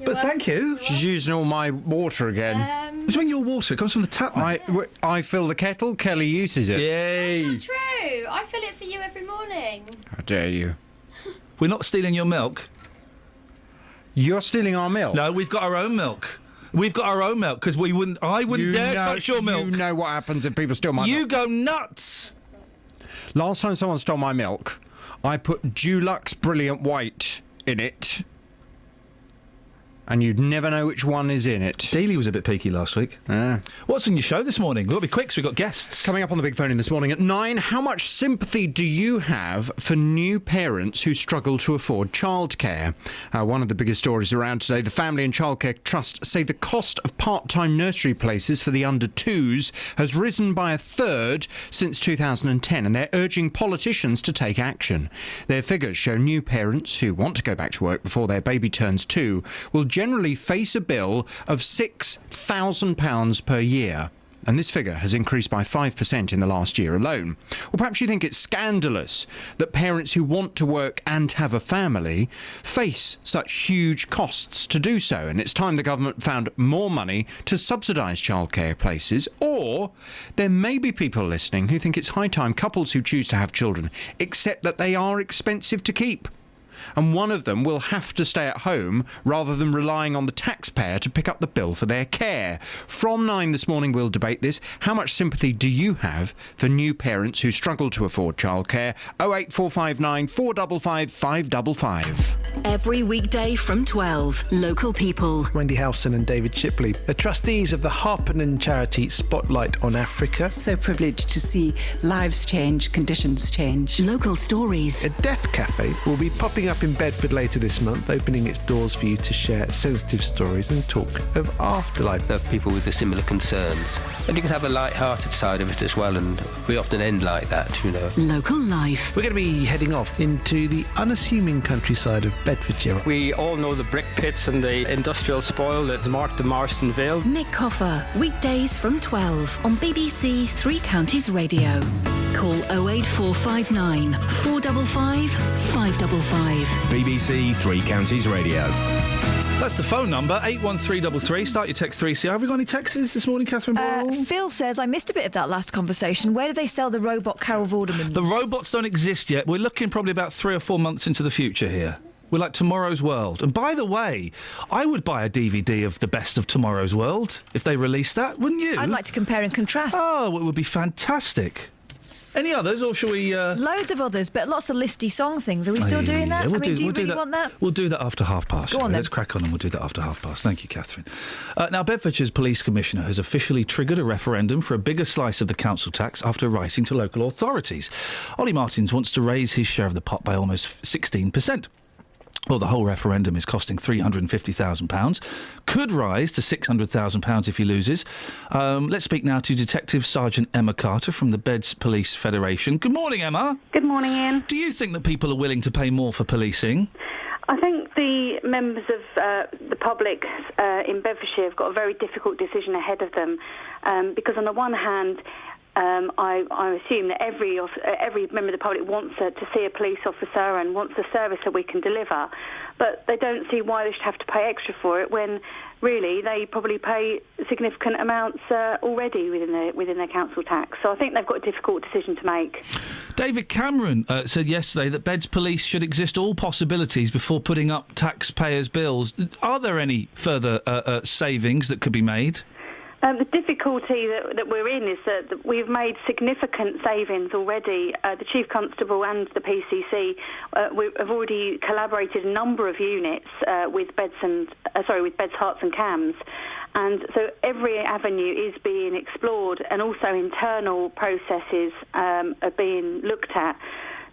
But thank you. She's using all my water again. What do you mean your water? It comes from the tap, mate. I fill the kettle, Kelly uses it. Yay. That's not true. I fill it for you every morning. How dare you? We're not stealing your milk. You're stealing our milk? No, we've got our own milk. We've got our own milk because I wouldn't dare touch your milk. You know what happens if people steal my milk. You go nuts. Last time someone stole my milk, I put Dulux Brilliant White in it. And you'd never know which one is in it. Dealey was a bit peaky last week. What's on your show this morning? We've got to be quick, 'cause we've got guests. Coming up on the big phone in this morning at 9, how much sympathy do you have for new parents who struggle to afford childcare? One of the biggest stories around today, the Family and Childcare Trust say the cost of part-time nursery places for the under-2s has risen by a third since 2010, and they're urging politicians to take action. Their figures show new parents who want to go back to work before their baby turns 2 will generally face a bill of £6,000 per year. And this figure has increased by 5% in the last year alone. Or perhaps you think it's scandalous that parents who want to work and have a family face such huge costs to do so, and it's time the government found more money to subsidise childcare places. Or there may be people listening who think it's high time couples who choose to have children accept that they are expensive to keep. and one of them will have to stay at home rather than relying on the taxpayer to pick up the bill for their care. From 9 this morning, we'll debate this. How much sympathy do you have for new parents who struggle to afford childcare? 08459 455 555. Every weekday from 12, local people. Wendy Howson and David Shipley are trustees of the Harpenden charity Spotlight on Africa. So privileged to see lives change, conditions change. Local stories. A death cafe will be popping up in Bedford later this month, opening its doors for you to share sensitive stories and talk of afterlife. Of people with the similar concerns. And you can have a light-hearted side of it as well, and we often end like that, you know. Local life. We're going to be heading off into the unassuming countryside of Bedfordshire. We all know the brick pits and the industrial spoil that's marked the Marston Vale. Nick Coffer, weekdays from 12 on BBC Three Counties Radio. Call 08459 455 555. BBC Three Counties Radio. That's the phone number, 81333. Start your text 3CR. Have we got any texts this morning, Catherine Boyle? Phil says, I missed a bit of that last conversation. Where do they sell the robot Carol Vordermans? The robots don't exist yet. We're looking probably about 3 or 4 months into the future here. We're like Tomorrow's World. And by the way, I would buy a DVD of the best of Tomorrow's World if they released that, wouldn't you? I'd like to compare and contrast. Oh, it would be fantastic. Any others, or shall we... Loads of others, but lots of listy song things. Are we still doing that? Yeah, do you really want that? We'll do that after 12:30. Go on, then. Let's crack on and we'll do that after 12:30. Thank you, Catherine. Now, Bedfordshire's Police Commissioner has officially triggered a referendum for a bigger slice of the council tax after writing to local authorities. Ollie Martins wants to raise his share of the pot by almost 16%. Well, the whole referendum is costing £350,000. Could rise to £600,000 if he loses. Let's speak now to Detective Sergeant Emma Carter from the Beds Police Federation. Good morning, Emma. Good morning, Ian. Do you think that people are willing to pay more for policing? I think the members of the public in Bedfordshire have got a very difficult decision ahead of them because on the one hand, I assume that every member of the public wants to see a police officer and wants a service that we can deliver, but they don't see why they should have to pay extra for it when really they probably pay significant amounts already within their council tax. So I think they've got a difficult decision to make. David Cameron said yesterday that Beds Police should exist all possibilities before putting up taxpayers' bills. Are there any further savings that could be made? The difficulty that we're in is that we've made significant savings already. The Chief Constable and the PCC we have already collaborated a number of units with Beds, Herts and Cams, and so every avenue is being explored, and also internal processes are being looked at.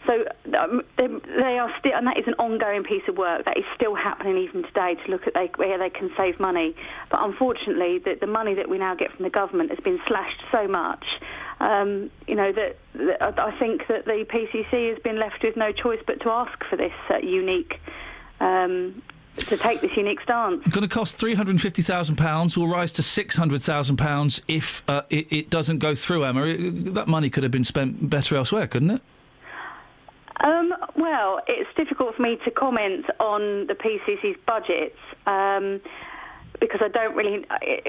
So they are still, and that is an ongoing piece of work that is still happening even today to look at where they can save money. But unfortunately, the money that we now get from the government has been slashed so much, that I think that the PCC has been left with no choice but to ask for this unique. To take this unique stance. Going to cost £350,000, will rise to £600,000 if it doesn't go through, Emma. That money could have been spent better elsewhere, couldn't it? Well, it's difficult for me to comment on the PCC's budgets because I don't really...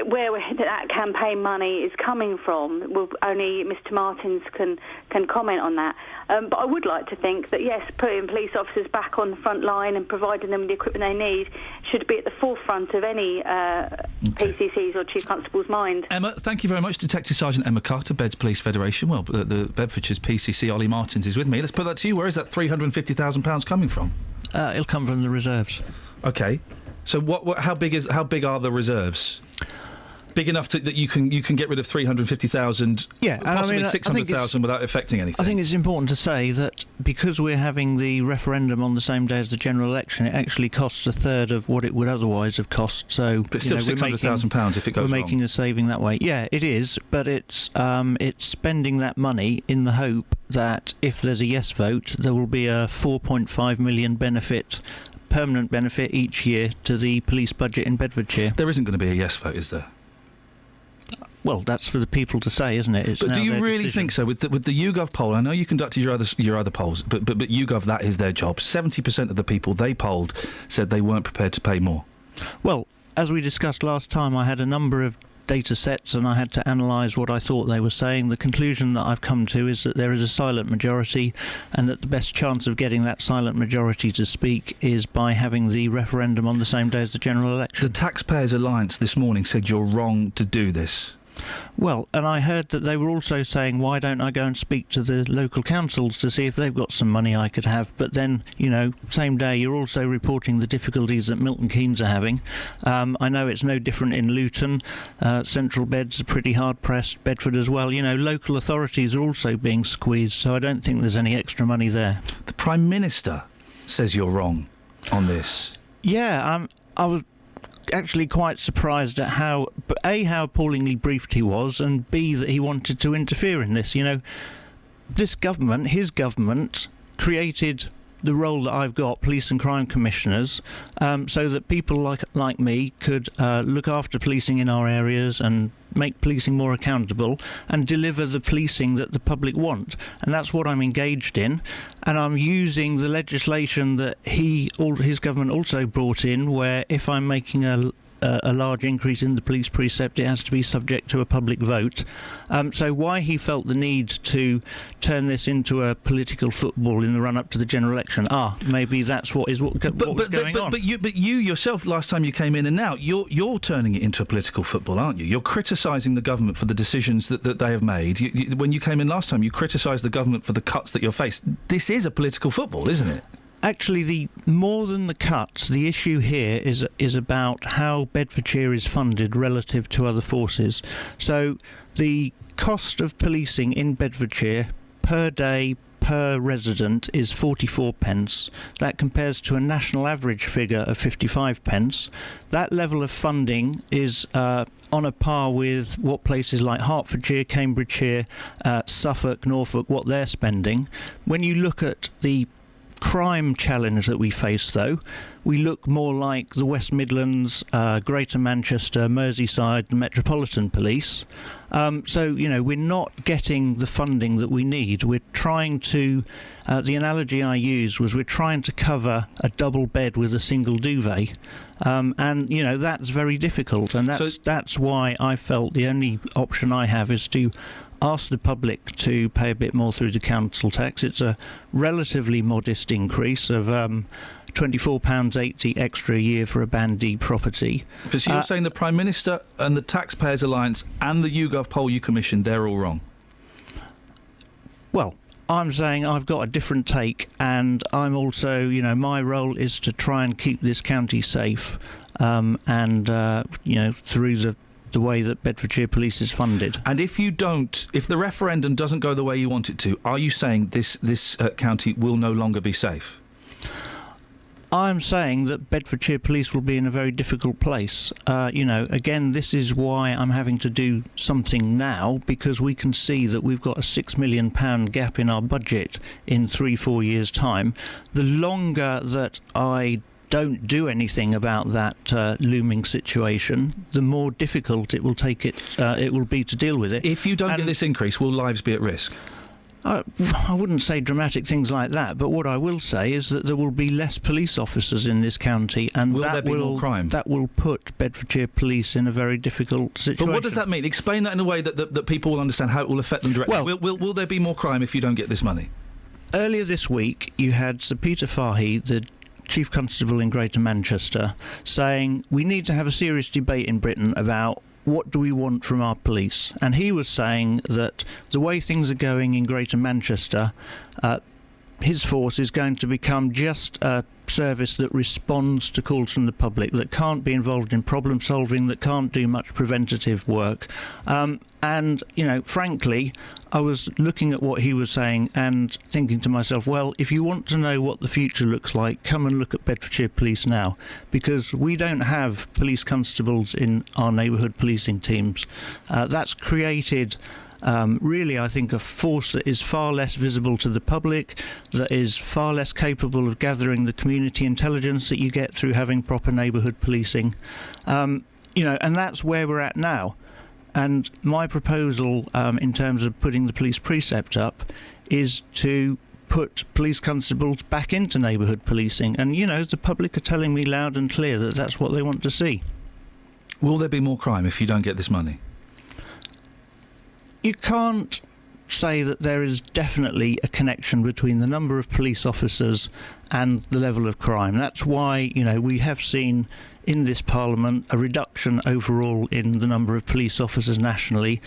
Where that campaign money is coming from, only Mr Martins can comment on that. But I would like to think that, yes, putting police officers back on the front line and providing them with the equipment they need should be at the forefront of any PCC's or Chief Constable's mind. Emma, thank you very much. Detective Sergeant Emma Carter, Beds Police Federation. Well, the Bedfordshire's PCC, Ollie Martins, is with me. Let's put that to you. Where is that £350,000 coming from? It'll come from the reserves. OK. So how big are the reserves? Big enough that you can get rid of 350,000, yeah, possibly 600,000 without affecting anything. I think it's important to say that because we're having the referendum on the same day as the general election, it actually costs a third of what it would otherwise have cost. So but still £600,000 if it goes wrong. We're making a saving that way. Yeah, it is, but it's spending that money in the hope that if there's a yes vote, there will be a £4.5 million permanent benefit each year to the police budget in Bedfordshire. There isn't going to be a yes vote, is there? Well, that's for the people to say, isn't it? But do you really think so? With the YouGov poll, I know you conducted your other polls, but YouGov, that is their job. 70% of the people they polled said they weren't prepared to pay more. Well, as we discussed last time, I had a number of data sets and I had to analyse what I thought they were saying. The conclusion that I've come to is that there is a silent majority, and that the best chance of getting that silent majority to speak is by having the referendum on the same day as the general election. The Taxpayers Alliance this morning said you're wrong to do this. Well, and I heard that they were also saying, why don't I go and speak to the local councils to see if they've got some money I could have? But then, same day, you're also reporting the difficulties that Milton Keynes are having. I know it's no different in Luton. Central Beds are pretty hard-pressed. Bedford as well. Local authorities are also being squeezed, so I don't think there's any extra money there. The Prime Minister says you're wrong on this. Yeah, I was actually quite surprised at how appallingly briefed he was, and B, that he wanted to interfere in this. This government, his government, created the role that I've got, police and crime commissioners, so that people like me could look after policing in our areas and make policing more accountable and deliver the policing that the public want. And that's what I'm engaged in. And I'm using the legislation that his government also brought in, where if I'm making a large increase in the police precept, it has to be subject to a public vote. So why he felt the need to turn this into a political football in the run-up to the general election? Maybe that's what was going on. But you yourself, last time you came in, and now you're turning it into a political football, aren't you? You're criticising the government for the decisions that they have made. When you came in last time, you criticised the government for the cuts that you're faced. This is a political football, isn't it? Actually, more than the cuts, the issue here is about how Bedfordshire is funded relative to other forces. So the cost of policing in Bedfordshire per day per resident is 44 pence. That compares to a national average figure of 55 pence. That level of funding is on a par with what places like Hertfordshire, Cambridgeshire, Suffolk, Norfolk, what they're spending. When you look at the crime challenge that we face, though, we look more like the West Midlands, Greater Manchester, Merseyside, and Metropolitan Police. So, we're not getting the funding that we need. We're trying to, the analogy I used was we're trying to cover a double bed with a single duvet. And, that's very difficult. And that's why I felt the only option I have is to ask the public to pay a bit more through the council tax. It's a relatively modest increase of £24.80 extra a year for a Band D property. So you're saying the Prime Minister and the Taxpayers Alliance and the YouGov poll you commissioned, they're all wrong? Well, I'm saying I've got a different take, and I'm also, my role is to try and keep this county safe, through the way that Bedfordshire Police is funded. And if the referendum doesn't go the way you want it to, are you saying this county will no longer be safe? I'm saying that Bedfordshire Police will be in a very difficult place. Again, this is why I'm having to do something now, because we can see that we've got a £6 million gap in our budget in 3-4 years' time. The longer that I don't do anything about that looming situation, the more difficult it will be to deal with it. If you don't get this increase, will lives be at risk? I wouldn't say dramatic things like that, but what I will say is that there will be less police officers in this county, and will there be more crime? That will put Bedfordshire Police in a very difficult situation. But what does that mean? Explain that in a way that people will understand how it will affect them directly. Well, will there be more crime if you don't get this money? Earlier this week, you had Sir Peter Fahey, the Chief Constable in Greater Manchester, saying we need to have a serious debate in Britain about what do we want from our police. And he was saying that the way things are going in Greater Manchester, his force is going to become just a service that responds to calls from the public, that can't be involved in problem solving, that can't do much preventative work. And, frankly, I was looking at what he was saying and thinking to myself, well, if you want to know what the future looks like, come and look at Bedfordshire Police now, because we don't have police constables in our neighbourhood policing teams. That's created really, I think, a force that is far less visible to the public, that is far less capable of gathering the community intelligence that you get through having proper neighbourhood policing. And that's where we're at now. And my proposal in terms of putting the police precept up is to put police constables back into neighbourhood policing. And, the public are telling me loud and clear that that's what they want to see. Will there be more crime if you don't get this money? You can't say that there is definitely a connection between the number of police officers and the level of crime. That's why, we have seen in this Parliament a reduction overall in the number of police officers nationally,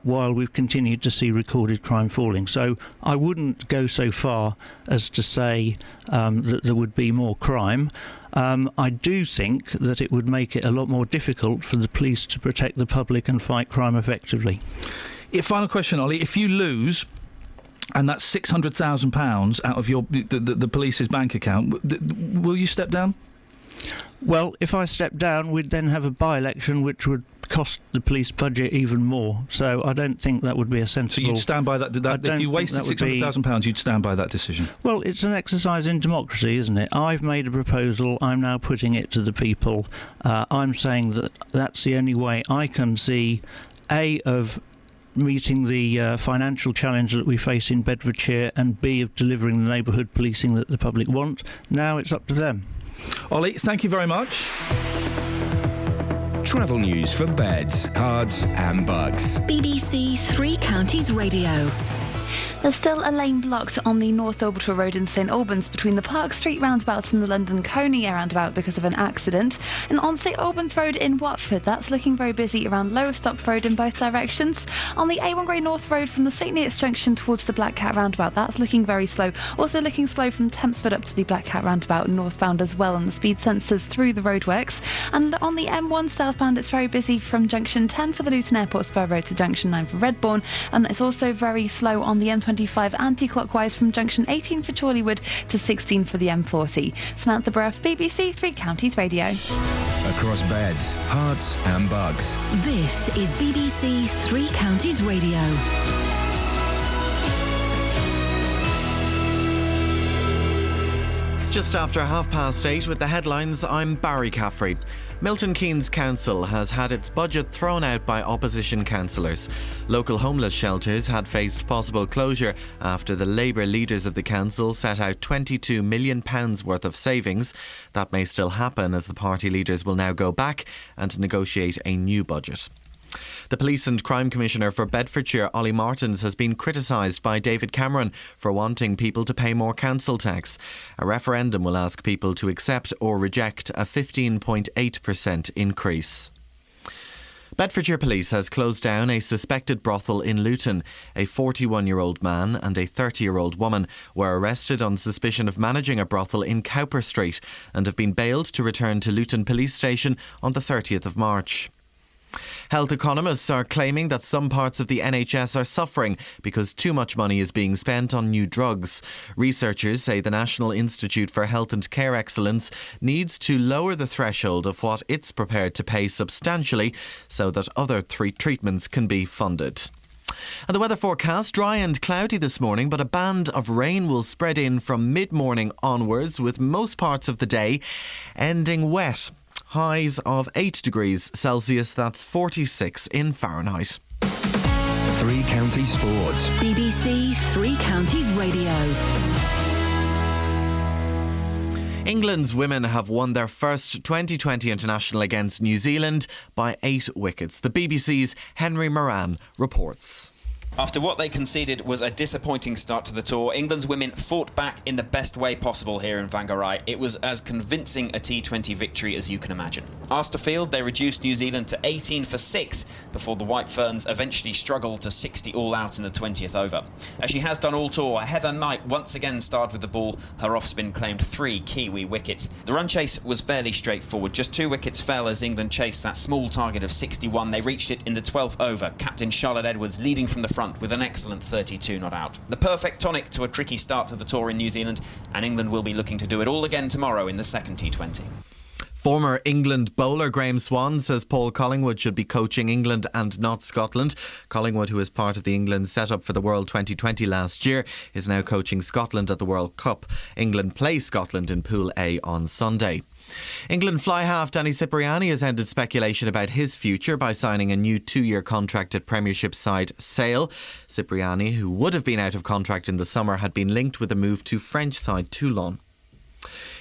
while we've continued to see recorded crime falling. So I wouldn't go so far as to say that there would be more crime. I do think that it would make it a lot more difficult for the police to protect the public and fight crime effectively. Final question, Ollie. If you lose, and that's £600,000 out of the police's bank account, will you step down? Well, if I step down, we'd then have a by-election which would cost the police budget even more. So I don't think that would be a sensible... So you'd stand by that? If you wasted £600,000, you'd stand by that decision? Well, it's an exercise in democracy, isn't it? I've made a proposal. I'm now putting it to the people. I'm saying that that's the only way I can see, of meeting the financial challenge that we face in Bedfordshire, and B, of delivering the neighbourhood policing that the public want. Now it's up to them. Ollie, thank you very much. Travel news for beds, cards and bugs. BBC Three Counties Radio. There's still a lane blocked on the North Orbital Road in St Albans between the Park Street roundabout and the London Coney roundabout because of an accident. And on St Albans Road in Watford, that's looking very busy around Lowestoft Road in both directions. On the A1 Grey North Road from the St Neots Junction towards the Black Cat roundabout, that's looking very slow. Also looking slow from Tempsford up to the Black Cat roundabout northbound as well on the speed sensors through the roadworks. And on the M1 southbound, it's very busy from Junction 10 for the Luton Airport Spur Road to Junction 9 for Redbourne. And it's also very slow on the M25 anti-clockwise from Junction 18 for Chorleywood to 16 for the M40. Samantha Bruff, BBC Three Counties Radio. Across beds, hearts and bugs. This is BBC Three Counties Radio. It's just after 8:30 with the headlines. I'm Barry Caffrey. Milton Keynes Council has had its budget thrown out by opposition councillors. Local homeless shelters had faced possible closure after the Labour leaders of the council set out £22 million worth of savings. That may still happen as the party leaders will now go back and negotiate a new budget. The Police and Crime Commissioner for Bedfordshire, Ollie Martins, has been criticised by David Cameron for wanting people to pay more council tax. A referendum will ask people to accept or reject a 15.8% increase. Bedfordshire Police has closed down a suspected brothel in Luton. A 41-year-old man and a 30-year-old woman were arrested on suspicion of managing a brothel in Cowper Street and have been bailed to return to Luton Police Station on the 30th of March. Health economists are claiming that some parts of the NHS are suffering because too much money is being spent on new drugs. Researchers say the National Institute for Health and Care Excellence needs to lower the threshold of what it's prepared to pay substantially so that other treatments can be funded. And the weather forecast, dry and cloudy this morning, but a band of rain will spread in from mid-morning onwards, with most parts of the day ending wet. Highs of 8 degrees Celsius, that's 46 in Fahrenheit. Three Counties Sports. BBC Three Counties Radio. England's women have won their first 2020 international against New Zealand by 8 wickets. The BBC's Henry Moran reports. After what they conceded was a disappointing start to the tour, England's women fought back in the best way possible here in Whangarei. It was as convincing a T20 victory as you can imagine. Austerfield, they reduced New Zealand to 18 for 6 before the White Ferns eventually struggled to 60 all out in the 20th over. As she has done all tour, Heather Knight once again starred with the ball. Her off-spin claimed 3 Kiwi wickets. The run chase was fairly straightforward. Just 2 wickets fell as England chased that small target of 61. They reached it in the 12th over. Captain Charlotte Edwards leading from the front with an excellent 32 not out. The perfect tonic to a tricky start to the tour in New Zealand, and England will be looking to do it all again tomorrow in the second T20. Former England bowler Graham Swann says Paul Collingwood should be coaching England and not Scotland. Collingwood, who was part of the England setup for the World 2020 last year, is now coaching Scotland at the World Cup. England play Scotland in Pool A on Sunday. England fly half Danny Cipriani has ended speculation about his future by signing a new 2-year contract at Premiership side Sale. Cipriani, who would have been out of contract in the summer, had been linked with a move to French side Toulon.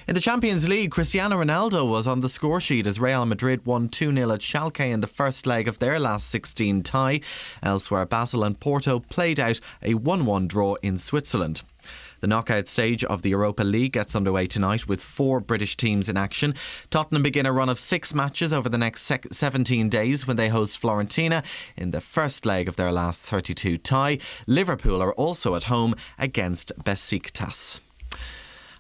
In the Champions League, Cristiano Ronaldo was on the score sheet as Real Madrid won 2-0 at Schalke in the first leg of their last 16 tie. Elsewhere, Basel and Porto played out a 1-1 draw in Switzerland. The knockout stage of the Europa League gets underway tonight with 4 British teams in action. Tottenham begin a run of 6 matches over the next 17 days when they host Fiorentina in the first leg of their last 32 tie. Liverpool are also at home against Besiktas.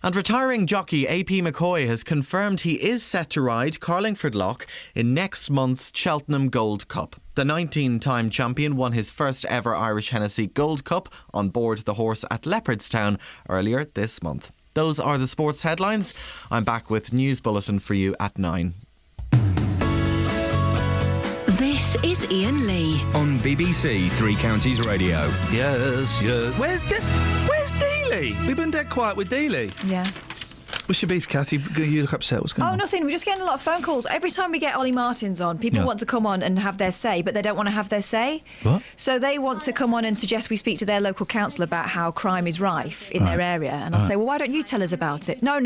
And retiring jockey AP McCoy has confirmed he is set to ride Carlingford Lough in next month's Cheltenham Gold Cup. The 19-time champion won his first ever Irish Hennessy Gold Cup on board the horse at Leopardstown earlier this month. Those are the sports headlines. I'm back with News Bulletin for you at 9. This is Iain Lee on BBC Three Counties Radio. Yes. Where's Dealey? We've been dead quiet with Dealey. Yeah. What's your beef, Kath? You look upset. What's going on? Oh, nothing. We're just getting a lot of phone calls. Every time we get Ollie Martins on, people want to come on and have their say, but they don't want to have their say. What? So they want to come on and suggest we speak to their local council about how crime is rife in their area. And I'll say, well, why don't you tell us about it? No,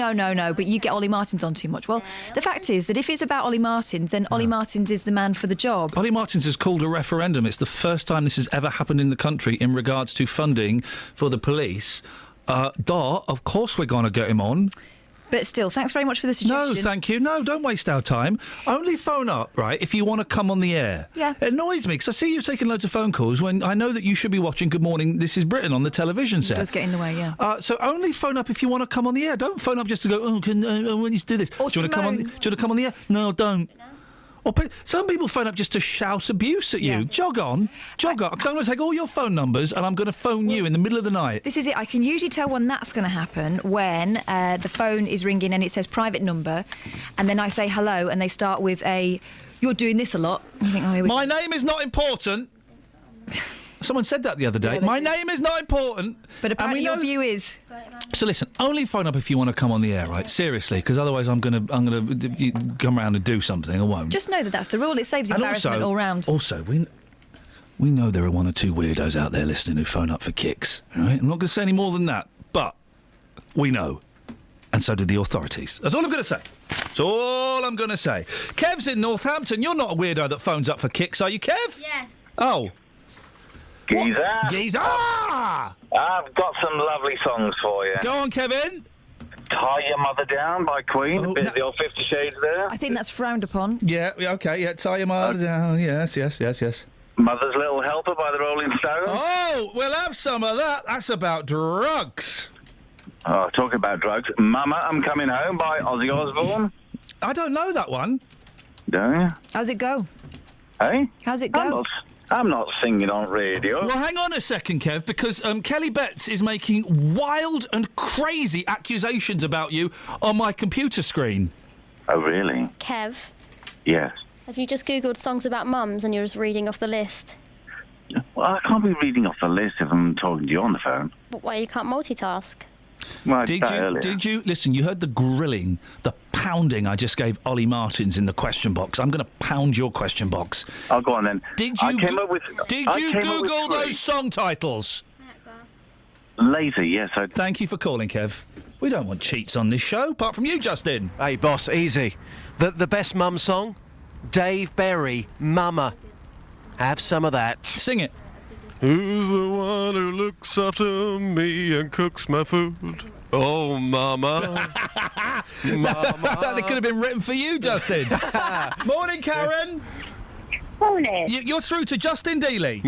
but you get Ollie Martins on too much. Well, the fact is that if it's about Ollie Martins, then Ollie Martins is the man for the job. Ollie Martins has called a referendum. It's the first time this has ever happened in the country in regards to funding for the police. Of course we're going to get him on. But still, thanks very much for the suggestion. No, thank you. No, don't waste our time. Only phone up, right, if you want to come on the air. Yeah. It annoys me, because I see you taking loads of phone calls when I know that you should be watching Good Morning, This is Britain on the television set. It does get in the way, yeah. So only phone up if you want to come on the air. Don't phone up just to go, I want you to do this. Or do you want to come on the air? No, don't. Or some people phone up just to shout abuse at you. Yeah. Jog on. Because I'm going to take all your phone numbers and I'm going to phone you in the middle of the night. This is it. I can usually tell when that's going to happen when the phone is ringing and it says private number, and then I say hello and they start with you're doing this a lot. And you think, oh, my name is not important. Someone said that the other day. My name is not important. But apparently your view is. So listen, only phone up if you want to come on the air, right? Seriously, because otherwise I'm gonna come round and do something. I won't. Just know that that's the rule. It saves embarrassment all round. Also, we know there are 1 or 2 weirdos out there listening who phone up for kicks. Right? I'm not going to say any more than that, but we know, and so do the authorities. That's all I'm going to say. That's all I'm going to say. Kev's in Northampton. You're not a weirdo that phones up for kicks, are you, Kev? Yes. Oh. Geezer! I've got some lovely songs for you. Go on, Kevin. Tie Your Mother Down by Queen. A bit of the old 50 Shades there. I think that's frowned upon. Yeah, okay, yeah. Tie Your Mother Down. Yes. Mother's Little Helper by the Rolling Stones. Oh, we'll have some of that. That's about drugs. Oh, talking about drugs. Mama, I'm Coming Home by Ozzy Osbourne. I don't know that one. Don't you? How's it go? Hey? How's it go? I'm not singing on radio. Well, hang on a second, Kev, because Kelly Betts is making wild and crazy accusations about you on my computer screen. Oh, really? Kev? Yes. Have you just Googled songs about mums and you're just reading off the list? Well, I can't be reading off the list if I'm talking to you on the phone. But why you can't multitask? Well, did you listen? You heard the grilling, the pounding I just gave Ollie Martins in the question box. I'm going to pound your question box. Oh, go on then. Did you Google those song titles? Lazy, yes. Thank you for calling, Kev. We don't want cheats on this show, apart from you, Justin. Hey, boss, easy. The best mum song, Dave Berry, Mama. Have some of that. Sing it. Who's the one who looks after me and cooks my food? Oh, Mama. Mama. That could have been written for you, Justin. Morning, Karen. Morning. You're through to Justin Dealey.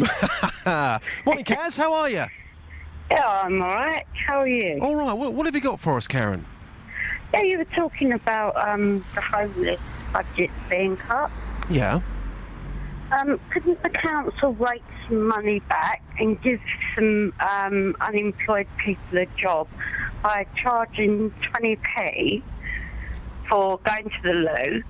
Morning, Kaz. How are you? Yeah, I'm all right. How are you? All right. What have you got for us, Karen? Yeah, you were talking about the homeless budget being cut. Yeah. Couldn't the council rake some money back and give some unemployed people a job by charging 20p for going to the loo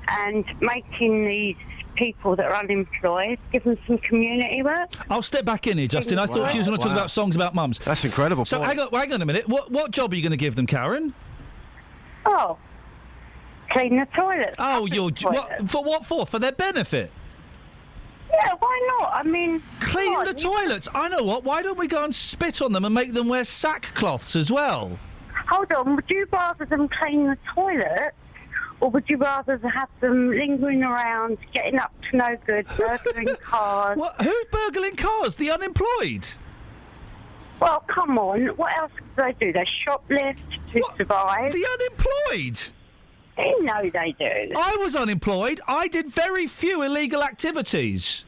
and making these people that are unemployed, give them some community work? I'll step back in here, Justin. I thought she was going to talk about songs about mums. That's incredible. So hang on a minute. What job are you going to give them, Karen? Oh, clean the toilets. Oh, what for? For their benefit? Yeah, why not? I mean... Clean the toilets. I know what. Why don't we go and spit on them and make them wear sackcloths as well? Hold on, would you rather them clean the toilet, or would you rather have them lingering around, getting up to no good, burgling cars? What? Who's burgling cars? The unemployed? Well, come on, what else do they do? They shoplift to survive. The unemployed? You know they do. I was unemployed. I did very few illegal activities.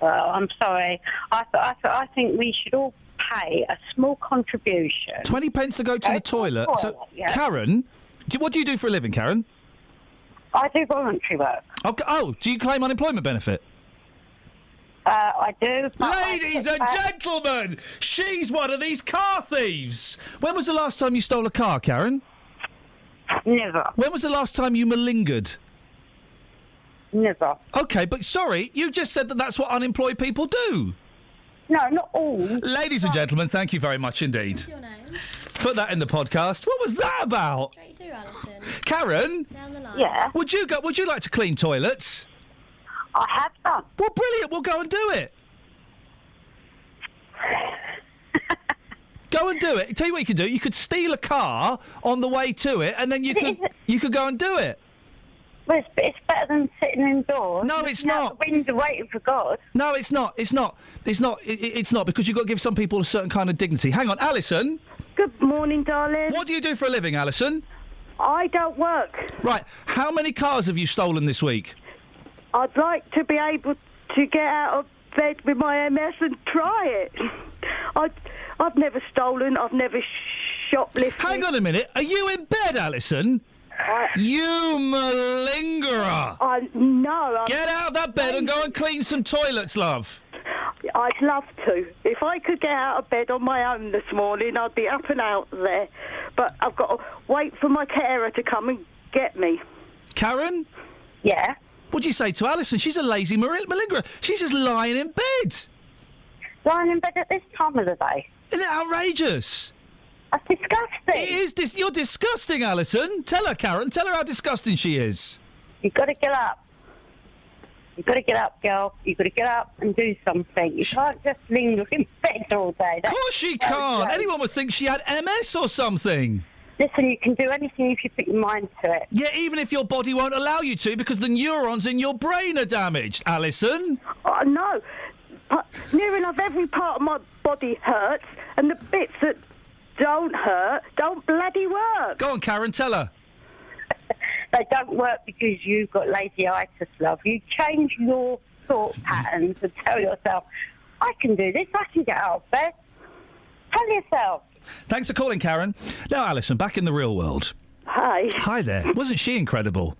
Well, I'm sorry. I think we should all pay a small contribution. 20 pence to go to the toilet. So, yeah. Karen, what do you do for a living, Karen? I do voluntary work. Okay. Oh, do you claim unemployment benefit? I do. Ladies and gentlemen, she's one of these car thieves. When was the last time you stole a car, Karen? Never. When was the last time you malingered? Never. Okay, but sorry, you just said that that's what unemployed people do. No, not all. Ladies and gentlemen, thank you very much indeed. What's your name? Put that in the podcast. What was that about? Straight through, Alison. Karen? Down the line. Yeah. Would you like to clean toilets? I have done. Well, brilliant. We'll go and do it. Go and do it. Tell you what you could do. You could steal a car on the way to it, and then you could go and do it. Well, it's better than sitting indoors. No, it's not. The winds are waiting for God. No, it's not. It's not. It's not because you've got to give some people a certain kind of dignity. Hang on, Alison. Good morning, darling. What do you do for a living, Alison? I don't work. Right. How many cars have you stolen this week? I'd like to be able to get out of bed with my MS and try it. I've never stolen. I've never shoplifted. Hang on a minute. Are you in bed, Alison? You malingerer! No. Get out of that bed and go and clean some toilets, love. I'd love to. If I could get out of bed on my own this morning, I'd be up and out there. But I've got to wait for my carer to come and get me. Karen? Yeah? What'd you say to Alison? She's a lazy malingerer. She's just lying in bed. Lying in bed at this time of the day? Isn't it outrageous? That's disgusting. It is. You're disgusting, Alison. Tell her, Karen. Tell her how disgusting she is. You've got to get up. You've got to get up, girl. You've got to get up and do something. You can't just linger in bed all day. Of course she can't. Anyone would think she had MS or something. Listen, you can do anything if you put your mind to it. Yeah, even if your body won't allow you to because the neurons in your brain are damaged, Alison. No. Near enough every part of my body hurts, and the bits that don't hurt don't bloody work. Go on, Karen, tell her. They don't work because you've got lazy-itis, love. You change your thought patterns and tell yourself, I can do this, I can get out of bed. Tell yourself. Thanks for calling, Karen. Now, Alison, back in the real world. Hi. Hi there. Wasn't she incredible?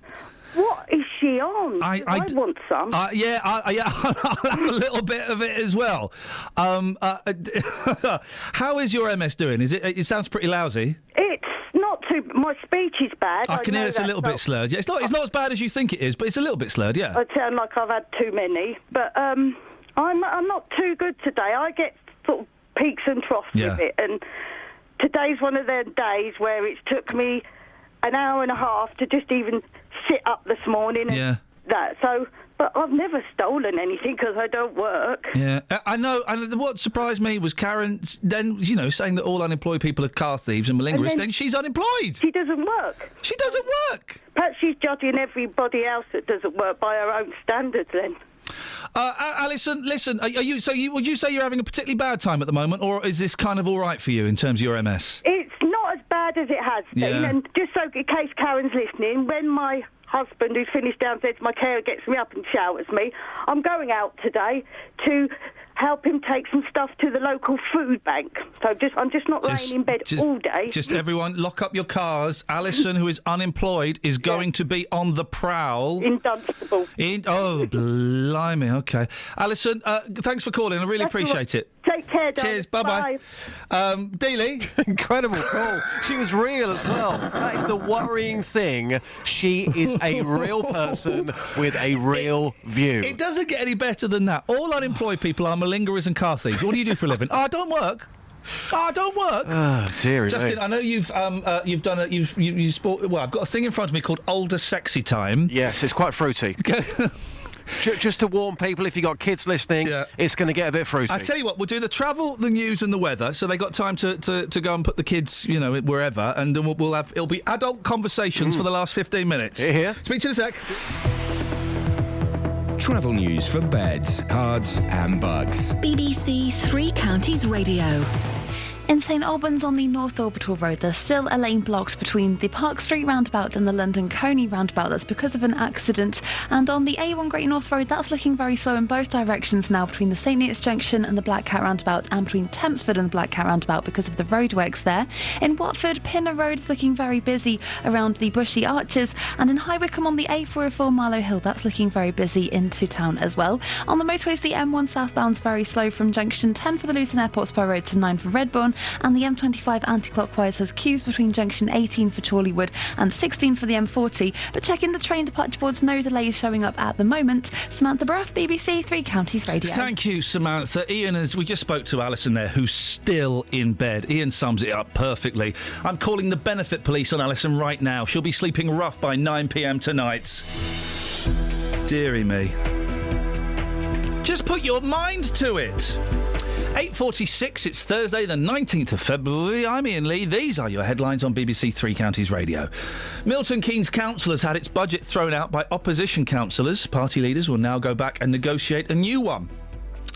What is she on? I want some. Yeah, I'll have a little bit of it as well. How is your MS doing? It sounds pretty lousy. It's not too... My speech is bad. I can hear it's a little bit slurred. Yeah, it's not as bad as you think it is, but it's a little bit slurred, yeah. I sound like I've had too many. But I'm not too good today. I get sort of peaks and troughs with it. And today's one of them days where it took me an hour and a half to just even sit up this morning and that. So, but I've never stolen anything because I don't work. Yeah, I know. And what surprised me was Karen then, saying that all unemployed people are car thieves and malingerers. Then she's unemployed. She doesn't work. She doesn't work. Perhaps she's judging everybody else that doesn't work by her own standards then. Alison, listen, would you say you're having a particularly bad time at the moment, or is this kind of all right for you in terms of your MS? It's not as bad as it has been, and just so in case Karen's listening, when my husband, who's finished downstairs, my carer gets me up and showers me, I'm going out today to help him take some stuff to the local food bank. So I'm just not laying in bed all day. Just everyone, lock up your cars. Alison, who is unemployed, is going to be on the prowl. In Dunstable. Oh, blimey, OK. Alison, thanks for calling. I really appreciate it. Take care, darling. Cheers, bye-bye. Dealey? Incredible call. She was real as well. That is the worrying thing. She is a real person with a real view. It doesn't get any better than that. All unemployed people are malingerers and car thieves. What do you do for a living? I don't work. Oh, I don't work. Oh, dearie. Justin, I know you've done you sport. Well, I've got a thing in front of me called Older Sexy Time. Yes, it's quite fruity. Just to warn people, if you've got kids listening, it's going to get a bit fruity. I tell you what, we'll do the travel, the news, and the weather. So they got time to go and put the kids, wherever, and then it'll be adult conversations for the last 15 minutes. Here. Speak to you in a sec. Travel news for beds, cards, and bugs. BBC Three Counties Radio. In St Albans on the North Orbital Road, there's still a lane blocked between the Park Street roundabout and the London Coney roundabout. That's because of an accident. And on the A1 Great North Road, that's looking very slow in both directions now, between the St Neots Junction and the Black Cat roundabout, and between Tempsford and the Black Cat roundabout because of the roadworks there. In Watford, Pinner Road is looking very busy around the Bushy Arches. And in High Wycombe on the A404 Marlow Hill, that's looking very busy into town as well. On the motorways, the M1 southbound's very slow from junction 10 for the Luton Airport Spur Road to 9 for Redbourne. And the M25 anti-clockwise has queues between junction 18 for Chorleywood and 16 for the M40. But checking the train departure boards, no delays showing up at the moment. Samantha Bruff, BBC Three Counties Radio. Thank you, Samantha. Ian, as we just spoke to Alison there, who's still in bed. Ian sums it up perfectly. I'm calling the benefit police on Alison right now. She'll be sleeping rough by 9 p.m. tonight. Dearie me. Just put your mind to it. 8:46, it's Thursday the 19th of February. I'm Iain Lee. These are your headlines on BBC Three Counties Radio. Milton Keynes Council has had its budget thrown out by opposition councillors. Party leaders will now go back and negotiate a new one.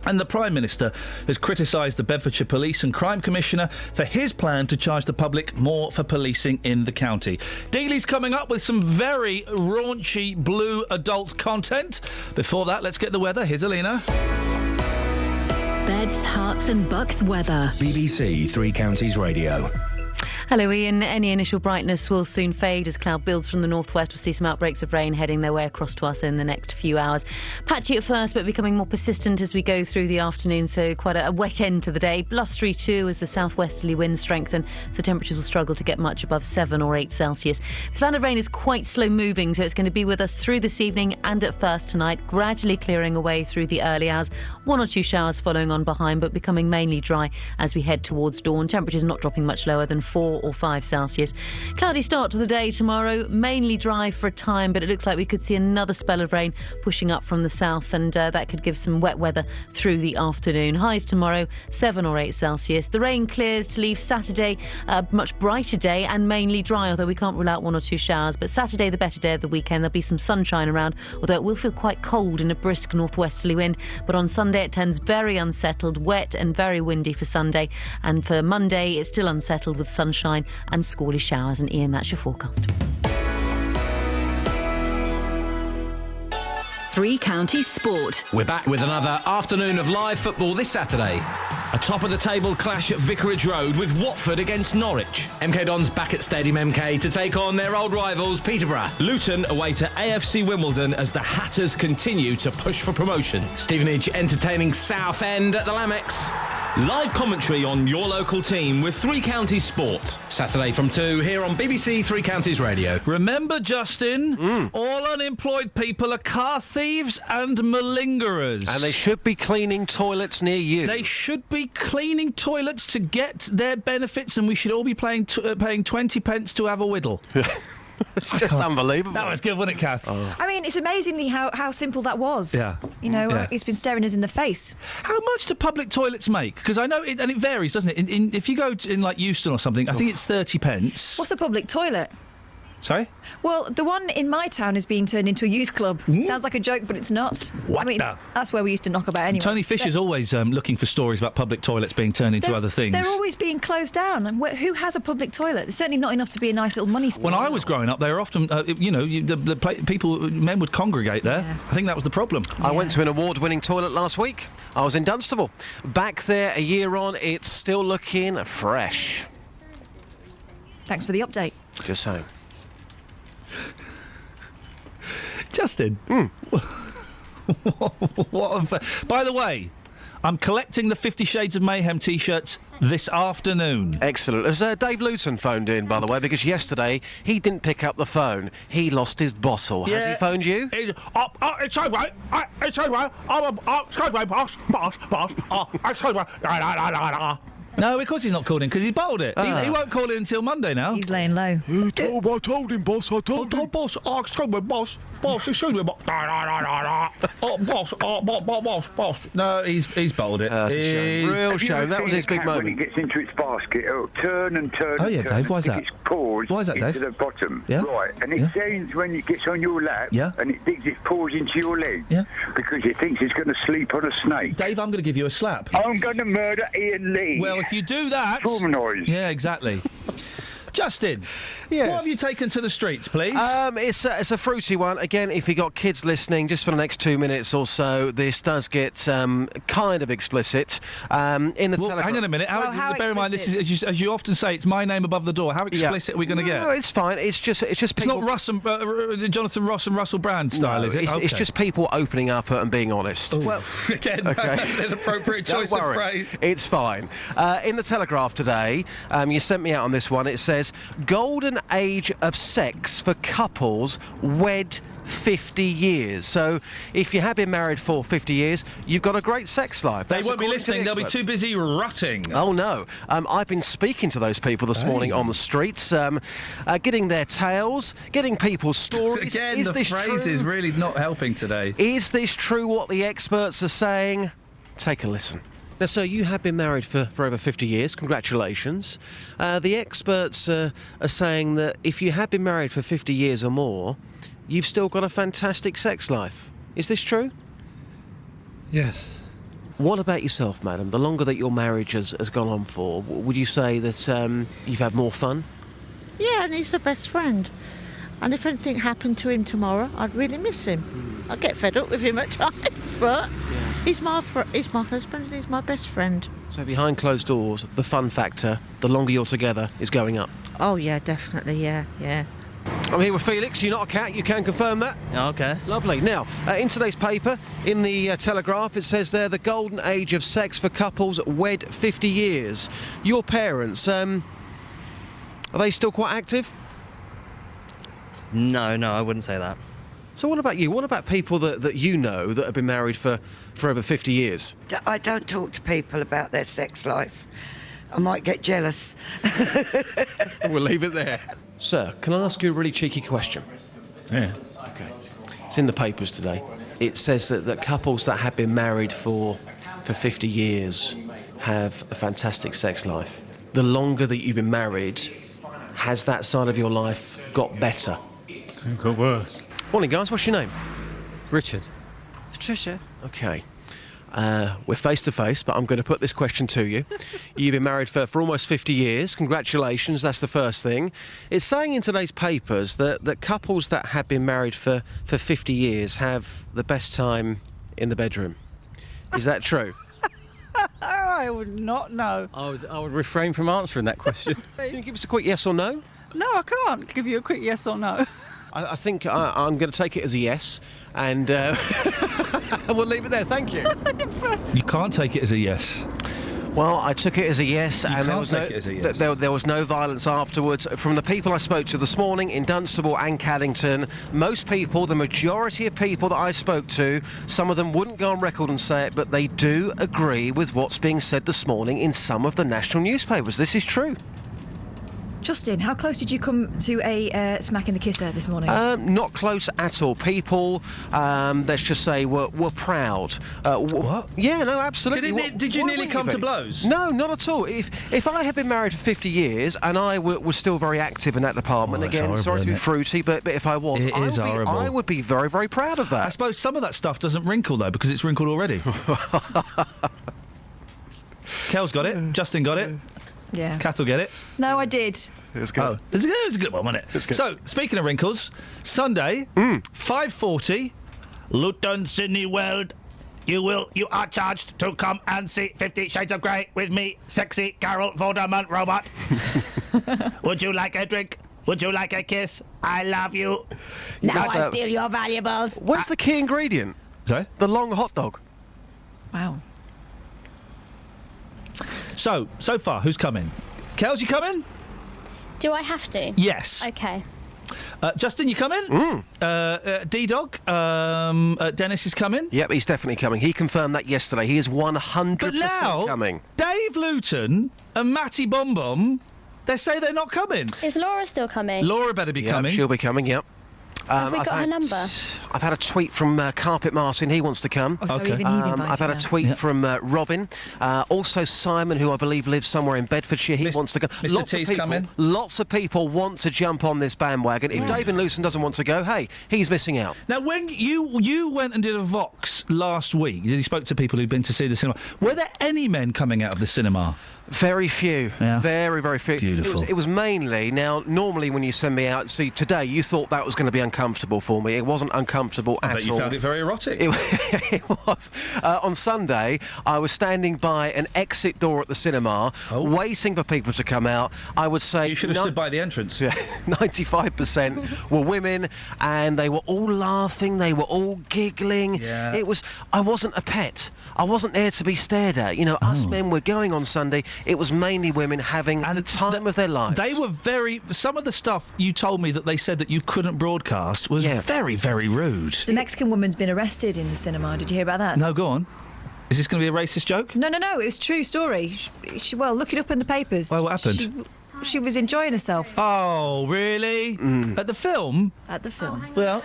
And the Prime Minister has criticised the Bedfordshire Police and Crime Commissioner for his plan to charge the public more for policing in the county. Dealey's coming up with some very raunchy blue adult content. Before that, let's get the weather. Here's Alina. Beds, Herts and Bucks weather. BBC Three Counties Radio. Hello, Ian. Any initial brightness will soon fade as cloud builds from the northwest. We'll see some outbreaks of rain heading their way across to us in the next few hours. Patchy at first, but becoming more persistent as we go through the afternoon, so quite a wet end to the day. Blustery too as the southwesterly winds strengthen, so temperatures will struggle to get much above 7 or 8 Celsius. This band of rain is quite slow moving, so it's going to be with us through this evening and at first tonight, gradually clearing away through the early hours. 1 or 2 showers following on behind, but becoming mainly dry as we head towards dawn. Temperatures not dropping much lower than 4 or 5 Celsius. Cloudy start to the day tomorrow, mainly dry for a time, but it looks like we could see another spell of rain pushing up from the south, and that could give some wet weather through the afternoon. Highs tomorrow, 7 or 8 Celsius. The rain clears to leave Saturday a much brighter day and mainly dry, although we can't rule out 1 or 2 showers. But Saturday, the better day of the weekend, there'll be some sunshine around, although it will feel quite cold in a brisk northwesterly wind. But on Sunday, it turns very unsettled, wet and very windy for Sunday. And for Monday, it's still unsettled with sunshine and squally showers. And Ian, that's your forecast. Three Counties Sport. We're back with another afternoon of live football this Saturday. A top-of-the-table clash at Vicarage Road with Watford against Norwich. MK Dons back at Stadium MK to take on their old rivals Peterborough. Luton away to AFC Wimbledon as the Hatters continue to push for promotion. Stevenage entertaining Southend at the Lamex. Live commentary on your local team with Three Counties Sport. Saturday from 2 here on BBC Three Counties Radio. Remember, Justin, all unemployed people are car thieves and malingerers. And they should be cleaning toilets near you. They should be cleaning toilets to get their benefits, and we should all be paying 20 pence to have a whittle. It's just unbelievable. That was good, wasn't it, Kath? Oh. I mean, it's amazingly how simple that was. Yeah. You know, it's been staring us in the face. How much do public toilets make? Because I know, it varies, doesn't it? If you go in like Euston or something, I think it's 30 pence. What's a public toilet? Sorry? Well, the one in my town is being turned into a youth club. Sounds like a joke, but it's not. What? I mean, that's where we used to knock about anyway. Tony Fisher's always looking for stories about public toilets being turned into other things. They're always being closed down. And who has a public toilet? There's certainly not enough to be a nice little money spot. When I was growing up, they were often, men would congregate there. Yeah. I think that was the problem. I went to an award-winning toilet last week. I was in Dunstable. Back there a year on, it's still looking fresh. Thanks for the update. Just saying. Justin, by the way, I'm collecting the 50 Shades of Mayhem T-shirts this afternoon. Excellent. Has Dave Luton phoned in, by the way, because yesterday he didn't pick up the phone. He lost his bottle. Has he phoned you? It's okay. It's okay. It's okay, boss. It's okay. No, of course he's not called in because he bottled it. He won't call in until Monday now. He's laying low. I told him, boss. I told him. Boss. Oh, excuse me, boss. Boss, excuse me, boss. Oh, boss. No, he's bottled it. That's a shame. Real shame. That was his big moment. When it gets into its basket, it'll turn and turn. Oh, yeah, and turn Dave, why is that? Its paws Why is that, Dave? into the bottom. Yeah. Right, and it sounds when it gets on your lap, and it digs its paws into your leg, because it thinks it's going to sleep on a snake. Dave, I'm going to give you a slap. I'm going to murder Iain Lee. Well, if you do that... Trauma noise. Yeah, exactly. Justin, what have you taken to the streets, please? It's a fruity one. Again, if you got kids listening, just for the next 2 minutes or so, this does get kind of explicit. In the Telegraph. Hang on a minute. Bear in mind, this is as you often say, it's my name above the door. How explicit are we going to get? No, it's fine. It's just It's people... not Russ and, Jonathan Ross and Russell Brand style, is it? It's just people opening up and being honest. Well, again, that's an appropriate choice of phrase. It's fine. In the Telegraph today, you sent me out on this one. It says, golden age of sex for couples wed 50 years. So if you have been married for 50 years, you've got a great sex life. They won't be listening. They'll be too busy rutting. Oh, no. I've been speaking to those people this morning on the streets, getting their tales, getting people's stories. Again, the phrase is really not helping today. Is this true what the experts are saying? Take a listen. Now, so you have been married for over 50 years. Congratulations. The experts are saying that if you have been married for 50 years or more, you've still got a fantastic sex life. Is this true? Yes. What about yourself, madam? The longer that your marriage has gone on for, would you say that you've had more fun? Yeah, and he's a best friend. And if anything happened to him tomorrow, I'd really miss him. I'd get fed up with him at times, but he's my husband and he's my best friend. So behind closed doors, the fun factor, the longer you're together, is going up? Oh, yeah, definitely, yeah. I'm here with Felix. You're not a cat, you can confirm that? Okay. Lovely. Now, in today's paper, in the Telegraph, it says there, the golden age of sex for couples wed 50 years. Your parents, are they still quite active? No, I wouldn't say that. So what about you? What about people that you know that have been married for over 50 years? I don't talk to people about their sex life. I might get jealous. We'll leave it there. Sir, can I ask you a really cheeky question? Yeah. Okay. It's in the papers today. It says that couples that have been married for 50 years have a fantastic sex life. The longer that you've been married, has that side of your life got better? It got worse. Morning, guys. What's your name? Richard. Patricia. Okay. We're face to face, but I'm going to put this question to you. You've been married for almost 50 years. Congratulations, that's the first thing. It's saying in today's papers that couples that have been married for 50 years have the best time in the bedroom. Is that true? I would not know. I would refrain from answering that question. Can you give us a quick yes or no? No, I can't give you a quick yes or no. I think I'm going to take it as a yes, and we'll leave it there. Thank you. You can't take it as a yes. Well, I took it as a yes, and there was no violence afterwards. From the people I spoke to this morning in Dunstable and Caddington, most people, the majority of people that I spoke to, some of them wouldn't go on record and say it, but they do agree with what's being said this morning in some of the national newspapers. This is true. Justin, how close did you come to a smack in the kisser this morning? Not close at all. People, let's just say, were proud. What? Yeah, no, absolutely. Did you nearly come to blows? No, not at all. If I had been married for 50 years and I was still very active in that department, again, horrible, sorry to be fruity, but if I was, I would be very, very proud of that. I suppose some of that stuff doesn't wrinkle, though, because it's wrinkled already. Kel's got it. Justin got it. Yeah. Kath will get it. No, I did. It was good. Oh, it was a good one, wasn't it? It was good. So, speaking of wrinkles, Sunday, 5:40, Luton Sydney World. You are charged to come and see 50 Shades of Grey with me, sexy Carol Vorderman robot. Would you like a drink? Would you like a kiss? I love you. Now I steal your valuables. What's the key ingredient? Sorry? The long hot dog. Wow. So far, who's coming? Kels, you coming? Do I have to? Yes. Okay. Justin, you coming? D-Dog, Dennis is coming? Yep, he's definitely coming. He confirmed that yesterday. He is 100% but now, coming. Dave Dave Luton and Matty Bombom, they say they're not coming. Is Laura still coming? Laura better be coming. She'll be coming, yep. Have we got her number? I've had a tweet from Carpet Martin. He wants to come. Oh, so even he's invited I've had a tweet from Robin. Also Simon, who I believe lives somewhere in Bedfordshire. He wants to come. Mr. T's coming. Lots of people want to jump on this bandwagon. If David Luton doesn't want to go, hey, he's missing out. Now, when you went and did a Vox last week, you spoke to people who'd been to see the cinema. Were there any men coming out of the cinema? Very few. Yeah. Very, very few. Beautiful. It was mainly, now, normally when you send me out, see, today you thought that was going to be uncomfortable for me. It wasn't uncomfortable at all. I bet you found it very erotic. It was. On Sunday, I was standing by an exit door at the cinema, waiting for people to come out. I would say... You should have stood by the entrance. Yeah, 95% were women, and they were all laughing, they were all giggling. Yeah. I wasn't a pet. I wasn't there to be stared at. You know, us men were going on Sunday. It was mainly women having the time of their lives. They were some of the stuff you told me that they said that you couldn't broadcast was very, very rude. So a Mexican woman's been arrested in the cinema. Did you hear about that? No, go on. Is this going to be a racist joke? No. It was a true story. Well, look it up in the papers. Well, what happened? She was enjoying herself. Oh, really? At the film? At the film. Well...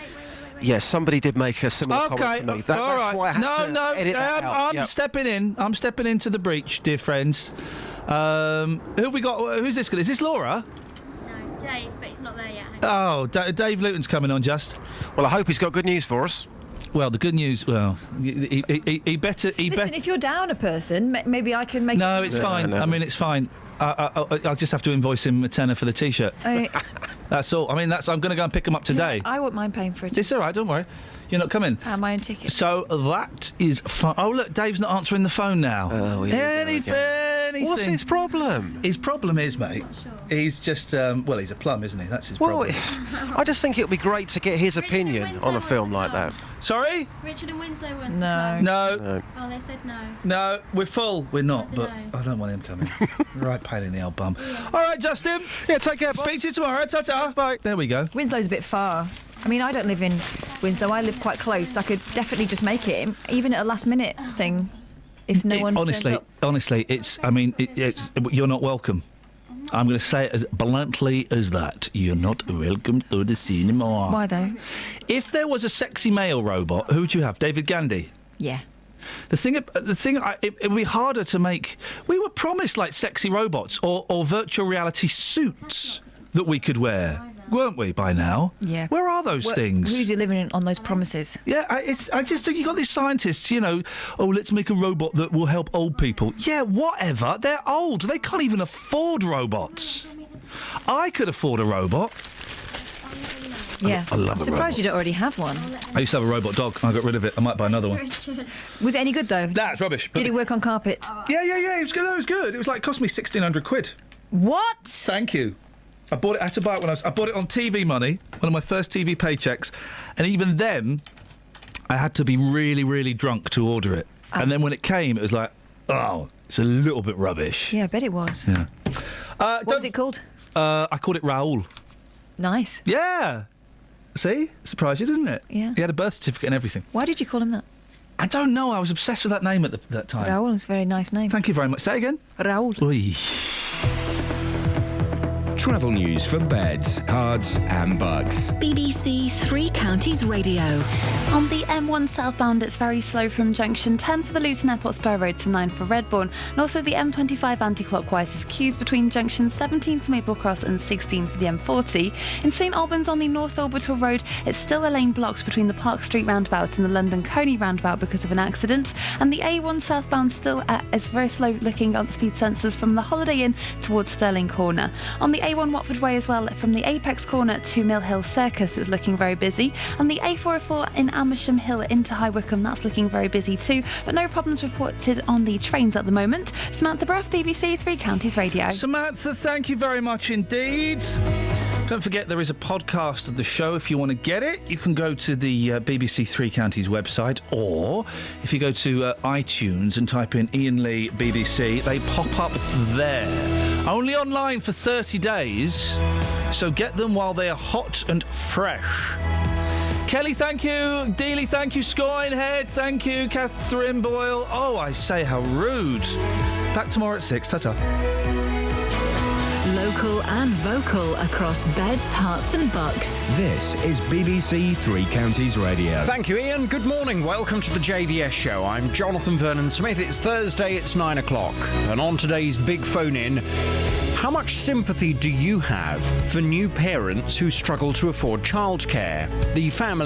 Yes, somebody did make a similar comment to me. All right. That's why I had to edit that out. I'm stepping in. I'm stepping into the breach, dear friends. Who have we got? Who's this? Is this Laura? No, Dave, but he's not there yet. Oh, Dave Luton's coming on, just. Well, I hope he's got good news for us. Well, the good news. Well, he better. Listen, if you're down a person, maybe I can make. No, it's fine. No. I mean, it's fine. I'll just have to invoice him a tenner for the T-shirt. That's all. I mean, I'm going to go and pick him up today. Yeah, I wouldn't mind paying for it. It's all right. Don't worry. You're not coming. I have my own ticket. So that is fun. Oh, look, Dave's not answering the phone now. Oh, Anything. What's his problem? His problem is, mate, he's just, he's a plum, isn't he? That's his problem. I just think it would be great to get his opinion on a film like that. Sorry? Richard and Winslow was No. Oh, they said no. No, we're full. We're not, but I don't want him coming. Right pain in the old bum. All right, Justin. Yeah, take care, boss. Speak to you tomorrow. Ta-ta. Bye. There we go. Winslow's a bit far. I mean, I don't live in Winslow. I live quite close. I could definitely just make it, even at a last-minute thing, if no one turns up. Honestly, it's you're not welcome. I'm going to say it as bluntly as that. You're not welcome to the cinema. Why, though? If there was a sexy male robot, who would you have? David Gandy? Yeah. The thing, it would be harder to make. We were promised, like, sexy robots or virtual reality suits that we could wear. Weren't we by now? Yeah. Where are those things? Who's living on those promises? Yeah, I just think you got these scientists, let's make a robot that will help old people. Yeah, whatever. They're old. They can't even afford robots. I could afford a robot. Yeah. I love I'm a surprised robot. you don't already have one. I used to have a robot dog. I got rid of it. I might buy another one. Was it any good, though? That's rubbish. Did it work on carpet? Yeah. It was good. It was good. It was like cost me £1,600. What? Thank you. I had to buy it I bought it on TV money, one of my first TV paychecks, and even then, I had to be really, really drunk to order it. And then when it came, it was like, oh, it's a little bit rubbish. Yeah, I bet it was. Yeah. What was it called? I called it Raoul. Nice. Yeah. See? Surprised you, didn't it? Yeah. He had a birth certificate and everything. Why did you call him that? I don't know. I was obsessed with that name at that time. Raoul is a very nice name. Thank you very much. Say it again. Raoul. Oy. Travel news for beds, cards and bugs. BBC Three Counties Radio. On the M1 southbound, it's very slow from junction 10 for the Luton Airport Spur Road to 9 for Redbourne. And also the M25 anti-clockwise is queues between junction 17 for Maple Cross and 16 for the M40. In St Albans on the North Orbital Road, it's still a lane blocked between the Park Street roundabout and the London Coney roundabout because of an accident. And the A1 southbound still is very slow looking on speed sensors from the Holiday Inn towards Stirling Corner. On the A1 Watford Way as well, from the Apex Corner to Mill Hill Circus is looking very busy. And the A404 in Amersham Hill into High Wycombe, that's looking very busy too. But no problems reported on the trains at the moment. Samantha Bruff, BBC Three Counties Radio. Samantha, thank you very much indeed. Don't forget there is a podcast of the show if you want to get it. You can go to the BBC Three Counties website, or if you go to iTunes and type in Iain Lee BBC, they pop up there. Only online for 30 days, so get them while they are hot and fresh. Kelly, thank you. Dealey, thank you. Scoinehead, thank you. Catherine Boyle. Oh, I say, how rude. Back tomorrow at 6. Ta-ta. Local and vocal across Beds, Herts and Bucks. This is BBC Three Counties Radio. Thank you, Ian. Good morning. Welcome to the JVS show. I'm Jonathan Vernon-Smith. It's Thursday, it's 9 o'clock. And on today's Big Phone In, how much sympathy do you have for new parents who struggle to afford childcare? The Family